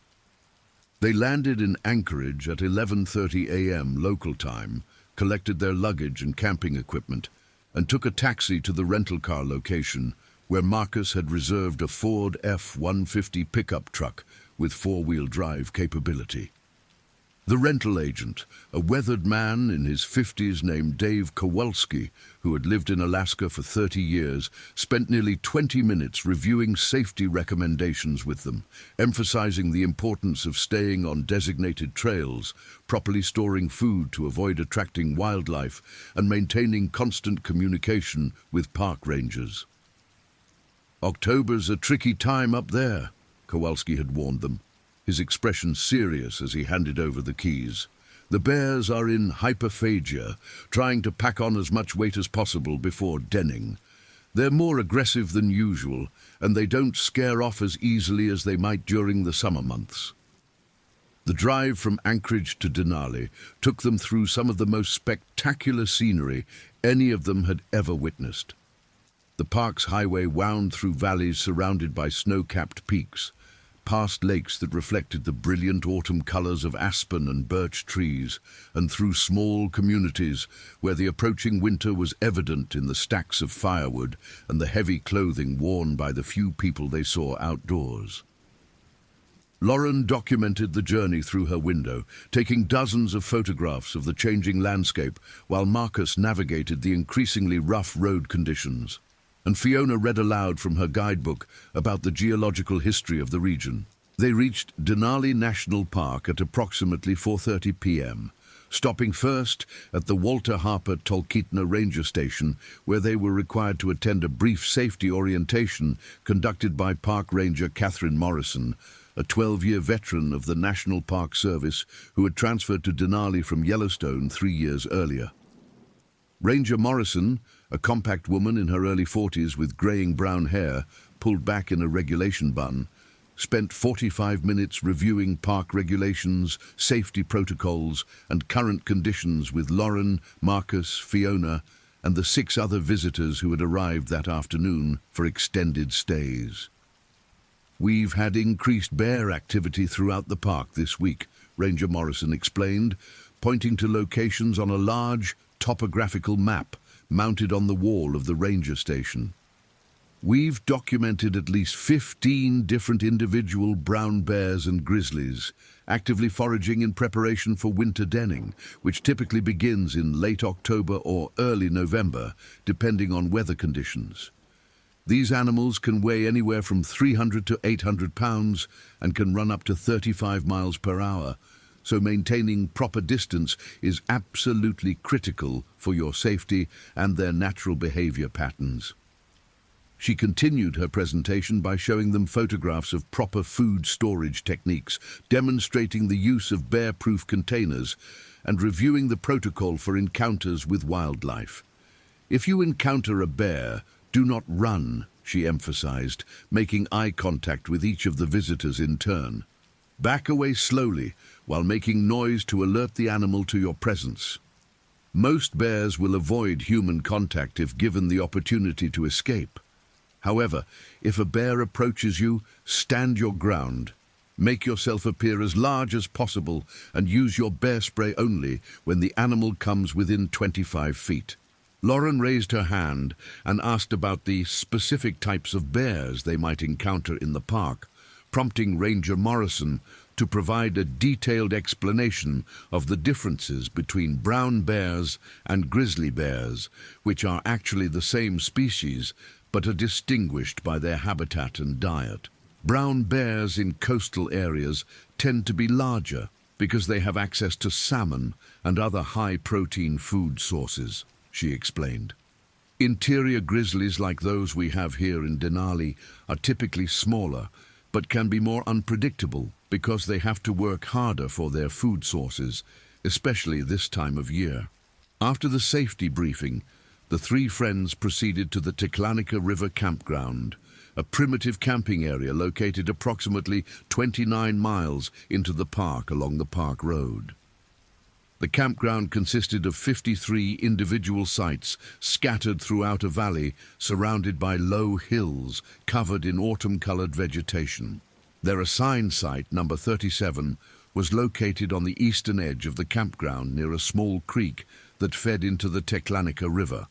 They landed in Anchorage at 11:30 a.m. local time, collected their luggage and camping equipment, and took a taxi to the rental car location where Marcus had reserved a Ford F-150 pickup truck with four-wheel drive capability. The rental agent, a weathered man in his 50s named Dave Kowalski, who had lived in Alaska for 30 years, spent nearly 20 minutes reviewing safety recommendations with them, emphasizing the importance of staying on designated trails, properly storing food to avoid attracting wildlife, and maintaining constant communication with park rangers. "October's a tricky time up there," Kowalski had warned them, his expression serious as he handed over the keys. "The bears are in hyperphagia, trying to pack on as much weight as possible before denning. They're more aggressive than usual, and they don't scare off as easily as they might during the summer months." The drive from Anchorage to Denali took them through some of the most spectacular scenery any of them had ever witnessed. The park's highway wound through valleys surrounded by snow-capped peaks, past lakes that reflected the brilliant autumn colors of aspen and birch trees, and through small communities where the approaching winter was evident in the stacks of firewood and the heavy clothing worn by the few people they saw outdoors. Lauren documented the journey through her window, taking dozens of photographs of the changing landscape while Marcus navigated the increasingly rough road conditions, and Fiona read aloud from her guidebook about the geological history of the region. They reached Denali National Park at approximately 4:30 p.m., stopping first at the Walter Harper Talkeetna Ranger Station, where they were required to attend a brief safety orientation conducted by Park Ranger Catherine Morrison, a 12-year veteran of the National Park Service who had transferred to Denali from Yellowstone 3 years earlier. Ranger Morrison, a compact woman in her early 40s with graying brown hair pulled back in a regulation bun, spent 45 minutes reviewing park regulations, safety protocols, and current conditions with Lauren, Marcus, Fiona, and the 6 other visitors who had arrived that afternoon for extended stays. "We've had increased bear activity throughout the park this week," Ranger Morrison explained, pointing to locations on a large, topographical map mounted on the wall of the ranger station. We've documented at least 15 different individual brown bears and grizzlies actively foraging in preparation for winter denning, which typically begins in late October or early November, depending on weather conditions. These animals can weigh anywhere from 300 to 800 pounds and can run up to 35 miles per hour, so maintaining proper distance is absolutely critical for your safety and their natural behavior patterns. She continued her presentation by showing them photographs of proper food storage techniques, demonstrating the use of bear-proof containers and reviewing the protocol for encounters with wildlife. If you encounter a bear, do not run, she emphasized, making eye contact with each of the visitors in turn. Back away slowly while making noise to alert the animal to your presence. Most bears will avoid human contact if given the opportunity to escape. However, if a bear approaches you, stand your ground. Make yourself appear as large as possible and use your bear spray only when the animal comes within 25 feet. Lauren raised her hand and asked about the specific types of bears they might encounter in the park, prompting Ranger Morrison to provide a detailed explanation of the differences between brown bears and grizzly bears, which are actually the same species but are distinguished by their habitat and diet. Brown bears in coastal areas tend to be larger because they have access to salmon and other high-protein food sources, she explained. Interior grizzlies like those we have here in Denali are typically smaller, but can be more unpredictable because they have to work harder for their food sources, especially this time of year. After the safety briefing, the three friends proceeded to the Teklanika River Campground, a primitive camping area located approximately 29 miles into the park along the park road. The campground consisted of 53 individual sites scattered throughout a valley surrounded by low hills covered in autumn-colored vegetation. Their assigned site, number 37, was located on the eastern edge of the campground near a small creek that fed into the Teklanika River,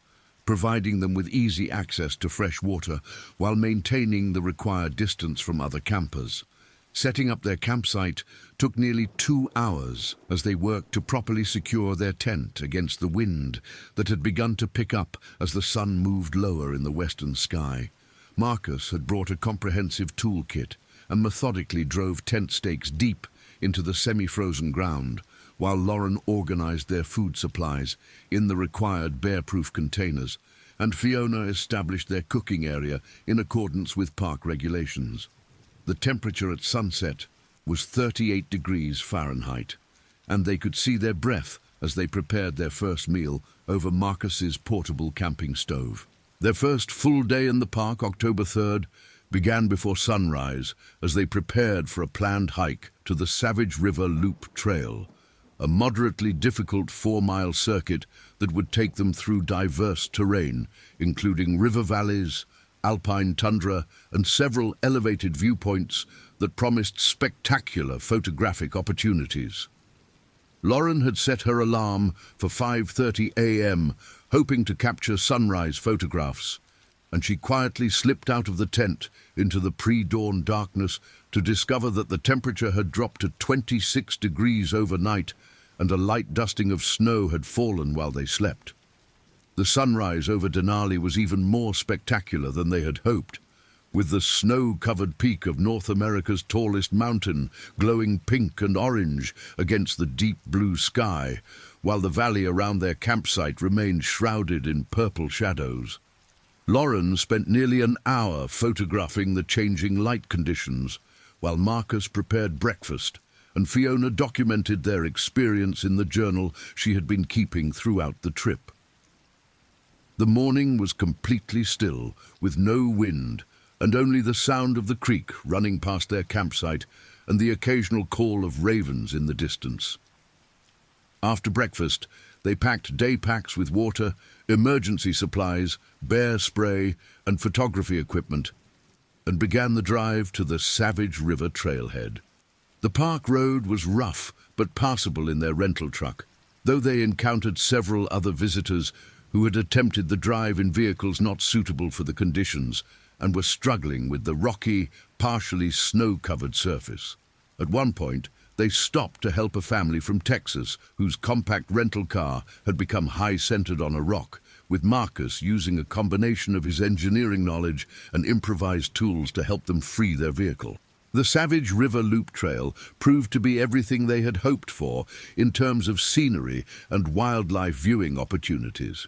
providing them with easy access to fresh water while maintaining the required distance from other campers. Setting up their campsite took nearly 2 hours as they worked to properly secure their tent against the wind that had begun to pick up as the sun moved lower in the western sky. Marcus had brought a comprehensive toolkit and methodically drove tent stakes deep into the semi-frozen ground, while Lauren organized their food supplies in the required bear-proof containers, and Fiona established their cooking area in accordance with park regulations. The temperature at sunset was 38 degrees Fahrenheit, and they could see their breath as they prepared their first meal over Marcus's portable camping stove. Their first full day in the park, October 3rd, began before sunrise as they prepared for a planned hike to the Savage River Loop Trail, a moderately difficult 4-mile circuit that would take them through diverse terrain, including river valleys, alpine tundra, and several elevated viewpoints that promised spectacular photographic opportunities. Lauren had set her alarm for 5:30 a.m., hoping to capture sunrise photographs, and she quietly slipped out of the tent into the pre-dawn darkness to discover that the temperature had dropped to 26 degrees overnight and a light dusting of snow had fallen while they slept. The sunrise over Denali was even more spectacular than they had hoped, with the snow-covered peak of North America's tallest mountain glowing pink and orange against the deep blue sky, while the valley around their campsite remained shrouded in purple shadows. Lauren spent nearly an hour photographing the changing light conditions, while Marcus prepared breakfast, and Fiona documented their experience in the journal she had been keeping throughout the trip. The morning was completely still, with no wind, and only the sound of the creek running past their campsite and the occasional call of ravens in the distance. After breakfast, they packed day packs with water, emergency supplies, bear spray, and photography equipment, and began the drive to the Savage River trailhead. The park road was rough but passable in their rental truck, though they encountered several other visitors who had attempted the drive in vehicles not suitable for the conditions and were struggling with the rocky, partially snow-covered surface. At one point, they stopped to help a family from Texas whose compact rental car had become high-centered on a rock, with Marcus using a combination of his engineering knowledge and improvised tools to help them free their vehicle. The Savage River Loop Trail proved to be everything they had hoped for in terms of scenery and wildlife viewing opportunities.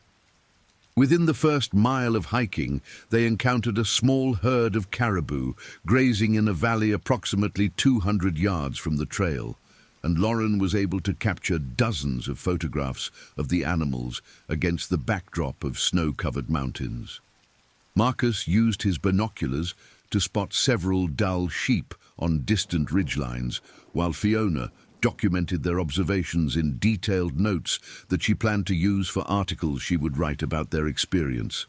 Within the first mile of hiking, they encountered a small herd of caribou grazing in a valley approximately 200 yards from the trail, and Lauren was able to capture dozens of photographs of the animals against the backdrop of snow-covered mountains. Marcus used his binoculars to spot several dull sheep on distant ridgelines, while Fiona documented their observations in detailed notes that she planned to use for articles she would write about their experience.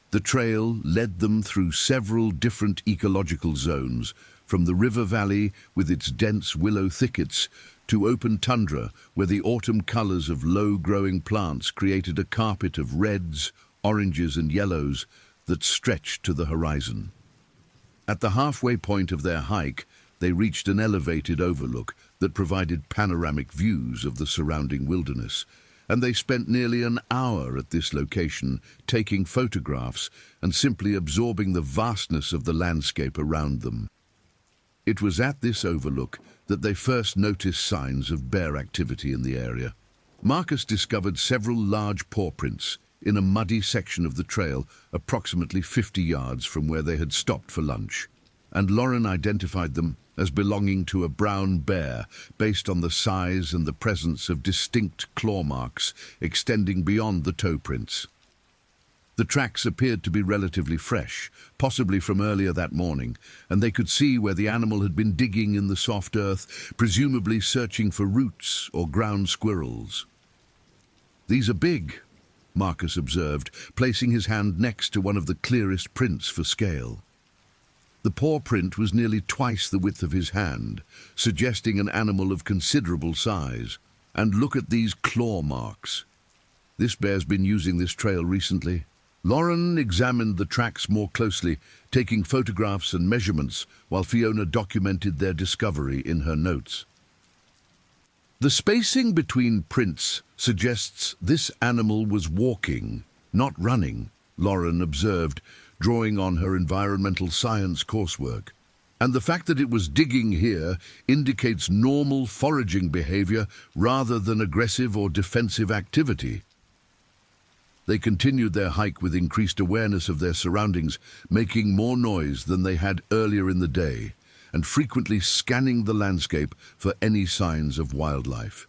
The trail led them through several different ecological zones, from the river valley with its dense willow thickets to open tundra where the autumn colors of low-growing plants created a carpet of reds, oranges and yellows that stretched to the horizon. At the halfway point of their hike, they reached an elevated overlook that provided panoramic views of the surrounding wilderness, and they spent nearly an hour at this location taking photographs and simply absorbing the vastness of the landscape around them. It was at this overlook that they first noticed signs of bear activity in the area. Marcus discovered several large paw prints in a muddy section of the trail approximately 50 yards from where they had stopped for lunch, and Lauren identified them as belonging to a brown bear based on the size and the presence of distinct claw marks extending beyond the toe prints. The tracks appeared to be relatively fresh, possibly from earlier that morning, and they could see where the animal had been digging in the soft earth, presumably searching for roots or ground squirrels. "These are big," Marcus observed, placing his hand next to one of the clearest prints for scale. The paw print was nearly twice the width of his hand, suggesting an animal of considerable size. And look at these claw marks. This bear's been using this trail recently. Lauren examined the tracks more closely, taking photographs and measurements, while Fiona documented their discovery in her notes. The spacing between prints suggests this animal was walking, not running, Lauren observed, drawing on her environmental science coursework. And the fact that it was digging here indicates normal foraging behavior rather than aggressive or defensive activity. They continued their hike with increased awareness of their surroundings, making more noise than they had earlier in the day, and frequently scanning the landscape for any signs of wildlife.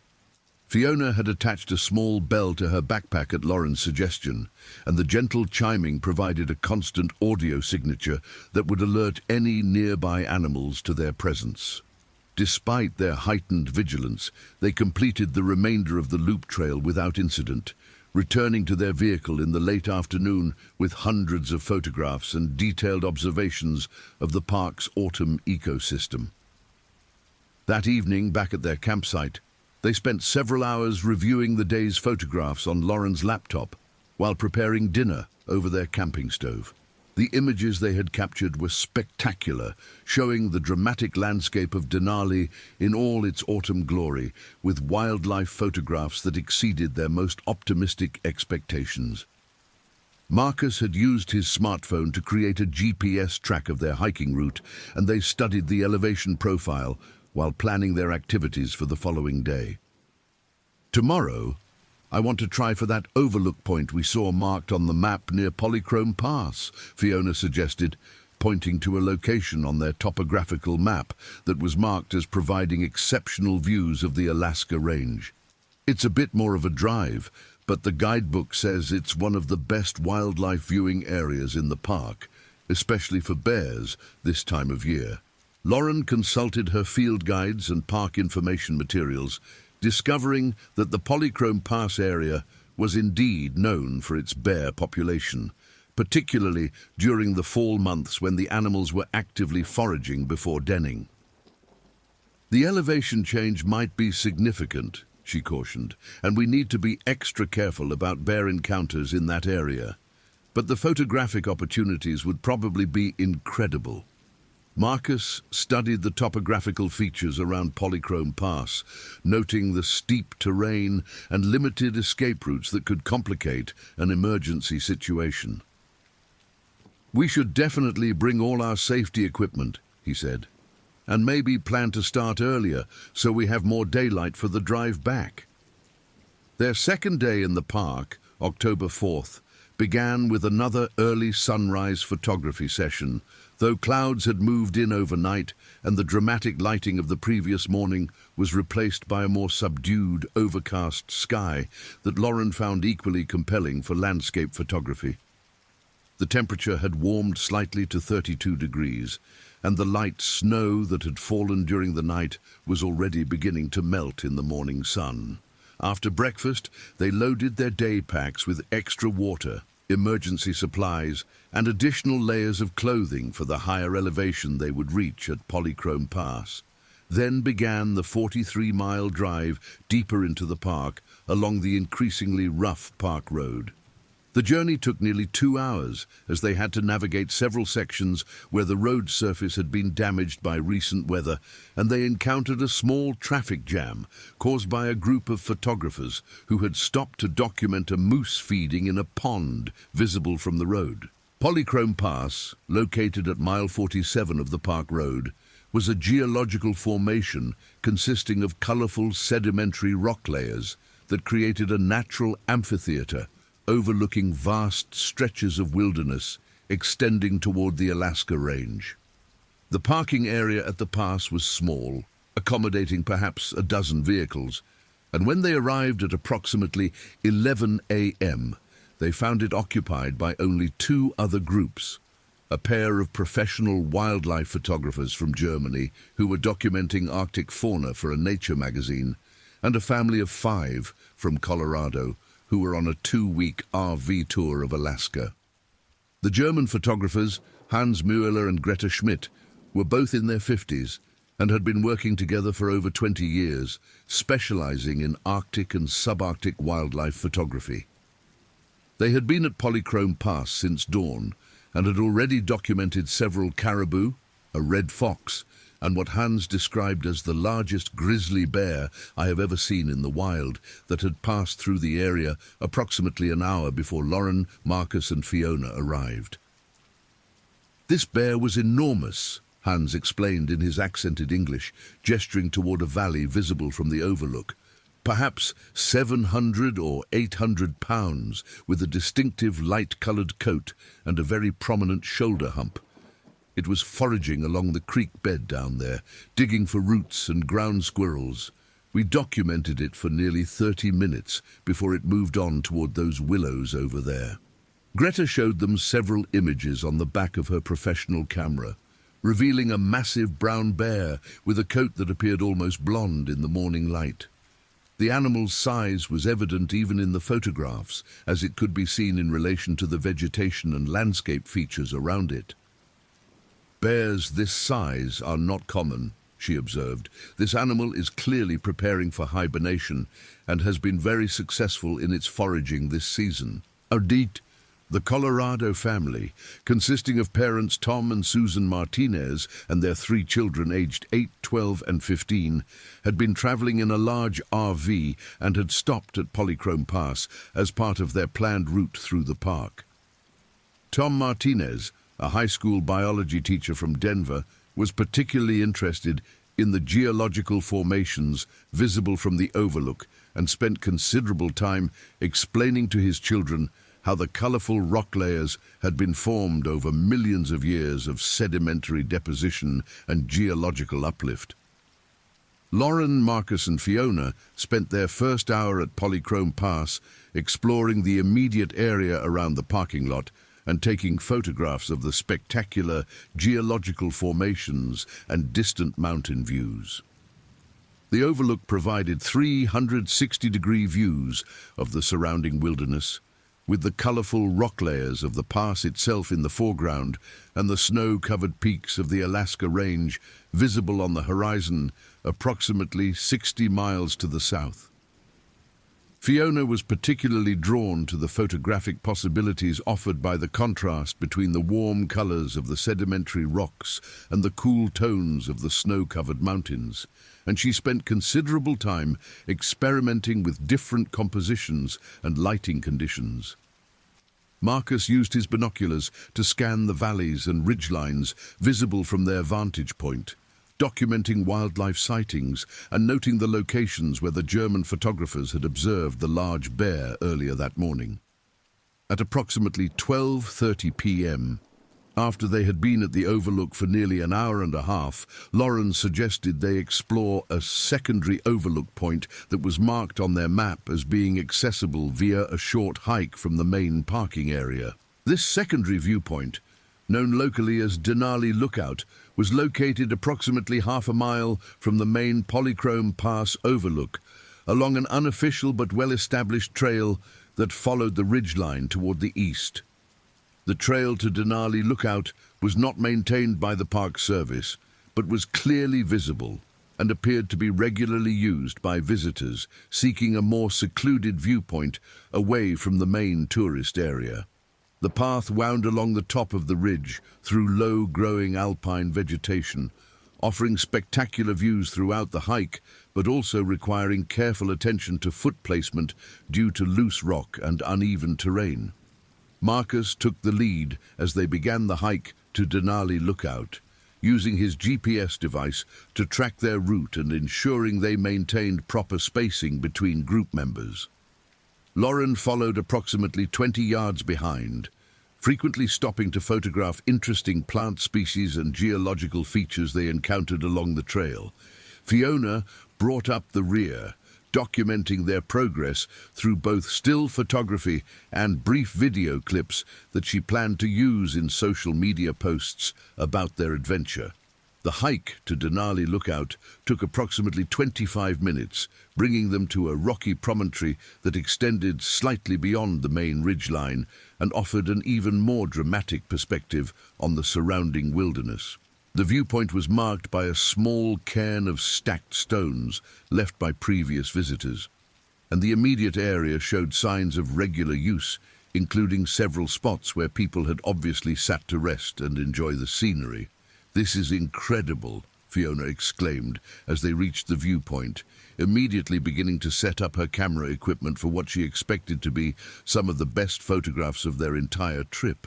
Fiona had attached a small bell to her backpack at Lauren's suggestion, and the gentle chiming provided a constant audio signature that would alert any nearby animals to their presence. Despite their heightened vigilance, they completed the remainder of the loop trail without incident, returning to their vehicle in the late afternoon with hundreds of photographs and detailed observations of the park's autumn ecosystem. That evening, back at their campsite, they spent several hours reviewing the day's photographs on Lauren's laptop while preparing dinner over their camping stove. The images they had captured were spectacular, showing the dramatic landscape of Denali in all its autumn glory, with wildlife photographs that exceeded their most optimistic expectations. Marcus had used his smartphone to create a GPS track of their hiking route, and they studied the elevation profile while planning their activities for the following day. "Tomorrow, I want to try for that overlook point we saw marked on the map near Polychrome Pass," Fiona suggested, pointing to a location on their topographical map that was marked as providing exceptional views of the Alaska Range. "It's a bit more of a drive, but the guidebook says it's one of the best wildlife viewing areas in the park, especially for bears this time of year." Lauren consulted her field guides and park information materials, discovering that the Polychrome Pass area was indeed known for its bear population, particularly during the fall months when the animals were actively foraging before denning. The elevation change might be significant, she cautioned, and we need to be extra careful about bear encounters in that area. But the photographic opportunities would probably be incredible. Marcus studied the topographical features around Polychrome Pass, noting the steep terrain and limited escape routes that could complicate an emergency situation. "We should definitely bring all our safety equipment," he said, "and maybe plan to start earlier so we have more daylight for the drive back." Their second day in the park, October 4th, began with another early sunrise photography session, though clouds had moved in overnight and the dramatic lighting of the previous morning was replaced by a more subdued, overcast sky that Lauren found equally compelling for landscape photography. The temperature had warmed slightly to 32 degrees, and the light snow that had fallen during the night was already beginning to melt in the morning sun. After breakfast, they loaded their day packs with extra water, emergency supplies, and additional layers of clothing for the higher elevation they would reach at Polychrome Pass. Then began the 43-mile drive deeper into the park along the increasingly rough park road. The journey took nearly 2 hours as they had to navigate several sections where the road surface had been damaged by recent weather, and they encountered a small traffic jam caused by a group of photographers who had stopped to document a moose feeding in a pond visible from the road. Polychrome Pass, located at mile 47 of the park road, was a geological formation consisting of colorful sedimentary rock layers that created a natural amphitheater overlooking vast stretches of wilderness extending toward the Alaska Range. The parking area at the pass was small, accommodating perhaps a dozen vehicles, and when they arrived at approximately 11 a.m., they found it occupied by only 2 other groups, a pair of professional wildlife photographers from Germany who were documenting Arctic fauna for a nature magazine, and a family of 5 from Colorado who were on a 2-week RV tour of Alaska. The German photographers, Hans Müller and Greta Schmidt, were both in their 50s and had been working together for over 20 years, specializing in Arctic and subarctic wildlife photography. They had been at Polychrome Pass since dawn and had already documented several caribou, a red fox, and what Hans described as the largest grizzly bear I have ever seen in the wild that had passed through the area approximately an hour before Lauren, Marcus and Fiona arrived. "This bear was enormous," Hans explained in his accented English, gesturing toward a valley visible from the overlook. "Perhaps 700 or 800 pounds, with a distinctive light-colored coat and a very prominent shoulder hump. It was foraging along the creek bed down there, digging for roots and ground squirrels. We documented it for nearly 30 minutes before it moved on toward those willows over there." Greta showed them several images on the back of her professional camera, revealing a massive brown bear with a coat that appeared almost blonde in the morning light. The animal's size was evident even in the photographs, as it could be seen in relation to the vegetation and landscape features around it. "Bears this size are not common," she observed. "This animal is clearly preparing for hibernation and has been very successful in its foraging this season." Ardit, the Colorado family, consisting of parents Tom and Susan Martinez and their 3 children aged 8, 12 and 15, had been traveling in a large RV and had stopped at Polychrome Pass as part of their planned route through the park. Tom Martinez, a high school biology teacher from Denver, was particularly interested in the geological formations visible from the overlook and spent considerable time explaining to his children how the colorful rock layers had been formed over millions of years of sedimentary deposition and geological uplift. Lauren, Marcus and Fiona spent their first hour at Polychrome Pass exploring the immediate area around the parking lot and taking photographs of the spectacular geological formations and distant mountain views. The overlook provided 360-degree views of the surrounding wilderness, with the colorful rock layers of the pass itself in the foreground and the snow-covered peaks of the Alaska Range visible on the horizon approximately 60 miles to the south. Fiona was particularly drawn to the photographic possibilities offered by the contrast between the warm colors of the sedimentary rocks and the cool tones of the snow-covered mountains, and she spent considerable time experimenting with different compositions and lighting conditions. Marcus used his binoculars to scan the valleys and ridgelines visible from their vantage point, documenting wildlife sightings and noting the locations where the German photographers had observed the large bear earlier that morning. At approximately 12:30 p.m., after they had been at the overlook for nearly an hour and a half, Lauren suggested they explore a secondary overlook point that was marked on their map as being accessible via a short hike from the main parking area. This secondary viewpoint, known locally as Denali Lookout, was located approximately half a mile from the main Polychrome Pass overlook, along an unofficial but well-established trail that followed the ridgeline toward the east. The trail to Denali Lookout was not maintained by the Park Service, but was clearly visible and appeared to be regularly used by visitors seeking a more secluded viewpoint away from the main tourist area. The path wound along the top of the ridge through low-growing alpine vegetation, offering spectacular views throughout the hike, but also requiring careful attention to foot placement due to loose rock and uneven terrain. Marcus took the lead as they began the hike to Denali Lookout, using his GPS device to track their route and ensuring they maintained proper spacing between group members. Lauren followed approximately 20 yards behind, frequently stopping to photograph interesting plant species and geological features they encountered along the trail. Fiona brought up the rear, documenting their progress through both still photography and brief video clips that she planned to use in social media posts about their adventure. The hike to Denali Lookout took approximately 25 minutes, bringing them to a rocky promontory that extended slightly beyond the main ridgeline and offered an even more dramatic perspective on the surrounding wilderness. The viewpoint was marked by a small cairn of stacked stones left by previous visitors, and the immediate area showed signs of regular use, including several spots where people had obviously sat to rest and enjoy the scenery. "This is incredible," Fiona exclaimed as they reached the viewpoint, immediately beginning to set up her camera equipment for what she expected to be some of the best photographs of their entire trip.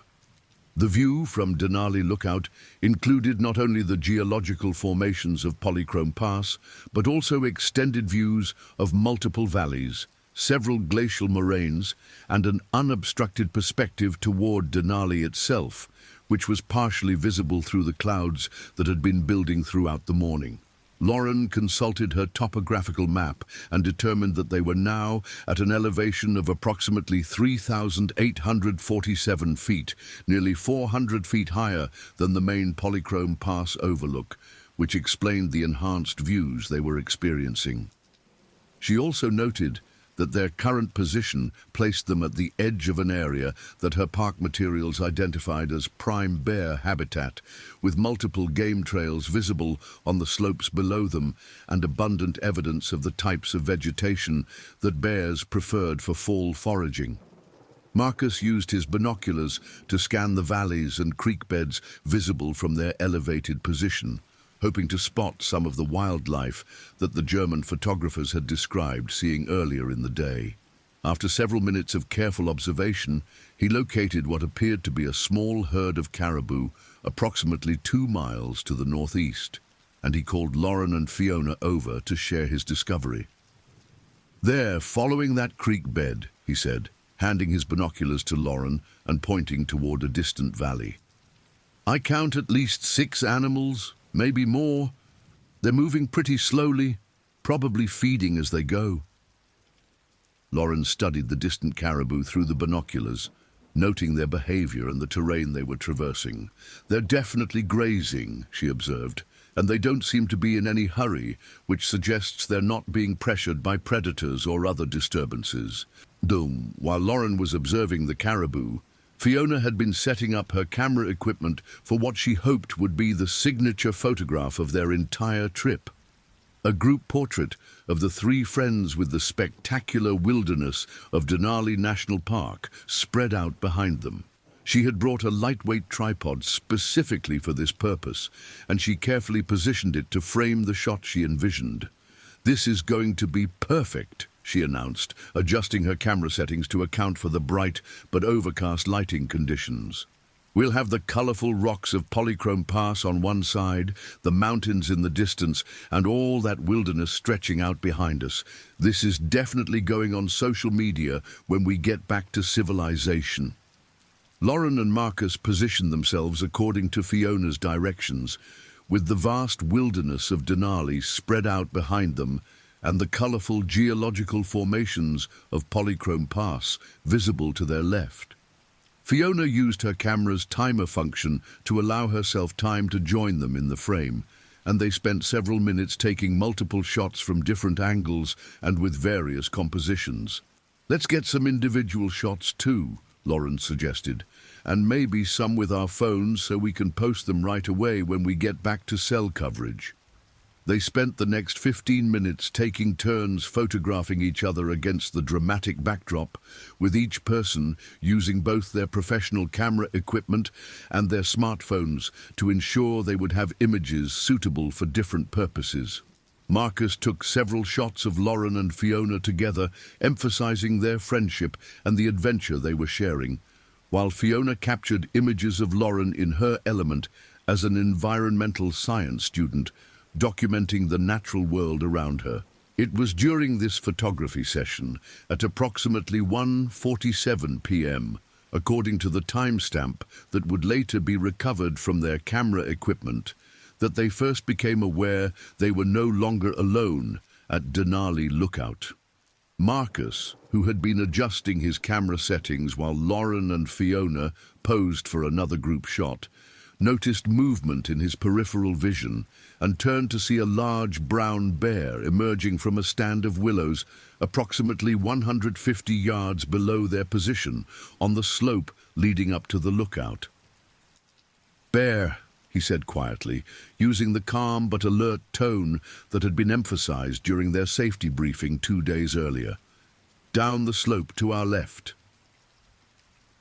The view from Denali Lookout included not only the geological formations of Polychrome Pass, but also extended views of multiple valleys, several glacial moraines, and an unobstructed perspective toward Denali itself, which was partially visible through the clouds that had been building throughout the morning. Lauren consulted her topographical map and determined that they were now at an elevation of approximately 3,847 feet, nearly 400 feet higher than the main Polychrome Pass overlook, which explained the enhanced views they were experiencing. She also noted that their current position placed them at the edge of an area that her park materials identified as prime bear habitat, with multiple game trails visible on the slopes below them and abundant evidence of the types of vegetation that bears preferred for fall foraging. Marcus used his binoculars to scan the valleys and creek beds visible from their elevated position, hoping to spot some of the wildlife that the German photographers had described seeing earlier in the day. After several minutes of careful observation, he located what appeared to be a small herd of caribou approximately 2 miles to the northeast, and he called Lauren and Fiona over to share his discovery. "There, following that creek bed," he said, handing his binoculars to Lauren and pointing toward a distant valley. "I count at least 6 animals, maybe more. They're moving pretty slowly, probably feeding as they go." Lauren studied the distant caribou through the binoculars, noting their behavior and the terrain they were traversing. "They're definitely grazing," she observed, "and they don't seem to be in any hurry, which suggests they're not being pressured by predators or other disturbances." While Lauren was observing the caribou, Fiona had been setting up her camera equipment for what she hoped would be the signature photograph of their entire trip. a group portrait of the three friends with the spectacular wilderness of Denali National Park spread out behind them. She had brought a lightweight tripod specifically for this purpose, and she carefully positioned it to frame the shot she envisioned. "This is going to be perfect," she announced, adjusting her camera settings to account for the bright but overcast lighting conditions. "We'll have the colorful rocks of Polychrome Pass on one side, the mountains in the distance, and all that wilderness stretching out behind us. This is definitely going on social media when we get back to civilization." Lauren and Marcus positioned themselves according to Fiona's directions, with the vast wilderness of Denali spread out behind them and the colorful geological formations of Polychrome Pass visible to their left. Fiona used her camera's timer function to allow herself time to join them in the frame, and they spent several minutes taking multiple shots from different angles and with various compositions. "Let's get some individual shots too," Lauren suggested, "and maybe some with our phones so we can post them right away when we get back to cell coverage." They spent the next 15 minutes taking turns photographing each other against the dramatic backdrop, with each person using both their professional camera equipment and their smartphones to ensure they would have images suitable for different purposes. Marcus took several shots of Lauren and Fiona together, emphasizing their friendship and the adventure they were sharing, while Fiona captured images of Lauren in her element as an environmental science student, documenting the natural world around her. It was during this photography session, at approximately 1:47 p.m., according to the timestamp that would later be recovered from their camera equipment, that they first became aware they were no longer alone at Denali Lookout. Marcus, who had been adjusting his camera settings while Lauren and Fiona posed for another group shot, noticed movement in his peripheral vision and turned to see a large brown bear emerging from a stand of willows approximately 150 yards below their position on the slope leading up to the lookout. "Bear," he said quietly, using the calm but alert tone that had been emphasized during their safety briefing 2 days earlier. "Down the slope to our left.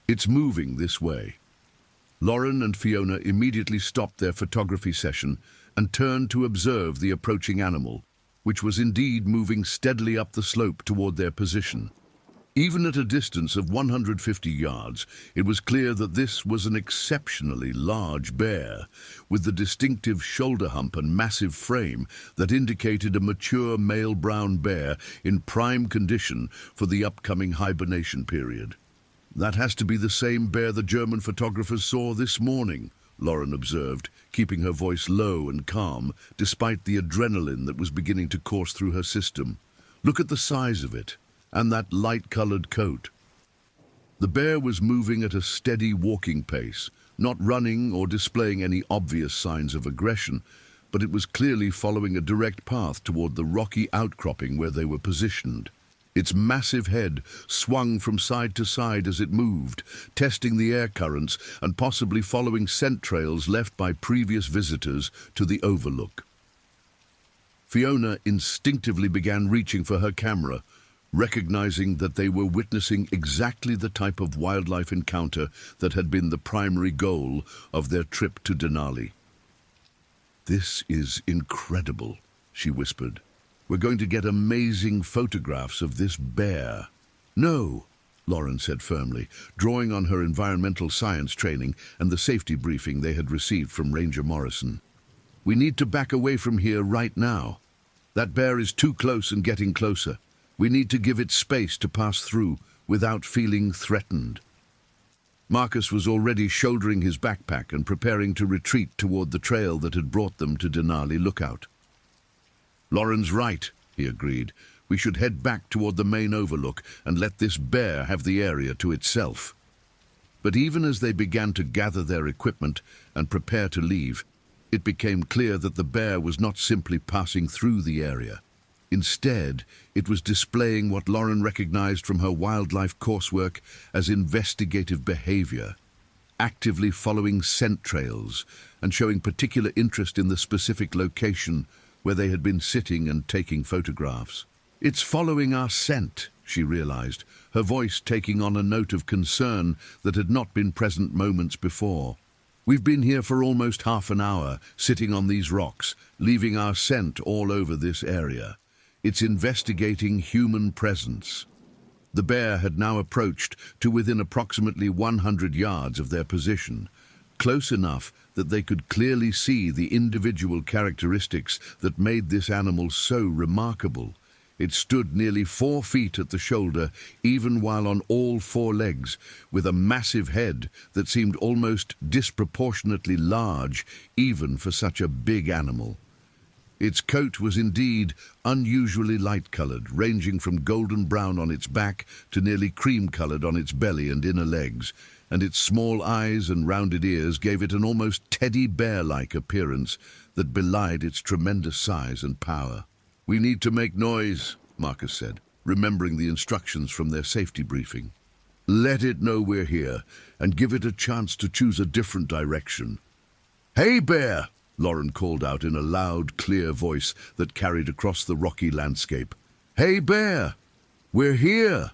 It's moving this way." Lauren and Fiona immediately stopped their photography session and turned to observe the approaching animal, which was indeed moving steadily up the slope toward their position. Even at a distance of 150 yards, it was clear that this was an exceptionally large bear, with the distinctive shoulder hump and massive frame that indicated a mature male brown bear in prime condition for the upcoming hibernation period. "That has to be the same bear the German photographers saw this morning," Lauren observed, keeping her voice low and calm, despite the adrenaline that was beginning to course through her system. "Look at the size of it, and that light-colored coat." The bear was moving at a steady walking pace, not running or displaying any obvious signs of aggression, but it was clearly following a direct path toward the rocky outcropping where they were positioned. Its massive head swung from side to side as it moved, testing the air currents and possibly following scent trails left by previous visitors to the overlook. Fiona instinctively began reaching for her camera, recognizing that they were witnessing exactly the type of wildlife encounter that had been the primary goal of their trip to Denali. "This is incredible," she whispered. "We're going to get amazing photographs of this bear." "No," Lauren said firmly, drawing on her environmental science training and the safety briefing they had received from Ranger Morrison. "We need to back away from here right now. That bear is too close and getting closer. We need to give it space to pass through without feeling threatened." Marcus was already shouldering his backpack and preparing to retreat toward the trail that had brought them to Denali Lookout. "Lauren's right," he agreed. "We should head back toward the main overlook and let this bear have the area to itself." But even as they began to gather their equipment and prepare to leave, it became clear that the bear was not simply passing through the area. Instead, it was displaying what Lauren recognized from her wildlife coursework as investigative behavior, actively following scent trails and showing particular interest in the specific location where they had been sitting and taking photographs. "It's following our scent," she realized, her voice taking on a note of concern that had not been present moments before. "We've been here for almost half an hour, sitting on these rocks, leaving our scent all over this area. It's investigating human presence." The bear had now approached to within approximately 100 yards of their position, close enough that they could clearly see the individual characteristics that made this animal so remarkable. It stood nearly 4 feet at the shoulder, even while on all 4 legs, with a massive head that seemed almost disproportionately large, even for such a big animal. Its coat was indeed unusually light-colored, ranging from golden brown on its back to nearly cream-colored on its belly and inner legs, and its small eyes and rounded ears gave it an almost teddy bear-like appearance that belied its tremendous size and power. "We need to make noise," Marcus said, remembering the instructions from their safety briefing. "Let it know we're here, and give it a chance to choose a different direction." "Hey, bear!" Lauren called out in a loud, clear voice that carried across the rocky landscape. "Hey, bear! We're here!"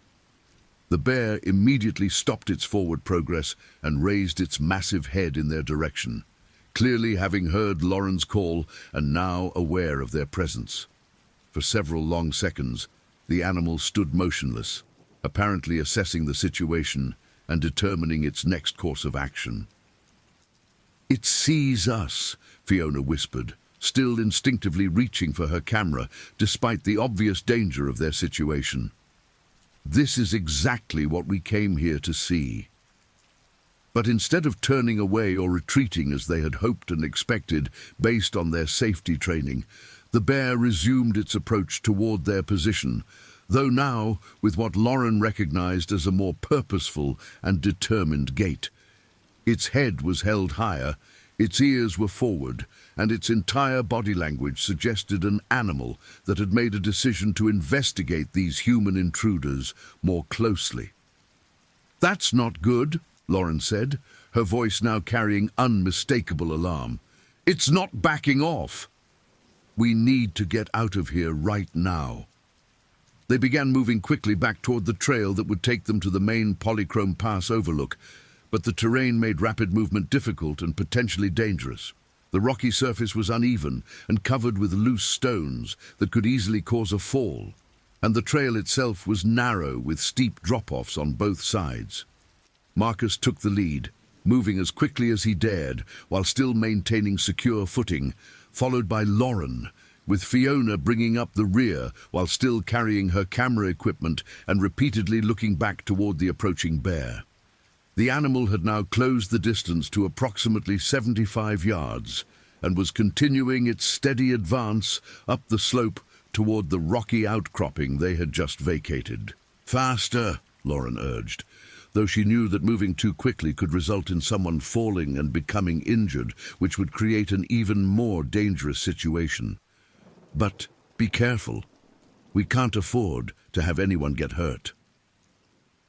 The bear immediately stopped its forward progress and raised its massive head in their direction, clearly having heard Lauren's call and now aware of their presence. For several long seconds, the animal stood motionless, apparently assessing the situation and determining its next course of action. "It sees us," Fiona whispered, still instinctively reaching for her camera, despite the obvious danger of their situation. "This is exactly what we came here to see." But instead of turning away or retreating as they had hoped and expected based on their safety training, the bear resumed its approach toward their position, though now with what Lauren recognized as a more purposeful and determined gait. Its head was held higher, its ears were forward, and its entire body language suggested an animal that had made a decision to investigate these human intruders more closely. "That's not good," Lauren said, her voice now carrying unmistakable alarm. "It's not backing off. We need to get out of here right now." They began moving quickly back toward the trail that would take them to the main Polychrome Pass overlook, but the terrain made rapid movement difficult and potentially dangerous. The rocky surface was uneven and covered with loose stones that could easily cause a fall, and the trail itself was narrow with steep drop-offs on both sides. Marcus took the lead, moving as quickly as he dared while still maintaining secure footing, followed by Lauren, with Fiona bringing up the rear while still carrying her camera equipment and repeatedly looking back toward the approaching bear. The animal had now closed the distance to approximately 75 yards and was continuing its steady advance up the slope toward the rocky outcropping they had just vacated. "Faster," Lauren urged, though she knew that moving too quickly could result in someone falling and becoming injured, which would create an even more dangerous situation. "But be careful. We can't afford to have anyone get hurt."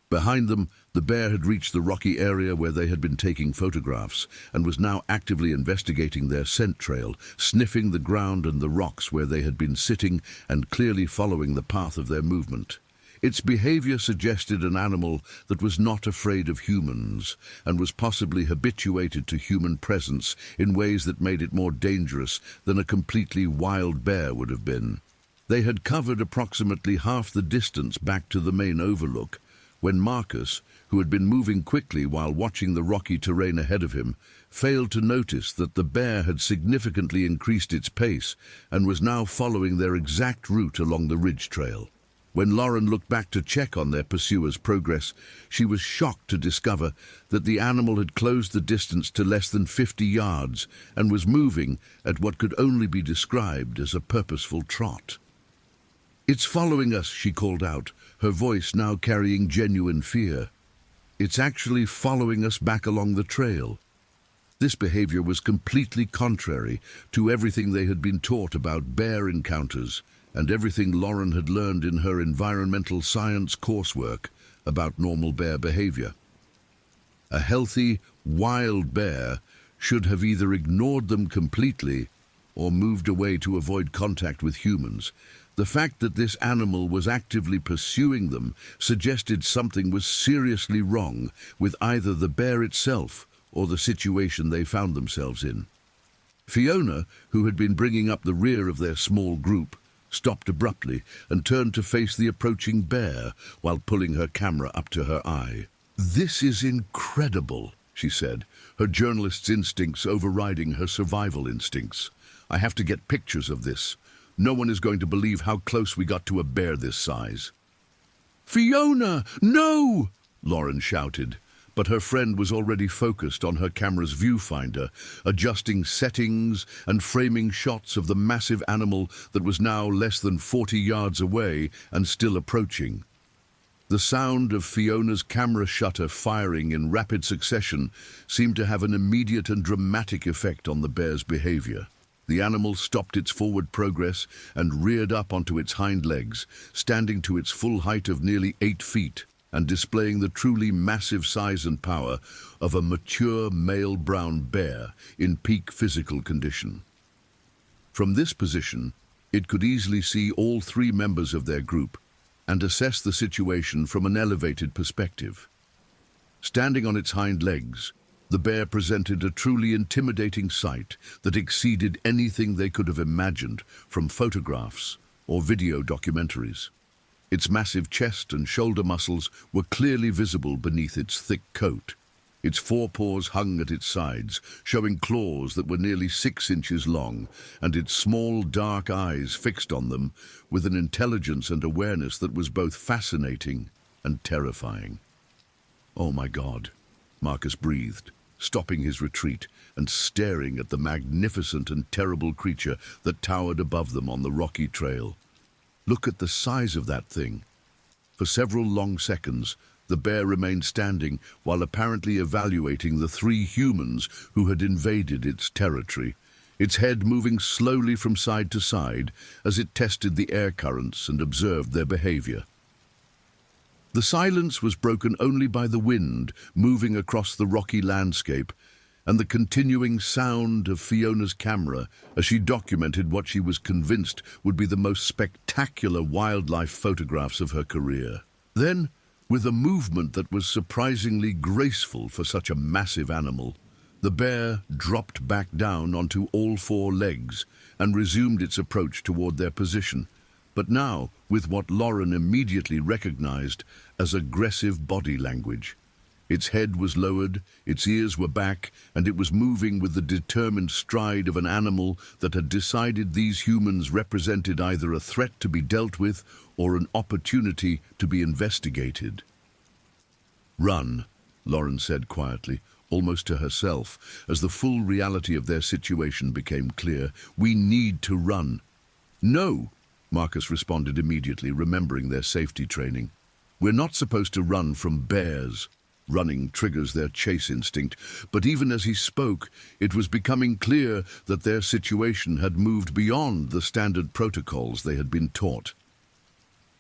Behind them, the bear had reached the rocky area where they had been taking photographs and was now actively investigating their scent trail, sniffing the ground and the rocks where they had been sitting and clearly following the path of their movement. Its behavior suggested an animal that was not afraid of humans and was possibly habituated to human presence in ways that made it more dangerous than a completely wild bear would have been. They had covered approximately half the distance back to the main overlook when Marcus, who had been moving quickly while watching the rocky terrain ahead of him, failed to notice that the bear had significantly increased its pace and was now following their exact route along the ridge trail. When Lauren looked back to check on their pursuers' progress, she was shocked to discover that the animal had closed the distance to less than 50 yards and was moving at what could only be described as a purposeful trot. "It's following us," she called out, her voice now carrying genuine fear. "It's actually following us back along the trail." This behavior was completely contrary to everything they had been taught about bear encounters and everything Lauren had learned in her environmental science coursework about normal bear behavior. A healthy, wild bear should have either ignored them completely or moved away to avoid contact with humans. The fact that this animal was actively pursuing them suggested something was seriously wrong with either the bear itself or the situation they found themselves in. Fiona, who had been bringing up the rear of their small group, stopped abruptly and turned to face the approaching bear while pulling her camera up to her eye. "This is incredible," she said, her journalist's instincts overriding her survival instincts. "I have to get pictures of this. No one is going to believe how close we got to a bear this size." "Fiona, no!" Lauren shouted, but her friend was already focused on her camera's viewfinder, adjusting settings and framing shots of the massive animal that was now less than 40 yards away and still approaching. The sound of Fiona's camera shutter firing in rapid succession seemed to have an immediate and dramatic effect on the bear's behavior. The animal stopped its forward progress and reared up onto its hind legs, standing to its full height of nearly 8 feet and displaying the truly massive size and power of a mature male brown bear in peak physical condition. From this position, it could easily see all 3 members of their group and assess the situation from an elevated perspective. Standing on its hind legs, the bear presented a truly intimidating sight that exceeded anything they could have imagined from photographs or video documentaries. Its massive chest and shoulder muscles were clearly visible beneath its thick coat. Its forepaws hung at its sides, showing claws that were nearly 6 inches long, and its small, dark eyes fixed on them with an intelligence and awareness that was both fascinating and terrifying. "Oh my God," Marcus breathed, stopping his retreat and staring at the magnificent and terrible creature that towered above them on the rocky trail. "Look at the size of that thing." For several long seconds, the bear remained standing while apparently evaluating the 3 humans who had invaded its territory, its head moving slowly from side to side as it tested the air currents and observed their behavior. The silence was broken only by the wind moving across the rocky landscape and the continuing sound of Fiona's camera as she documented what she was convinced would be the most spectacular wildlife photographs of her career. Then, with a movement that was surprisingly graceful for such a massive animal, the bear dropped back down onto all 4 legs and resumed its approach toward their position, but now with what Lauren immediately recognized as aggressive body language. Its head was lowered, its ears were back, and it was moving with the determined stride of an animal that had decided these humans represented either a threat to be dealt with or an opportunity to be investigated. "Run," Lauren said quietly, almost to herself, as the full reality of their situation became clear. "We need to run." "No," Marcus responded immediately, remembering their safety training. "We're not supposed to run from bears." Running triggers their chase instinct, but even as he spoke, it was becoming clear that their situation had moved beyond the standard protocols they had been taught.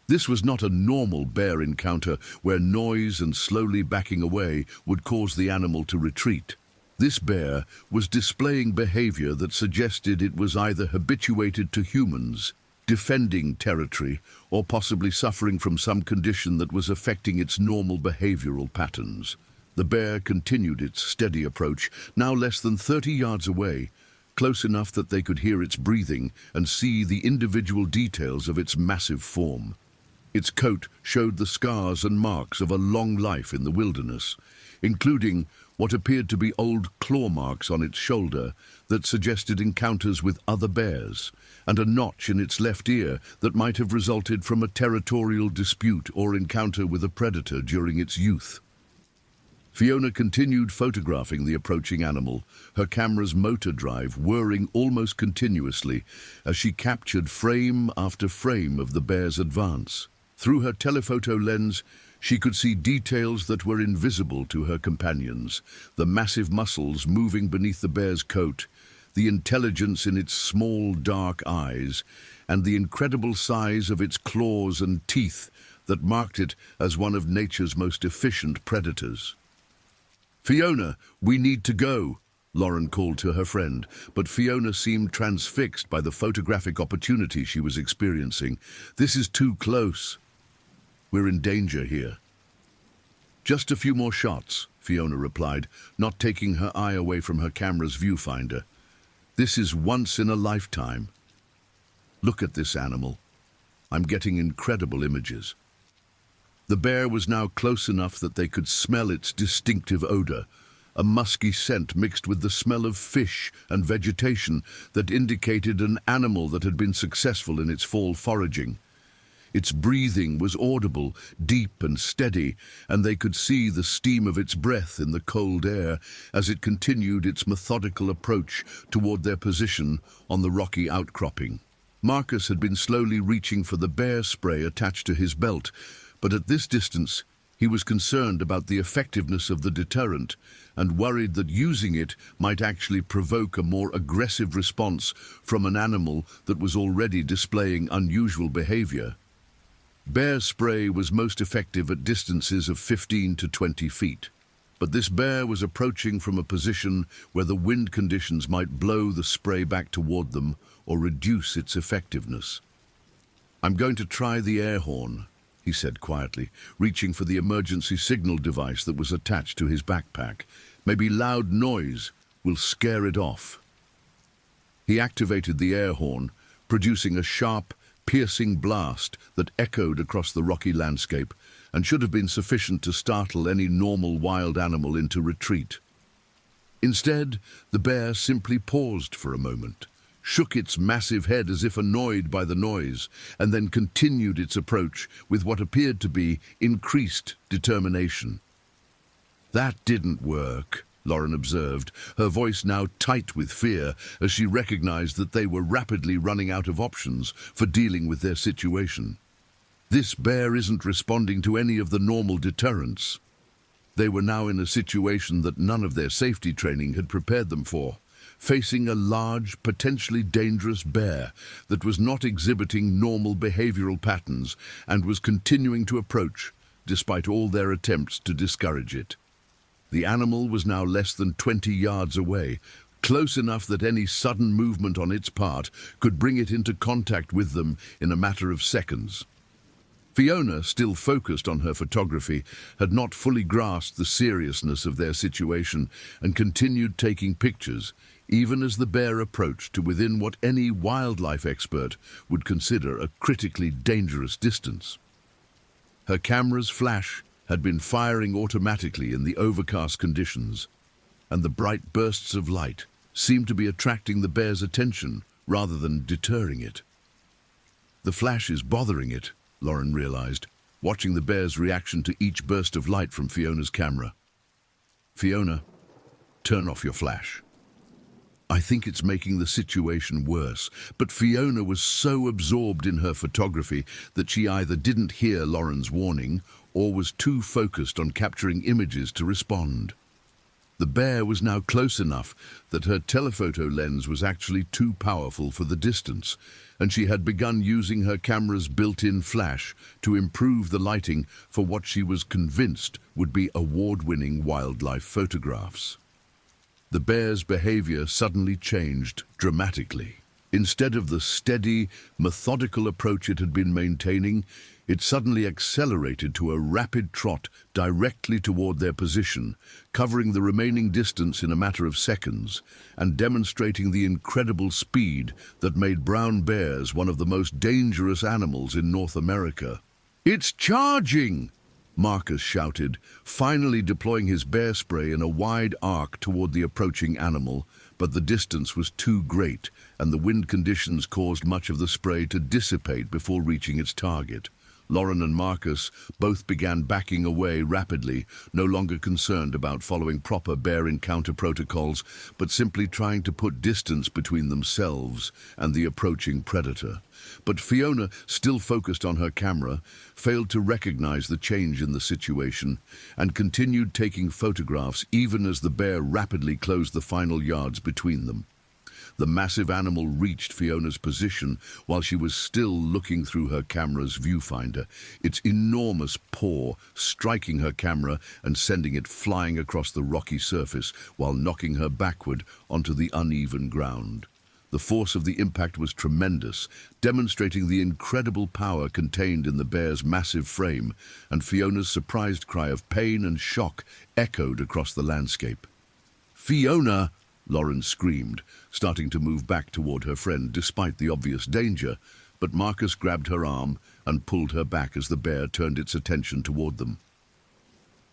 This was not a normal bear encounter where noise and slowly backing away would cause the animal to retreat. This bear was displaying behavior that suggested it was either habituated to humans, defending territory, or possibly suffering from some condition that was affecting its normal behavioral patterns. The bear continued its steady approach, now less than 30 yards away, close enough that they could hear its breathing and see the individual details of its massive form. Its coat showed the scars and marks of a long life in the wilderness, including what appeared to be old claw marks on its shoulder that suggested encounters with other bears, and a notch in its left ear that might have resulted from a territorial dispute or encounter with a predator during its youth. Fiona continued photographing the approaching animal, her camera's motor drive whirring almost continuously as she captured frame after frame of the bear's advance. Through her telephoto lens, she could see details that were invisible to her companions: the massive muscles moving beneath the bear's coat, the intelligence in its small, dark eyes, and the incredible size of its claws and teeth that marked it as one of nature's most efficient predators. "Fiona, we need to go," Marcus whispered, Lauren called to her friend, but Fiona seemed transfixed by the photographic opportunity she was experiencing. "This is too close. We're in danger here." "Just a few more shots," Fiona replied, not taking her eye away from her camera's viewfinder. "This is once in a lifetime. Look at this animal. I'm getting incredible images." The bear was now close enough that they could smell its distinctive odor, a musky scent mixed with the smell of fish and vegetation that indicated an animal that had been successful in its fall foraging. Its breathing was audible, deep and steady, and they could see the steam of its breath in the cold air as it continued its methodical approach toward their position on the rocky outcropping. Marcus had been slowly reaching for the bear spray attached to his belt, but at this distance he was concerned about the effectiveness of the deterrent and worried that using it might actually provoke a more aggressive response from an animal that was already displaying unusual behavior. Bear spray was most effective at distances of 15 to 20 feet, but this bear was approaching from a position where the wind conditions might blow the spray back toward them or reduce its effectiveness. "I'm going to try the air horn," he said quietly, reaching for the emergency signal device that was attached to his backpack. "Maybe loud noise will scare it off." He activated the air horn, producing a sharp, piercing blast that echoed across the rocky landscape and should have been sufficient to startle any normal wild animal into retreat. Instead, the bear simply paused for a moment, shook its massive head as if annoyed by the noise, and then continued its approach with what appeared to be increased determination. "That didn't work," Lauren observed, her voice now tight with fear as she recognized that they were rapidly running out of options for dealing with their situation. This bear isn't responding to any of the normal deterrents. They were now in a situation that none of their safety training had prepared them for, facing a large, potentially dangerous bear that was not exhibiting normal behavioral patterns and was continuing to approach, despite all their attempts to discourage it. The animal was now less than 20 yards away, close enough that any sudden movement on its part could bring it into contact with them in a matter of seconds. Fiona, still focused on her photography, had not fully grasped the seriousness of their situation and continued taking pictures, even as the bear approached to within what any wildlife expert would consider a critically dangerous distance. Her camera's flash had been firing automatically in the overcast conditions, and the bright bursts of light seemed to be attracting the bear's attention rather than deterring it. "The flash is bothering it," Lauren realized, watching the bear's reaction to each burst of light from Fiona's camera. "Fiona, turn off your flash." "I think it's making the situation worse," but Fiona was so absorbed in her photography that she either didn't hear Lauren's warning or was too focused on capturing images to respond. The bear was now close enough that her telephoto lens was actually too powerful for the distance, and she had begun using her camera's built-in flash to improve the lighting for what she was convinced would be award-winning wildlife photographs. The bear's behavior suddenly changed dramatically. Instead of the steady, methodical approach it had been maintaining, it suddenly accelerated to a rapid trot directly toward their position, covering the remaining distance in a matter of seconds, and demonstrating the incredible speed that made brown bears one of the most dangerous animals in North America. "It's charging!" Marcus shouted, finally deploying his bear spray in a wide arc toward the approaching animal, but the distance was too great, and the wind conditions caused much of the spray to dissipate before reaching its target. Lauren and Marcus both began backing away rapidly, no longer concerned about following proper bear encounter protocols, but simply trying to put distance between themselves and the approaching predator. But Fiona, still focused on her camera, failed to recognize the change in the situation and continued taking photographs even as the bear rapidly closed the final yards between them. The massive animal reached Fiona's position while she was still looking through her camera's viewfinder, its enormous paw striking her camera and sending it flying across the rocky surface while knocking her backward onto the uneven ground. The force of the impact was tremendous, demonstrating the incredible power contained in the bear's massive frame, and Fiona's surprised cry of pain and shock echoed across the landscape. "Fiona!" Lauren screamed, starting to move back toward her friend despite the obvious danger, but Marcus grabbed her arm and pulled her back as the bear turned its attention toward them.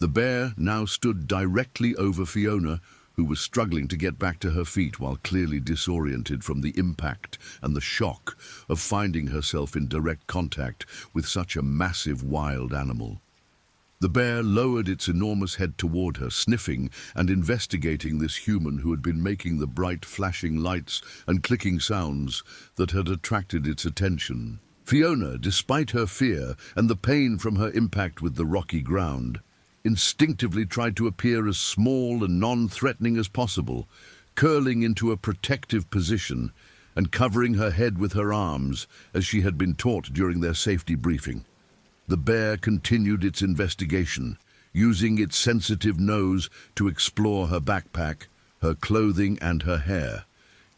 The bear now stood directly over Fiona, who was struggling to get back to her feet while clearly disoriented from the impact and the shock of finding herself in direct contact with such a massive wild animal. The bear lowered its enormous head toward her, sniffing and investigating this human who had been making the bright flashing lights and clicking sounds that had attracted its attention. Fiona, despite her fear and the pain from her impact with the rocky ground, instinctively tried to appear as small and non-threatening as possible, curling into a protective position and covering her head with her arms as she had been taught during their safety briefing. The bear continued its investigation, using its sensitive nose to explore her backpack, her clothing and her hair,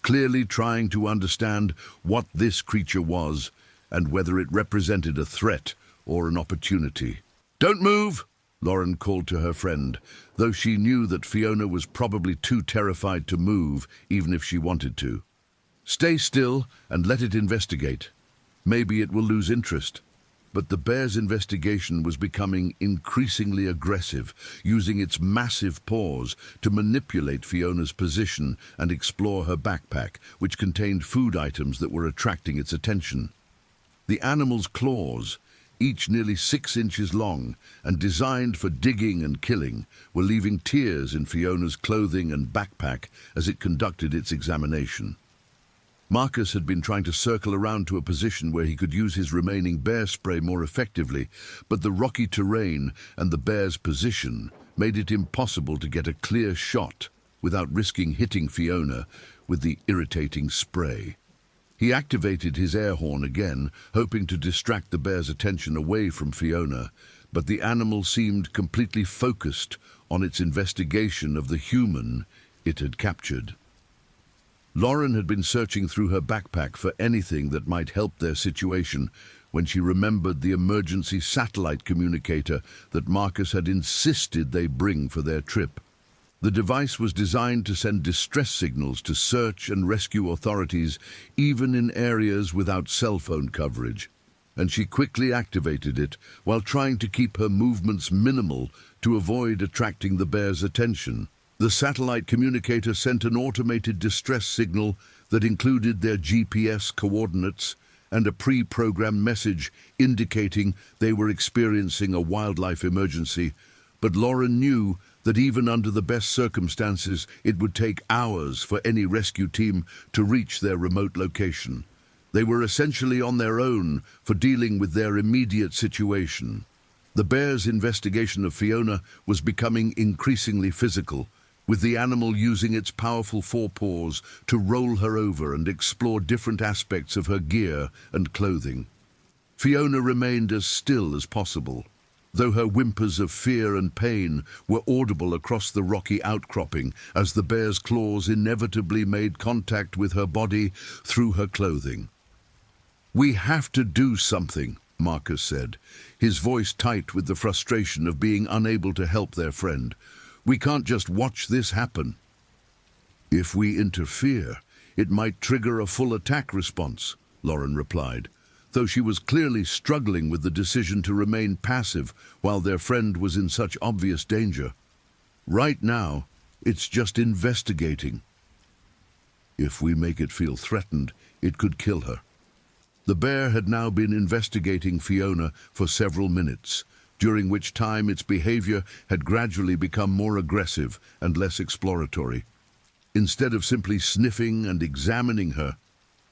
clearly trying to understand what this creature was and whether it represented a threat or an opportunity. "Don't move!" Lauren called to her friend, though she knew that Fiona was probably too terrified to move, even if she wanted to. "Stay still and let it investigate. Maybe it will lose interest." But the bear's investigation was becoming increasingly aggressive, using its massive paws to manipulate Fiona's position and explore her backpack, which contained food items that were attracting its attention. The animal's claws, each nearly 6 inches long and designed for digging and killing, were leaving tears in Fiona's clothing and backpack as it conducted its examination. Marcus had been trying to circle around to a position where he could use his remaining bear spray more effectively, but the rocky terrain and the bear's position made it impossible to get a clear shot without risking hitting Fiona with the irritating spray. He activated his air horn again, hoping to distract the bear's attention away from Fiona, but the animal seemed completely focused on its investigation of the human it had captured. Lauren had been searching through her backpack for anything that might help their situation when she remembered the emergency satellite communicator that Marcus had insisted they bring for their trip. The device was designed to send distress signals to search and rescue authorities even in areas without cell phone coverage, and she quickly activated it while trying to keep her movements minimal to avoid attracting the bear's attention. The satellite communicator sent an automated distress signal that included their GPS coordinates and a pre-programmed message indicating they were experiencing a wildlife emergency, but Lauren knew that even under the best circumstances, it would take hours for any rescue team to reach their remote location. They were essentially on their own for dealing with their immediate situation. The bear's investigation of Fiona was becoming increasingly physical, with the animal using its powerful forepaws to roll her over and explore different aspects of her gear and clothing. Fiona remained as still as possible, though her whimpers of fear and pain were audible across the rocky outcropping as the bear's claws inevitably made contact with her body through her clothing. "We have to do something," Marcus said, his voice tight with the frustration of being unable to help their friend. "We can't just watch this happen." "If we interfere, it might trigger a full attack response," Lauren replied, though she was clearly struggling with the decision to remain passive while their friend was in such obvious danger. "Right now, it's just investigating. If we make it feel threatened, it could kill her." The bear had now been investigating Fiona for several minutes, during which time its behavior had gradually become more aggressive and less exploratory. Instead of simply sniffing and examining her,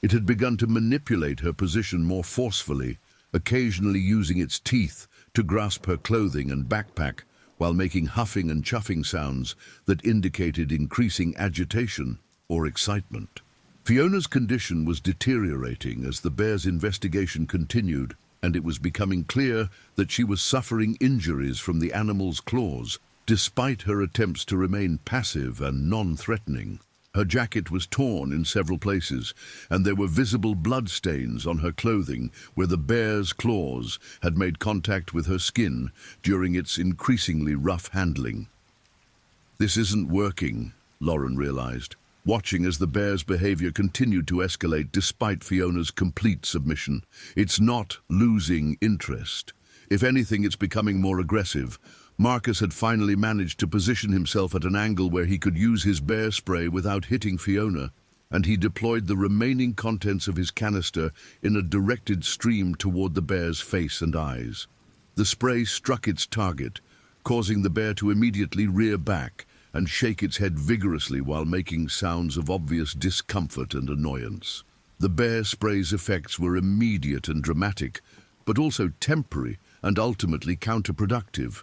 it had begun to manipulate her position more forcefully, occasionally using its teeth to grasp her clothing and backpack while making huffing and chuffing sounds that indicated increasing agitation or excitement. Fiona's condition was deteriorating as the bear's investigation continued, and it was becoming clear that she was suffering injuries from the animal's claws, despite her attempts to remain passive and non-threatening. Her jacket was torn in several places, and there were visible bloodstains on her clothing where the bear's claws had made contact with her skin during its increasingly rough handling. This isn't working, Lauren realized, watching as the bear's behavior continued to escalate despite Fiona's complete submission. It's not losing interest. If anything, it's becoming more aggressive. Marcus had finally managed to position himself at an angle where he could use his bear spray without hitting Fiona, and he deployed the remaining contents of his canister in a directed stream toward the bear's face and eyes. The spray struck its target, causing the bear to immediately rear back and shake its head vigorously while making sounds of obvious discomfort and annoyance. The bear spray's effects were immediate and dramatic, but also temporary and ultimately counterproductive.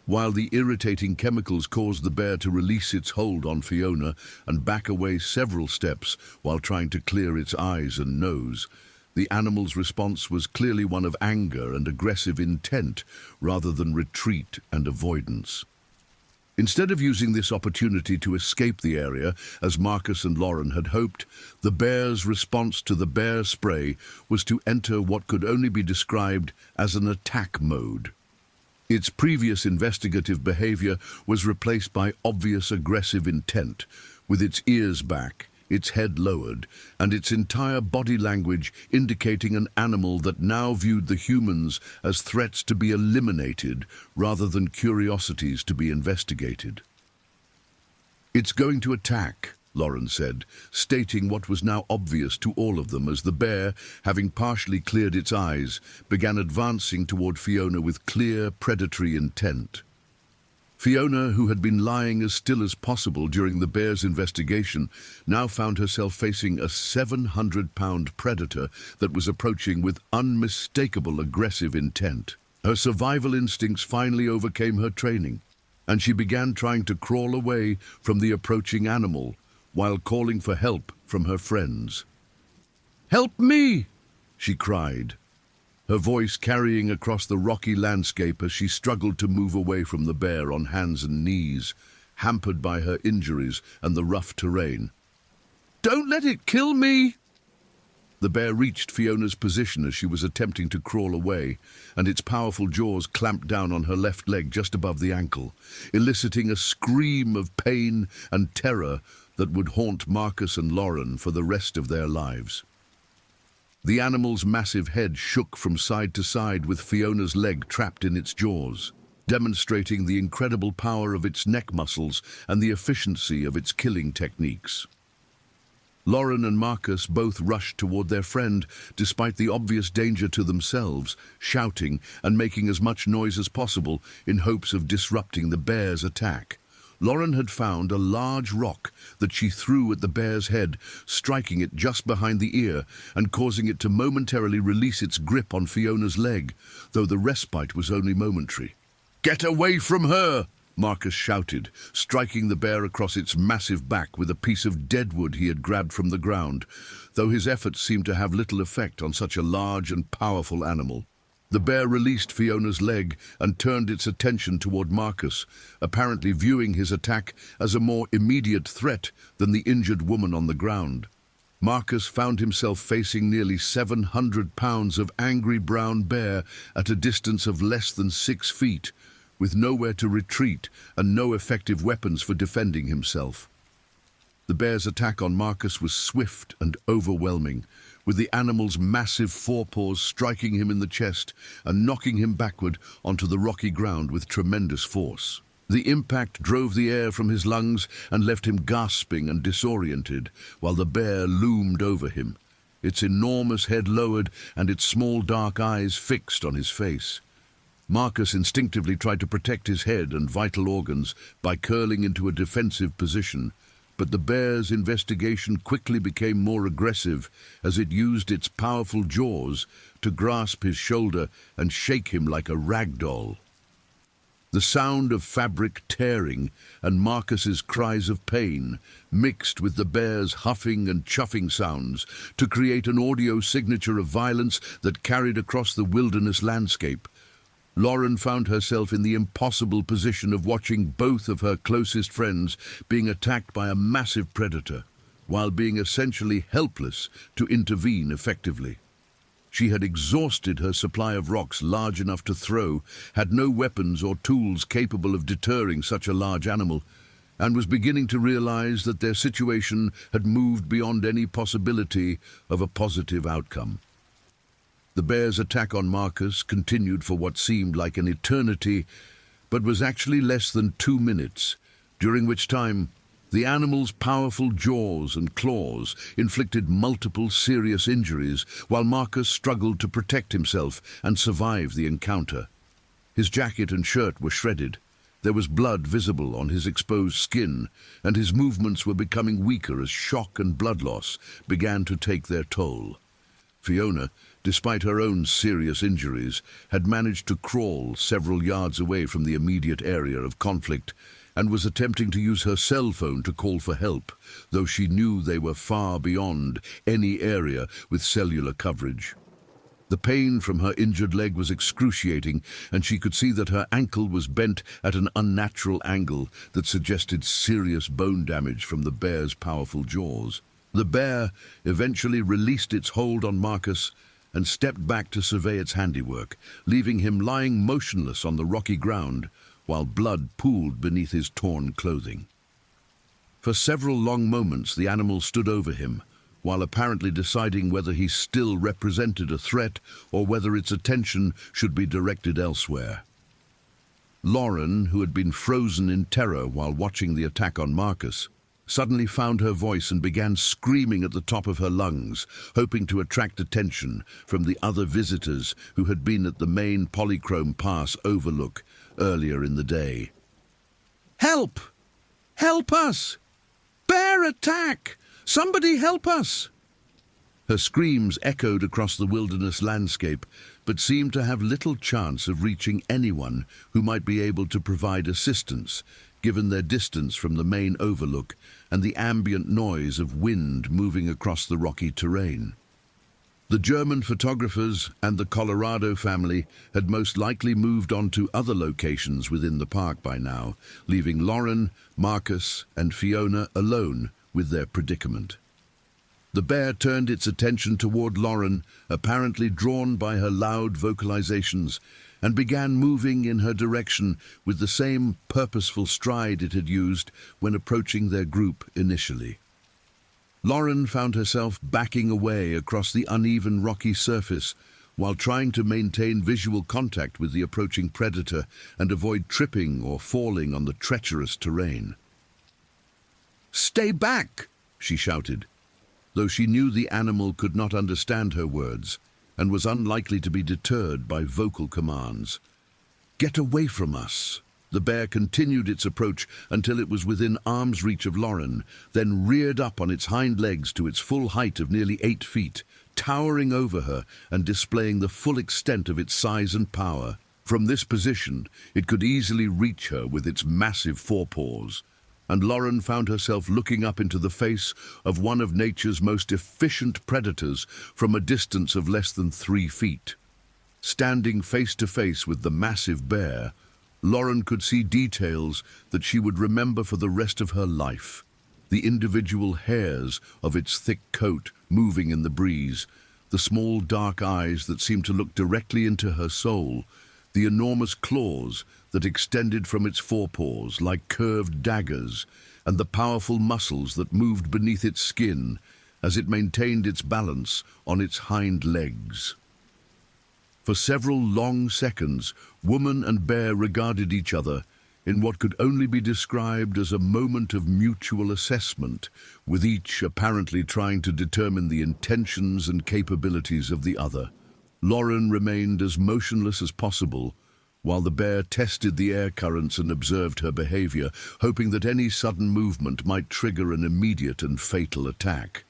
While the irritating chemicals caused the bear to release its hold on Fiona and back away several steps while trying to clear its eyes and nose, the animal's response was clearly one of anger and aggressive intent rather than retreat and avoidance. Instead of using this opportunity to escape the area, as Marcus and Lauren had hoped, the bear's response to the bear spray was to enter what could only be described as an attack mode. Its previous investigative behavior was replaced by obvious aggressive intent, with its ears back, its head lowered, and its entire body language indicating an animal that now viewed the humans as threats to be eliminated rather than curiosities to be investigated. "It's going to attack," Lauren said, stating what was now obvious to all of them as the bear, having partially cleared its eyes, began advancing toward Fiona with clear predatory intent. Fiona, who had been lying as still as possible during the bear's investigation, now found herself facing a 700-pound predator that was approaching with unmistakable aggressive intent. Her survival instincts finally overcame her training, and she began trying to crawl away from the approaching animal, while calling for help from her friends. "Help me!" she cried, her voice carrying across the rocky landscape as she struggled to move away from the bear on hands and knees, hampered by her injuries and the rough terrain. "Don't let it kill me!" The bear reached Fiona's position as she was attempting to crawl away, and its powerful jaws clamped down on her left leg just above the ankle, eliciting a scream of pain and terror that would haunt Marcus and Lauren for the rest of their lives. The animal's massive head shook from side to side with Fiona's leg trapped in its jaws, demonstrating the incredible power of its neck muscles and the efficiency of its killing techniques. Lauren and Marcus both rushed toward their friend, despite the obvious danger to themselves, shouting and making as much noise as possible in hopes of disrupting the bear's attack. Lauren had found a large rock that she threw at the bear's head, striking it just behind the ear and causing it to momentarily release its grip on Fiona's leg, though the respite was only momentary. "Get away from her!" Marcus shouted, striking the bear across its massive back with a piece of deadwood he had grabbed from the ground, though his efforts seemed to have little effect on such a large and powerful animal. The bear released Fiona's leg and turned its attention toward Marcus, apparently viewing his attack as a more immediate threat than the injured woman on the ground. Marcus found himself facing nearly 700 pounds of angry brown bear at a distance of less than 6 feet, with nowhere to retreat and no effective weapons for defending himself. The bear's attack on Marcus was swift and overwhelming, with the animal's massive forepaws striking him in the chest and knocking him backward onto the rocky ground with tremendous force. The impact drove the air from his lungs and left him gasping and disoriented, while the bear loomed over him, its enormous head lowered and its small dark eyes fixed on his face. Marcus instinctively tried to protect his head and vital organs by curling into a defensive position, but the bear's investigation quickly became more aggressive as it used its powerful jaws to grasp his shoulder and shake him like a rag doll. The The sound of fabric tearing and Marcus's cries of pain mixed with the bear's huffing and chuffing sounds to create an audio signature of violence that carried across the wilderness landscape. Lauren found herself in the impossible position of watching both of her closest friends being attacked by a massive predator, while being essentially helpless to intervene effectively. She had exhausted her supply of rocks large enough to throw, had no weapons or tools capable of deterring such a large animal, and was beginning to realize that their situation had moved beyond any possibility of a positive outcome. The bear's attack on Marcus continued for what seemed like an eternity, but was actually less than 2 minutes, during which time the animal's powerful jaws and claws inflicted multiple serious injuries, while Marcus struggled to protect himself and survive the encounter. His jacket and shirt were shredded. There was blood visible on his exposed skin, and his movements were becoming weaker as shock and blood loss began to take their toll. Fiona, despite her own serious injuries, had managed to crawl several yards away from the immediate area of conflict, and was attempting to use her cell phone to call for help, though she knew they were far beyond any area with cellular coverage. The pain from her injured leg was excruciating, and she could see that her ankle was bent at an unnatural angle that suggested serious bone damage from the bear's powerful jaws. The bear eventually released its hold on Marcus and stepped back to survey its handiwork, leaving him lying motionless on the rocky ground, while blood pooled beneath his torn clothing. For several long moments the animal stood over him, while apparently deciding whether he still represented a threat or whether its attention should be directed elsewhere. Lauren, who had been frozen in terror while watching the attack on Marcus, suddenly found her voice and began screaming at the top of her lungs, hoping to attract attention from the other visitors who had been at the main Polychrome Pass overlook earlier in the day. "Help! Help us! Bear attack! Somebody help us!" Her screams echoed across the wilderness landscape, but seemed to have little chance of reaching anyone who might be able to provide assistance, given their distance from the main overlook and the ambient noise of wind moving across the rocky terrain. The German photographers and the Colorado family had most likely moved on to other locations within the park by now, leaving Lauren, Marcus, and Fiona alone with their predicament. The bear turned its attention toward Lauren, apparently drawn by her loud vocalizations, and began moving in her direction with the same purposeful stride it had used when approaching their group initially. Lauren found herself backing away across the uneven rocky surface while trying to maintain visual contact with the approaching predator and avoid tripping or falling on the treacherous terrain. "Stay back!" she shouted, though she knew the animal could not understand her words and was unlikely to be deterred by vocal commands. "Get away from us!" The bear continued its approach until it was within arm's reach of Lauren, then reared up on its hind legs to its full height of nearly 8 feet, towering over her and displaying the full extent of its size and power. From this position, it could easily reach her with its massive forepaws, and Lauren found herself looking up into the face of one of nature's most efficient predators from a distance of less than 3 feet. Standing face to face with the massive bear, Lauren could see details that she would remember for the rest of her life. The individual hairs of its thick coat moving in the breeze, the small dark eyes that seemed to look directly into her soul, the enormous claws that extended from its forepaws like curved daggers, and the powerful muscles that moved beneath its skin as it maintained its balance on its hind legs. For several long seconds, woman and bear regarded each other in what could only be described as a moment of mutual assessment, with each apparently trying to determine the intentions and capabilities of the other. Lauren remained as motionless as possible, while the bear tested the air currents and observed her behavior, hoping that any sudden movement might trigger an immediate and fatal attack.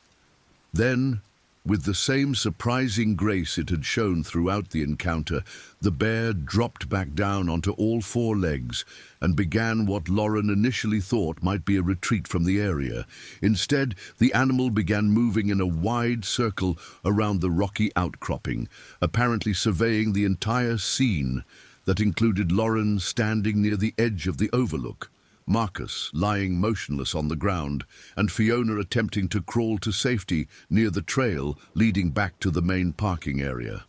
Then, With the same surprising grace it had shown throughout the encounter, the bear dropped back down onto all four legs and began what Lauren initially thought might be a retreat from the area. Instead, the animal began moving in a wide circle around the rocky outcropping, apparently surveying the entire scene that included Lauren standing near the edge of the overlook, Marcus lying motionless on the ground, and Fiona attempting to crawl to safety near the trail leading back to the main parking area.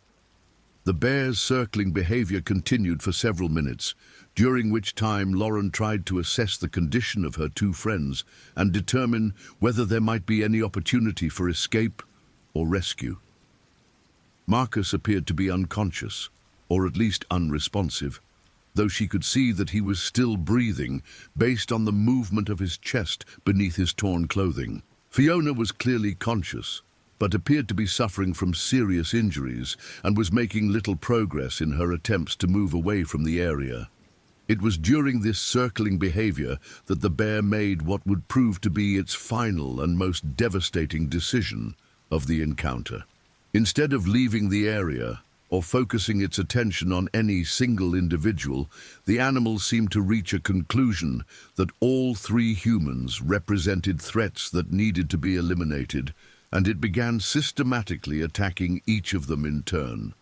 The bear's circling behavior continued for several minutes, during which time Lauren tried to assess the condition of her two friends and determine whether there might be any opportunity for escape or rescue. Marcus appeared to be unconscious, or at least unresponsive, though she could see that he was still breathing based on the movement of his chest beneath his torn clothing. Fiona was clearly conscious, but appeared to be suffering from serious injuries and was making little progress in her attempts to move away from the area. It was during this circling behavior that the bear made what would prove to be its final and most devastating decision of the encounter. Instead of leaving the area, or focusing its attention on any single individual, the animal seemed to reach a conclusion that all three humans represented threats that needed to be eliminated, and it began systematically attacking each of them in turn.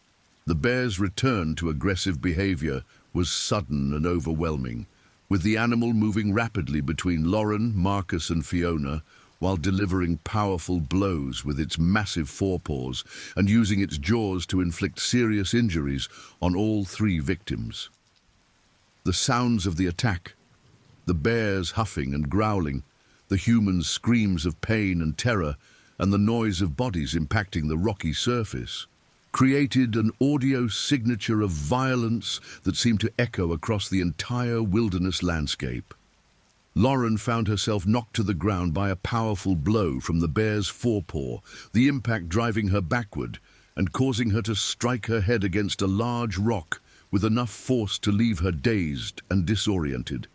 The bear's return to aggressive behavior was sudden and overwhelming, with the animal moving rapidly between Lauren, Marcus, and Fiona, while delivering powerful blows with its massive forepaws and using its jaws to inflict serious injuries on all three victims. The sounds of the attack, the bear's huffing and growling, the humans' screams of pain and terror, and the noise of bodies impacting the rocky surface, created an audio signature of violence that seemed to echo across the entire wilderness landscape. Lauren found herself knocked to the ground by a powerful blow from the bear's forepaw, the impact driving her backward and causing her to strike her head against a large rock with enough force to leave her dazed and disoriented.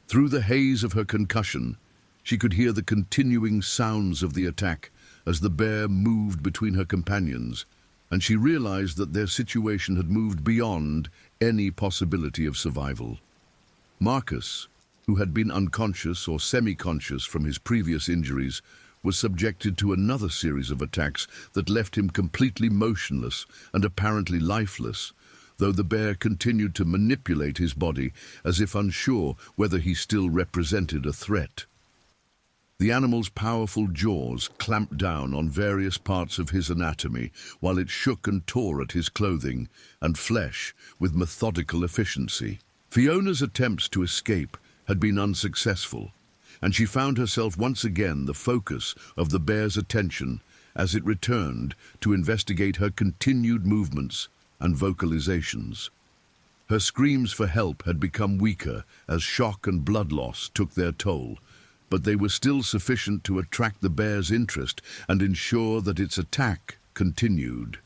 Through the haze of her concussion, she could hear the continuing sounds of the attack as the bear moved between her companions, and she realized that their situation had moved beyond any possibility of survival. Marcus, who had been unconscious or semi-conscious from his previous injuries, was subjected to another series of attacks that left him completely motionless and apparently lifeless, though the bear continued to manipulate his body as if unsure whether he still represented a threat. The animal's powerful jaws clamped down on various parts of his anatomy while it shook and tore at his clothing and flesh with methodical efficiency. Fiona's attempts to escape had been unsuccessful, and she found herself once again the focus of the bear's attention as it returned to investigate her continued movements and vocalizations. Her screams for help had become weaker as shock and blood loss took their toll, but they were still sufficient to attract the bear's interest and ensure that its attack continued.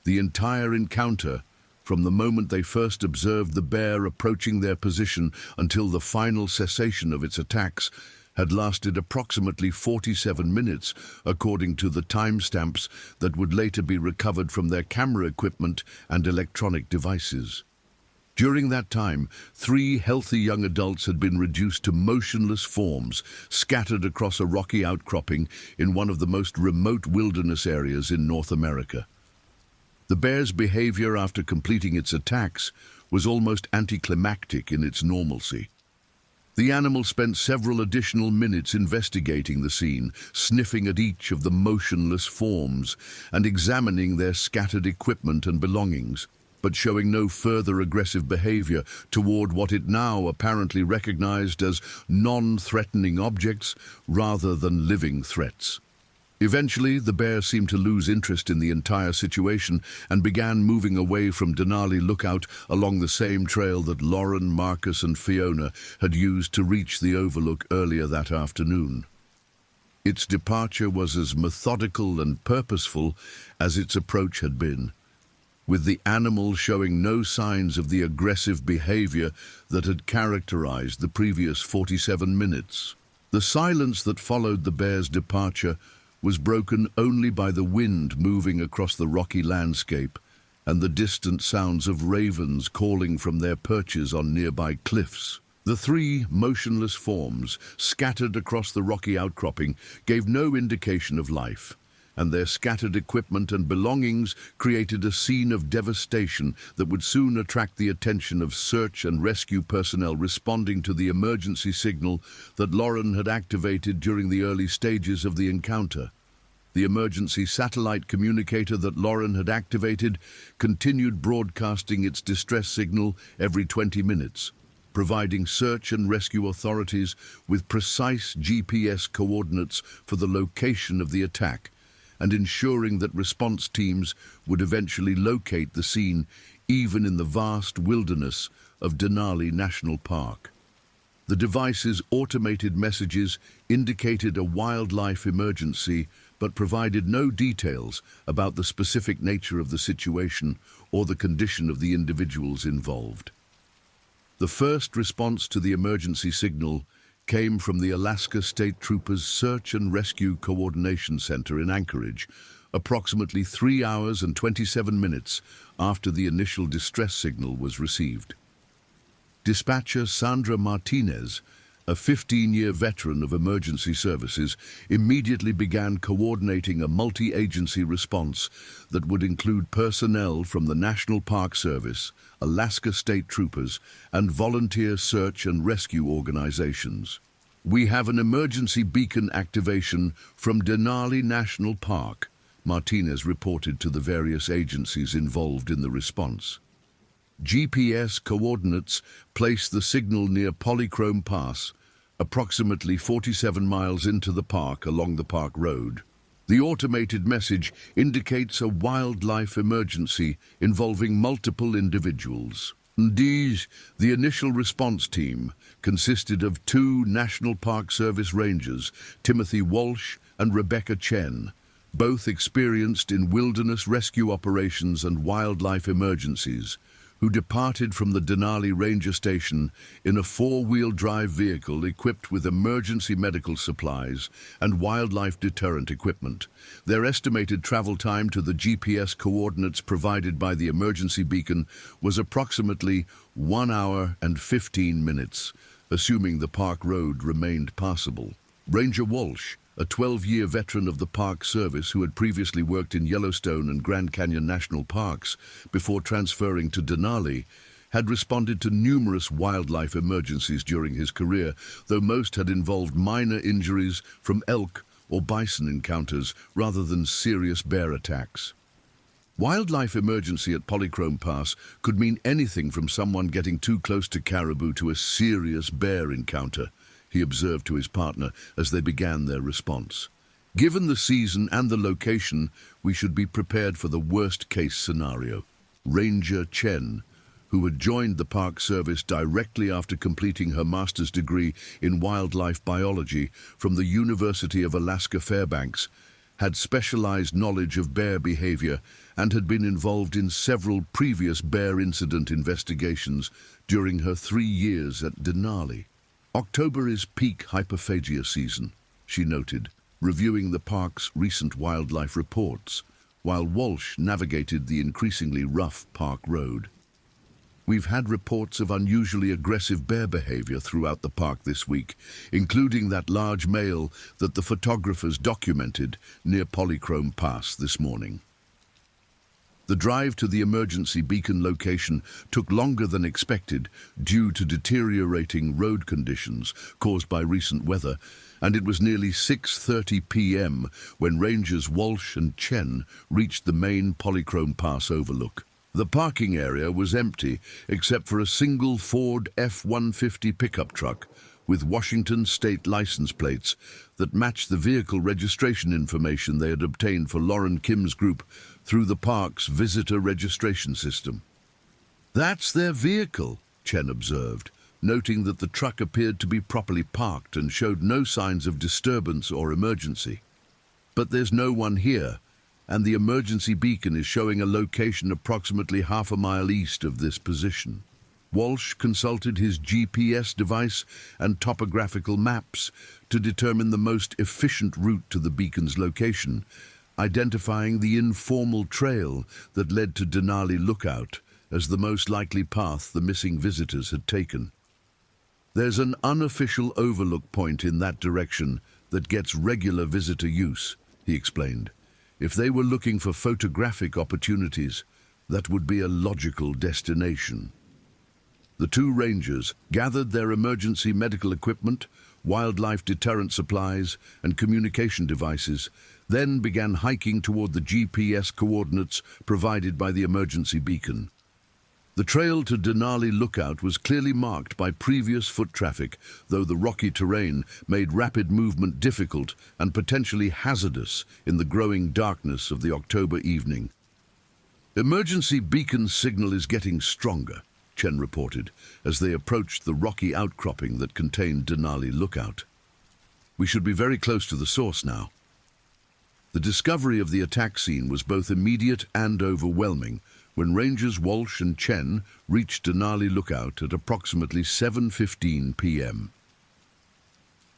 The entire encounter, from the moment they first observed the bear approaching their position until the final cessation of its attacks, had lasted approximately 47 minutes, according to the timestamps that would later be recovered from their camera equipment and electronic devices. During that time, 3 healthy young adults had been reduced to motionless forms, scattered across a rocky outcropping in one of the most remote wilderness areas in North America. The bear's behavior after completing its attacks was almost anticlimactic in its normalcy. The animal spent several additional minutes investigating the scene, sniffing at each of the motionless forms and examining their scattered equipment and belongings, but showing no further aggressive behavior toward what it now apparently recognized as non-threatening objects rather than living threats. Eventually, the bear seemed to lose interest in the entire situation and began moving away from Denali Lookout along the same trail that Lauren, Marcus, and Fiona had used to reach the overlook earlier that afternoon. Its departure was as methodical and purposeful as its approach had been, with the animal showing no signs of the aggressive behavior that had characterized the previous 47 minutes. The silence that followed the bear's departure was broken only by the wind moving across the rocky landscape and the distant sounds of ravens calling from their perches on nearby cliffs. The three motionless forms scattered across the rocky outcropping gave no indication of life, and their scattered equipment and belongings created a scene of devastation that would soon attract the attention of search and rescue personnel responding to the emergency signal that Lauren had activated during the early stages of the encounter. The emergency satellite communicator that Lauren had activated continued broadcasting its distress signal every 20 minutes, providing search and rescue authorities with precise GPS coordinates for the location of the attack, and ensuring that response teams would eventually locate the scene even in the vast wilderness of Denali National Park. The device's automated messages indicated a wildlife emergency but provided no details about the specific nature of the situation or the condition of the individuals involved. The first response to the emergency signal came from the Alaska State Troopers Search and Rescue Coordination Center in Anchorage, approximately 3 hours and 27 minutes after the initial distress signal was received. Dispatcher Sandra Martinez, a 15-year veteran of emergency services, immediately began coordinating a multi-agency response that would include personnel from the National Park Service, Alaska State Troopers, and volunteer search and rescue organizations. "We have an emergency beacon activation from Denali National Park," Martinez reported to the various agencies involved in the response. GPS coordinates place the signal near Polychrome Pass, approximately 47 miles into the park along the park road. The automated message indicates a wildlife emergency involving multiple individuals. The initial response team consisted of 2 National Park Service rangers, Timothy Walsh and Rebecca Chen, both experienced in wilderness rescue operations and wildlife emergencies, who departed from the Denali Ranger Station in a 4-wheel drive vehicle equipped with emergency medical supplies and wildlife deterrent equipment. Their estimated travel time to the GPS coordinates provided by the emergency beacon was approximately 1 hour and 15 minutes, assuming the park road remained passable. Ranger Walsh, a 12-year veteran of the Park Service who had previously worked in Yellowstone and Grand Canyon National Parks before transferring to Denali, had responded to numerous wildlife emergencies during his career, though most had involved minor injuries from elk or bison encounters rather than serious bear attacks. Wildlife emergency at Polychrome Pass could mean anything from someone getting too close to caribou to a serious bear encounter, he observed to his partner as they began their response. "Given the season and the location, we should be prepared for the worst-case scenario." Ranger Chen, who had joined the Park Service directly after completing her master's degree in wildlife biology from the University of Alaska Fairbanks, had specialized knowledge of bear behavior and had been involved in several previous bear incident investigations during her 3 years at Denali. "October is peak hyperphagia season," she noted, reviewing the park's recent wildlife reports, while Walsh navigated the increasingly rough park road. "We've had reports of unusually aggressive bear behavior throughout the park this week, including that large male that the photographers documented near Polychrome Pass this morning." The drive to the emergency beacon location took longer than expected due to deteriorating road conditions caused by recent weather, and it was nearly 6:30 p.m. when Rangers Walsh and Chen reached the main Polychrome Pass overlook. The parking area was empty except for a single Ford F-150 pickup truck with Washington state license plates that matched the vehicle registration information they had obtained for Lauren Kim's group through the park's visitor registration system. "That's their vehicle," Chen observed, noting that the truck appeared to be properly parked and showed no signs of disturbance or emergency. "But there's no one here, and the emergency beacon is showing a location approximately half a mile east of this position." Walsh consulted his GPS device and topographical maps to determine the most efficient route to the beacon's location, identifying the informal trail that led to Denali Lookout as the most likely path the missing visitors had taken. There's an unofficial overlook point in that direction that gets regular visitor use, he explained. If they were looking for photographic opportunities, that would be a logical destination. The two rangers gathered their emergency medical equipment, wildlife deterrent supplies, and communication devices, then began hiking toward the GPS coordinates provided by the emergency beacon. The trail to Denali Lookout was clearly marked by previous foot traffic, though the rocky terrain made rapid movement difficult and potentially hazardous in the growing darkness of the October evening. Emergency beacon signal is getting stronger, Chen reported, as they approached the rocky outcropping that contained Denali Lookout. We should be very close to the source now. The discovery of the attack scene was both immediate and overwhelming when Rangers Walsh and Chen reached Denali Lookout at approximately 7:15 p.m.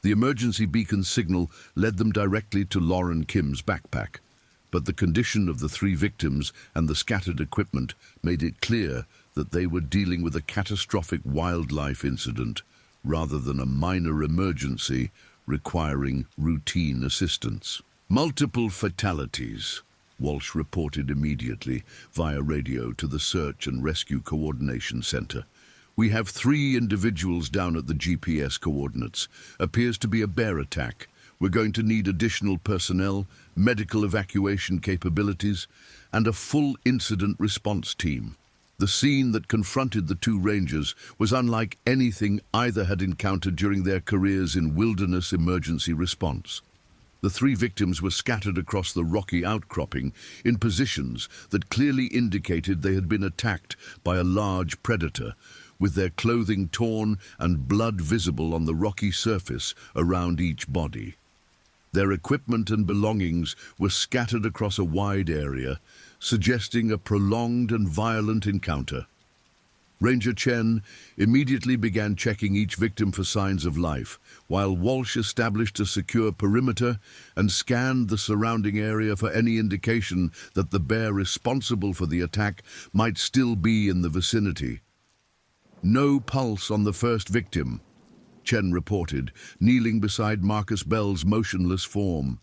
The emergency beacon signal led them directly to Lauren Kim's backpack, but the condition of the three victims and the scattered equipment made it clear that they were dealing with a catastrophic wildlife incident rather than a minor emergency requiring routine assistance. Multiple fatalities, Walsh reported immediately via radio to the Search and Rescue Coordination Center. We have 3 individuals down at the GPS coordinates. Appears to be a bear attack. We're going to need additional personnel, medical evacuation capabilities, and a full incident response team. The scene that confronted the two rangers was unlike anything either had encountered during their careers in wilderness emergency response. The 3 victims were scattered across the rocky outcropping in positions that clearly indicated they had been attacked by a large predator, with their clothing torn and blood visible on the rocky surface around each body. Their equipment and belongings were scattered across a wide area, suggesting a prolonged and violent encounter. Ranger Chen immediately began checking each victim for signs of life, while Walsh established a secure perimeter and scanned the surrounding area for any indication that the bear responsible for the attack might still be in the vicinity. No pulse on the first victim, Chen reported, kneeling beside Marcus Bell's motionless form.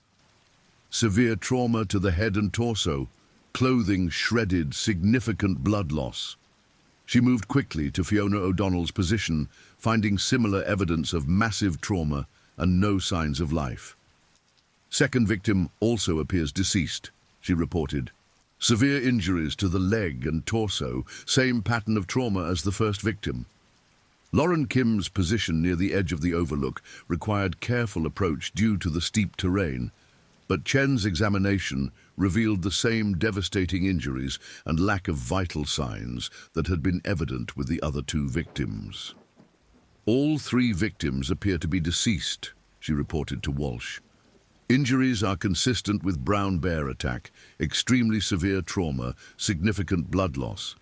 Severe trauma to the head and torso, clothing shredded, significant blood loss. She moved quickly to Fiona O'Donnell's position, finding similar evidence of massive trauma and no signs of life. Second victim also appears deceased, she reported. Severe injuries to the leg and torso, same pattern of trauma as the first victim. Lauren Kim's position near the edge of the overlook required careful approach due to the steep terrain, but Chen's examination revealed the same devastating injuries and lack of vital signs that had been evident with the other 2 victims. All 3 victims appear to be deceased, she reported to Walsh. Injuries are consistent with brown bear attack, extremely severe trauma, significant blood loss.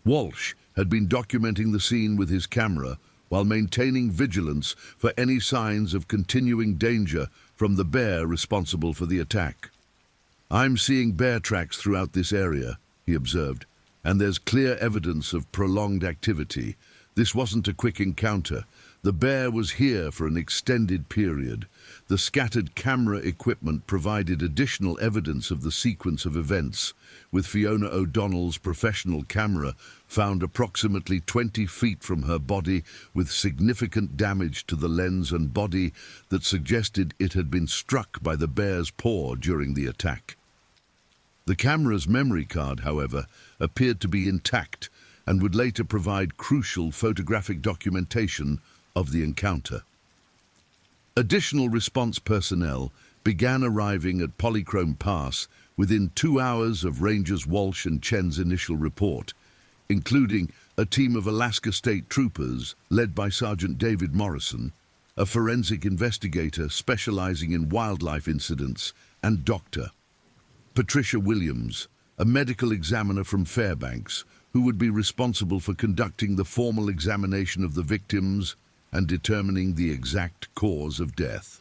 Walsh had been documenting the scene with his camera while maintaining vigilance for any signs of continuing danger from the bear responsible for the attack. I'm seeing bear tracks throughout this area, he observed, and there's clear evidence of prolonged activity. This wasn't a quick encounter. The bear was here for an extended period. The scattered camera equipment provided additional evidence of the sequence of events, with Fiona O'Donnell's professional camera found approximately 20 feet from her body with significant damage to the lens and body that suggested it had been struck by the bear's paw during the attack. The camera's memory card, however, appeared to be intact and would later provide crucial photographic documentation of the encounter. Additional response personnel began arriving at Polychrome Pass within 2 hours of Rangers Walsh and Chen's initial report, including a team of Alaska State Troopers led by Sergeant David Morrison, a forensic investigator specializing in wildlife incidents, and Dr. Patricia Williams, a medical examiner from Fairbanks, who would be responsible for conducting the formal examination of the victims and determining the exact cause of death.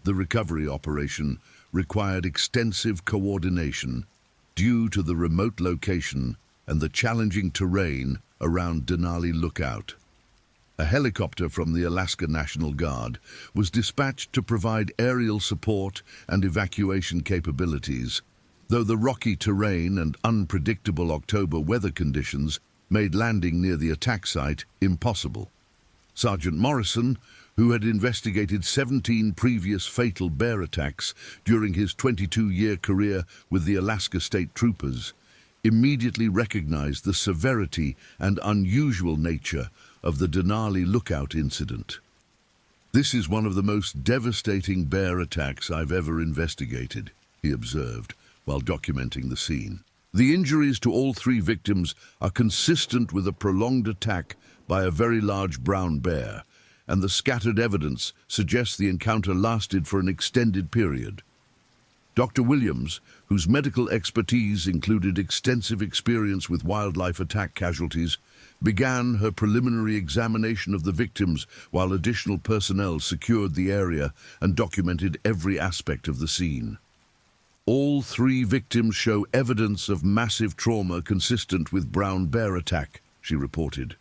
The recovery operation required extensive coordination due to the remote location and the challenging terrain around Denali Lookout. A helicopter from the Alaska National Guard was dispatched to provide aerial support and evacuation capabilities, though the rocky terrain and unpredictable October weather conditions made landing near the attack site impossible. Sergeant Morrison, who had investigated 17 previous fatal bear attacks during his 22-year career with the Alaska State Troopers, immediately recognized the severity and unusual nature of the Denali Lookout incident. "This is one of the most devastating bear attacks I've ever investigated," he observed while documenting the scene. "The injuries to all 3 victims are consistent with a prolonged attack by a very large brown bear, and the scattered evidence suggests the encounter lasted for an extended period." Dr. Williams, whose medical expertise included extensive experience with wildlife attack casualties, began her preliminary examination of the victims while additional personnel secured the area and documented every aspect of the scene. "All 3 victims show evidence of massive trauma consistent with brown bear attack," she reported.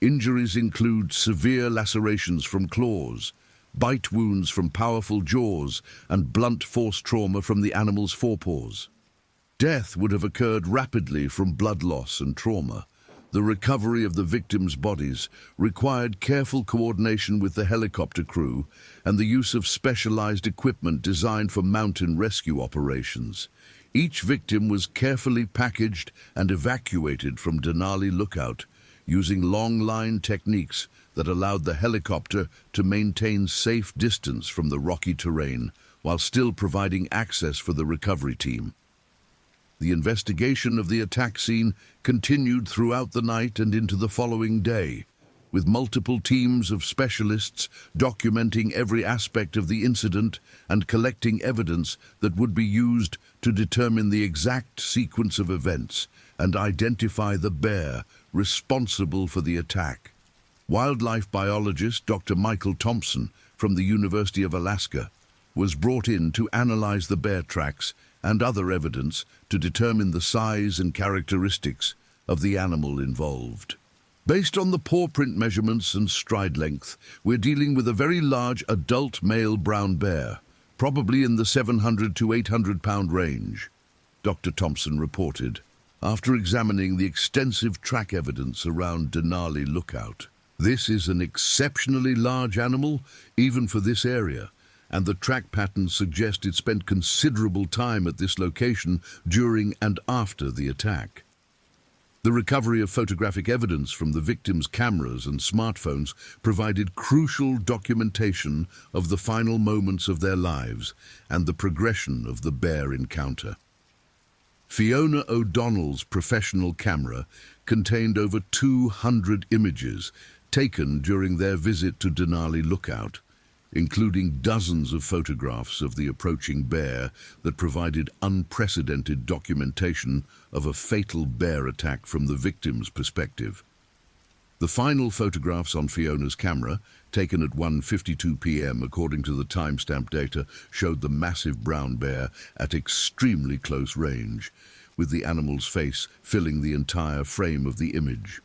"Injuries include severe lacerations from claws, bite wounds from powerful jaws, and blunt force trauma from the animal's forepaws. Death would have occurred rapidly from blood loss and trauma. The recovery of the victims' bodies required careful coordination with the helicopter crew and the use of specialized equipment designed for mountain rescue operations. Each victim was carefully packaged and evacuated from Denali Lookout using long-line techniques that allowed the helicopter to maintain safe distance from the rocky terrain while still providing access for the recovery team. The investigation of the attack scene continued throughout the night and into the following day, with multiple teams of specialists documenting every aspect of the incident and collecting evidence that would be used to determine the exact sequence of events and identify the bear responsible for the attack. Wildlife biologist Dr. Michael Thompson from the University of Alaska was brought in to analyze the bear tracks and other evidence to determine the size and characteristics of the animal involved. Based on the paw print measurements and stride length, we're dealing with a very large adult male brown bear, probably in the 700 to 800 pound range, Dr. Thompson reported, after examining the extensive track evidence around Denali Lookout. "This is an exceptionally large animal, even for this area, and the track patterns suggest it spent considerable time at this location during and after the attack." The recovery of photographic evidence from the victims' cameras and smartphones provided crucial documentation of the final moments of their lives and the progression of the bear encounter. Fiona O'Donnell's professional camera contained over 200 images taken during their visit to Denali Lookout, including dozens of photographs of the approaching bear that provided unprecedented documentation of a fatal bear attack from the victim's perspective. The final photographs on Fiona's camera, taken at 1:52 p.m. according to the timestamp data, showed the massive brown bear at extremely close range, with the animal's face filling the entire frame of the image.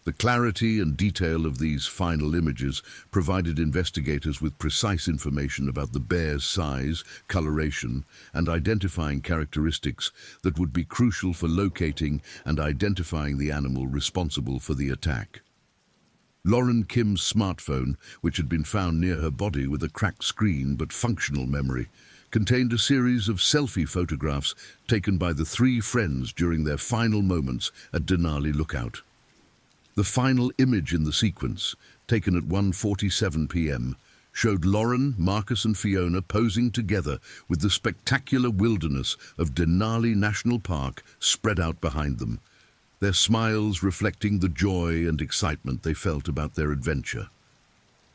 The clarity and detail of these final images provided investigators with precise information about the bear's size, coloration, and identifying characteristics that would be crucial for locating and identifying the animal responsible for the attack. Lauren Kim's smartphone, which had been found near her body with a cracked screen but functional memory, contained a series of selfie photographs taken by the 3 friends during their final moments at Denali Lookout. The final image in the sequence, taken at 1:47 p.m., showed Lauren, Marcus and Fiona posing together with the spectacular wilderness of Denali National Park spread out behind them, their smiles reflecting the joy and excitement they felt about their adventure.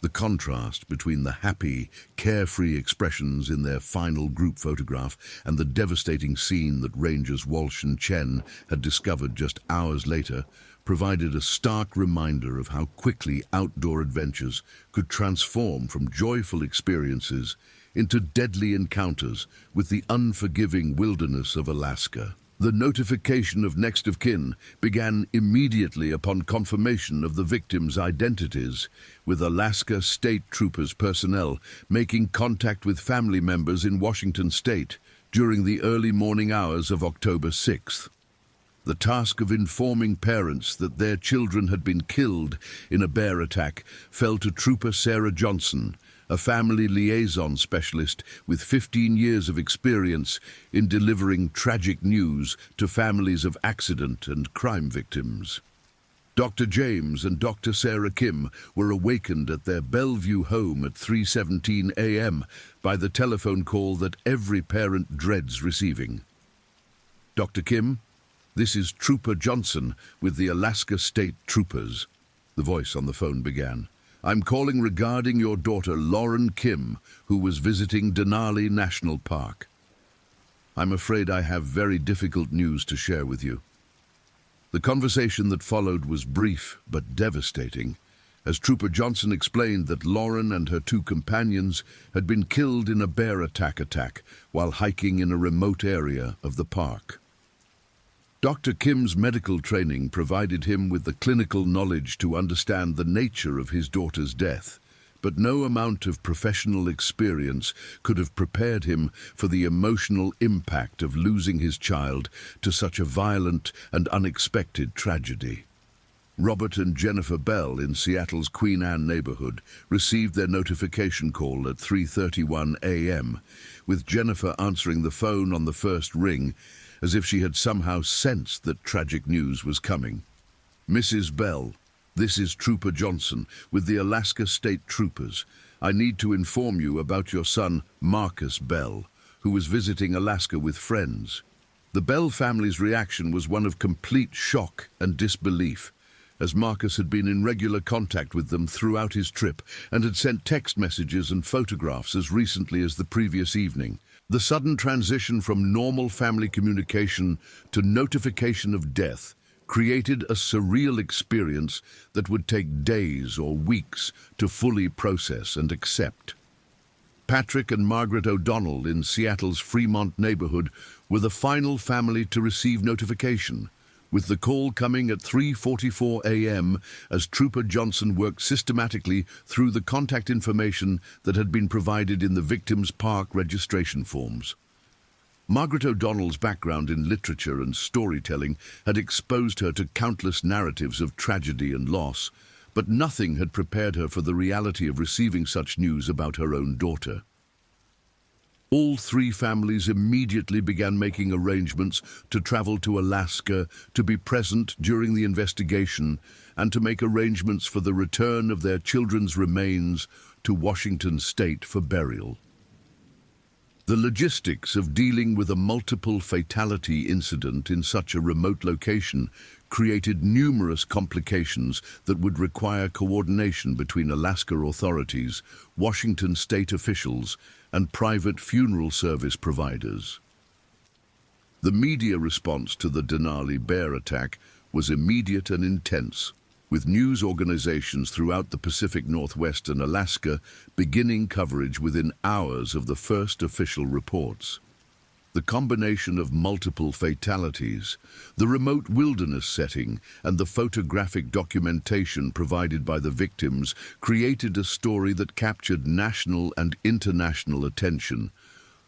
The contrast between the happy, carefree expressions in their final group photograph and the devastating scene that Rangers Walsh and Chen had discovered just hours later provided a stark reminder of how quickly outdoor adventures could transform from joyful experiences into deadly encounters with the unforgiving wilderness of Alaska. The notification of next of kin began immediately upon confirmation of the victims' identities, with Alaska State Troopers personnel making contact with family members in Washington State during the early morning hours of October 6th. The task of informing parents that their children had been killed in a bear attack fell to Trooper Sarah Johnson, a family liaison specialist with 15 years of experience in delivering tragic news to families of accident and crime victims. Dr. James and Dr. Sarah Kim were awakened at their Bellevue home at 3:17 a.m. by the telephone call that every parent dreads receiving. "Dr. Kim, this is Trooper Johnson with the Alaska State Troopers," the voice on the phone began. "I'm calling regarding your daughter Lauren Kim, who was visiting Denali National Park. I'm afraid I have very difficult news to share with you." The conversation that followed was brief but devastating, as Trooper Johnson explained that Lauren and her two companions had been killed in a bear attack while hiking in a remote area of the park. Dr. Kim's medical training provided him with the clinical knowledge to understand the nature of his daughter's death, but no amount of professional experience could have prepared him for the emotional impact of losing his child to such a violent and unexpected tragedy. Robert and Jennifer Bell in Seattle's Queen Anne neighborhood received their notification call at 3:31 a.m., with Jennifer answering the phone on the first ring as if she had somehow sensed that tragic news was coming. "Mrs. Bell, this is Trooper Johnson with the Alaska State Troopers. I need to inform you about your son, Marcus Bell, who was visiting Alaska with friends." The Bell family's reaction was one of complete shock and disbelief, as Marcus had been in regular contact with them throughout his trip and had sent text messages and photographs as recently as the previous evening. The sudden transition from normal family communication to notification of death created a surreal experience that would take days or weeks to fully process and accept. Patrick and Margaret O'Donnell in Seattle's Fremont neighborhood were the final family to receive notification, with the call coming at 3:44 a.m. as Trooper Johnson worked systematically through the contact information that had been provided in the victims' park registration forms. Margaret O'Donnell's background in literature and storytelling had exposed her to countless narratives of tragedy and loss, but nothing had prepared her for the reality of receiving such news about her own daughter. All three families immediately began making arrangements to travel to Alaska to be present during the investigation and to make arrangements for the return of their children's remains to Washington State for burial. The logistics of dealing with a multiple fatality incident in such a remote location created numerous complications that would require coordination between Alaska authorities, Washington State officials, and private funeral service providers. The media response to the Denali bear attack was immediate and intense, with news organizations throughout the Pacific Northwest and Alaska beginning coverage within hours of the first official reports. The combination of multiple fatalities, the remote wilderness setting, and the photographic documentation provided by the victims created a story that captured national and international attention.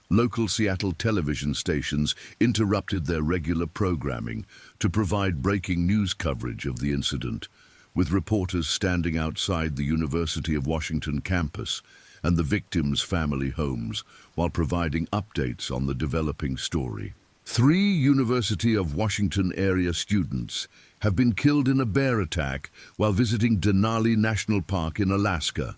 Local Seattle television stations interrupted their regular programming to provide breaking news coverage of the incident, with reporters standing outside the University of Washington campus and the victims' family homes while providing updates on the developing story. 3 University of Washington area students have been killed in a bear attack while visiting Denali National Park in Alaska,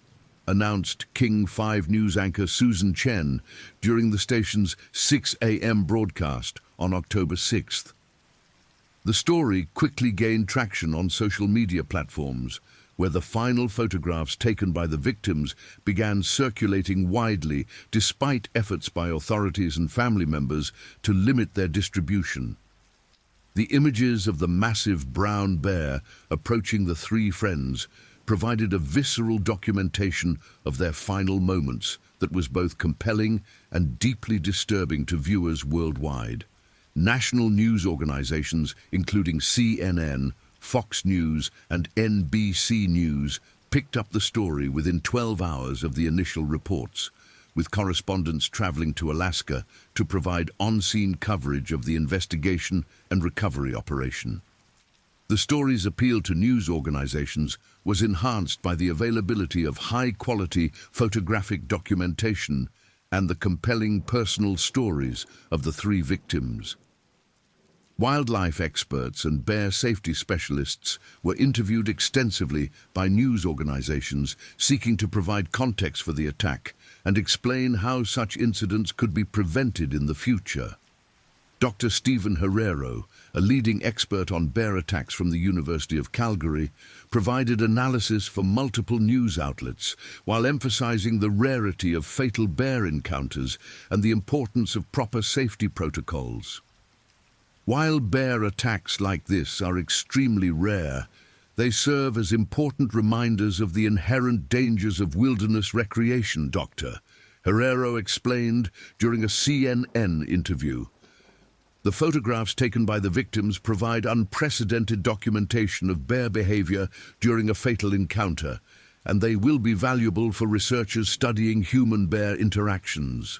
announced King 5 News anchor Susan Chen during the station's 6 a.m. broadcast on October 6th. The story quickly gained traction on social media platforms, where the final photographs taken by the victims began circulating widely despite efforts by authorities and family members to limit their distribution. The images of the massive brown bear approaching the three friends provided a visceral documentation of their final moments that was both compelling and deeply disturbing to viewers worldwide. National news organizations, including CNN, Fox News, and NBC News, picked up the story within 12 hours of the initial reports, with correspondents traveling to Alaska to provide on-scene coverage of the investigation and recovery operation. The story's appeal to news organizations was enhanced by the availability of high-quality photographic documentation and the compelling personal stories of the three victims. Wildlife experts and bear safety specialists were interviewed extensively by news organizations seeking to provide context for the attack and explain how such incidents could be prevented in the future. Dr. Stephen Herrero, a leading expert on bear attacks from the University of Calgary, provided analysis for multiple news outlets while emphasizing the rarity of fatal bear encounters and the importance of proper safety protocols. While bear attacks like this are extremely rare, they serve as important reminders of the inherent dangers of wilderness recreation, Dr. Herrero explained during a CNN interview. The photographs taken by the victims provide unprecedented documentation of bear behavior during a fatal encounter, and they will be valuable for researchers studying human-bear interactions.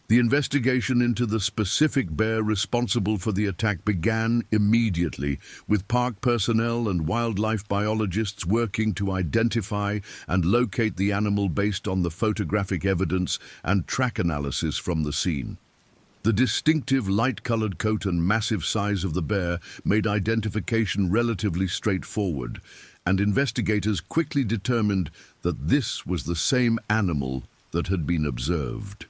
The investigation into the specific bear responsible for the attack began immediately, with park personnel and wildlife biologists working to identify and locate the animal based on the photographic evidence and track analysis from the scene. The distinctive light-colored coat and massive size of the bear made identification relatively straightforward, and investigators quickly determined that this was the same animal that had been observed.